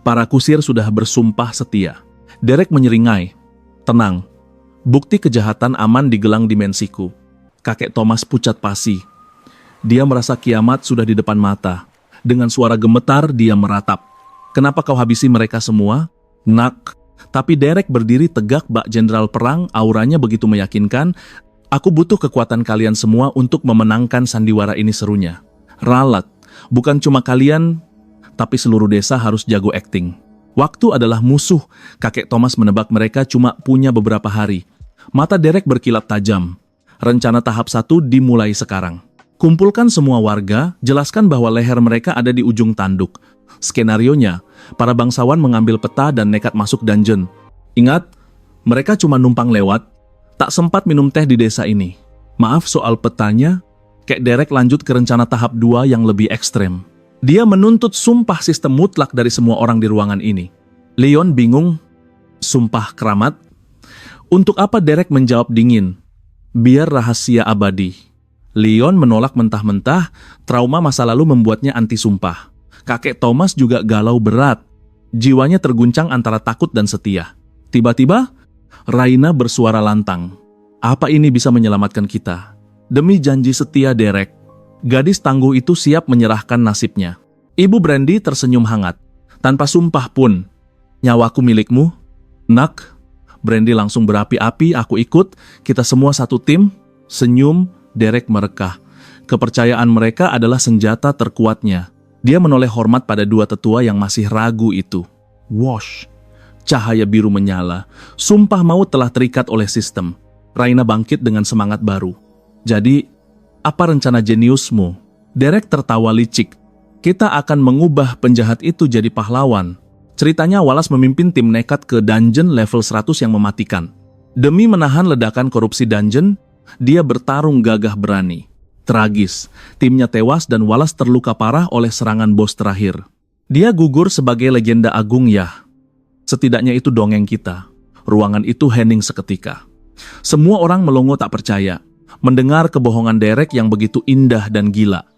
Para kusir sudah bersumpah setia. Derek menyeringai. Tenang. Bukti kejahatan aman di gelang dimensiku. Kakek Thomas pucat pasi. Dia merasa kiamat sudah di depan mata. Dengan suara gemetar dia meratap. Kenapa kau habisi mereka semua? Nak. Tapi Derek berdiri tegak bak jenderal perang, auranya begitu meyakinkan. Aku butuh kekuatan kalian semua untuk memenangkan sandiwara ini, serunya. Ralat. Bukan cuma kalian, tapi seluruh desa harus jago akting. Waktu adalah musuh. Kakek Thomas menebak mereka cuma punya beberapa hari. Mata Derek berkilat tajam. Rencana tahap 1 dimulai sekarang. Kumpulkan semua warga, jelaskan bahwa leher mereka ada di ujung tanduk. Skenarionya, para bangsawan mengambil peta dan nekat masuk dungeon. Ingat, mereka cuma numpang lewat, tak sempat minum teh di desa ini. Maaf soal petanya, Kek Derek lanjut ke rencana tahap 2 yang lebih ekstrem. Dia menuntut sumpah sistem mutlak dari semua orang di ruangan ini. Leon bingung, sumpah keramat? Untuk apa Derek menjawab dingin? Biar rahasia abadi. Leon menolak mentah-mentah, trauma masa lalu membuatnya anti sumpah. Kakek Thomas juga galau berat. Jiwanya terguncang antara takut dan setia. Tiba-tiba, Raina bersuara lantang. Apa ini bisa menyelamatkan kita? Demi janji setia Derek, gadis tangguh itu siap menyerahkan nasibnya. Ibu Brandy tersenyum hangat. Tanpa sumpah pun, nyawaku milikmu. Nak, Brandy langsung berapi-api, aku ikut, kita semua satu tim. Senyum, Derek merekah. Kepercayaan mereka adalah senjata terkuatnya. Dia menoleh hormat pada dua tetua yang masih ragu itu. Wosh! Cahaya biru menyala. Sumpah maut telah terikat oleh sistem. Raina bangkit dengan semangat baru. Jadi, apa rencana jeniusmu? Derek tertawa licik. Kita akan mengubah penjahat itu jadi pahlawan. Ceritanya Wallace memimpin tim nekat ke dungeon level 100 yang mematikan. Demi menahan ledakan korupsi dungeon, dia bertarung gagah berani. Tragis, timnya tewas dan Wallace terluka parah oleh serangan bos terakhir. Dia gugur sebagai legenda agung ya. Setidaknya itu dongeng kita. Ruangan itu hening seketika. Semua orang melongo tak percaya, mendengar kebohongan Derek yang begitu indah dan gila.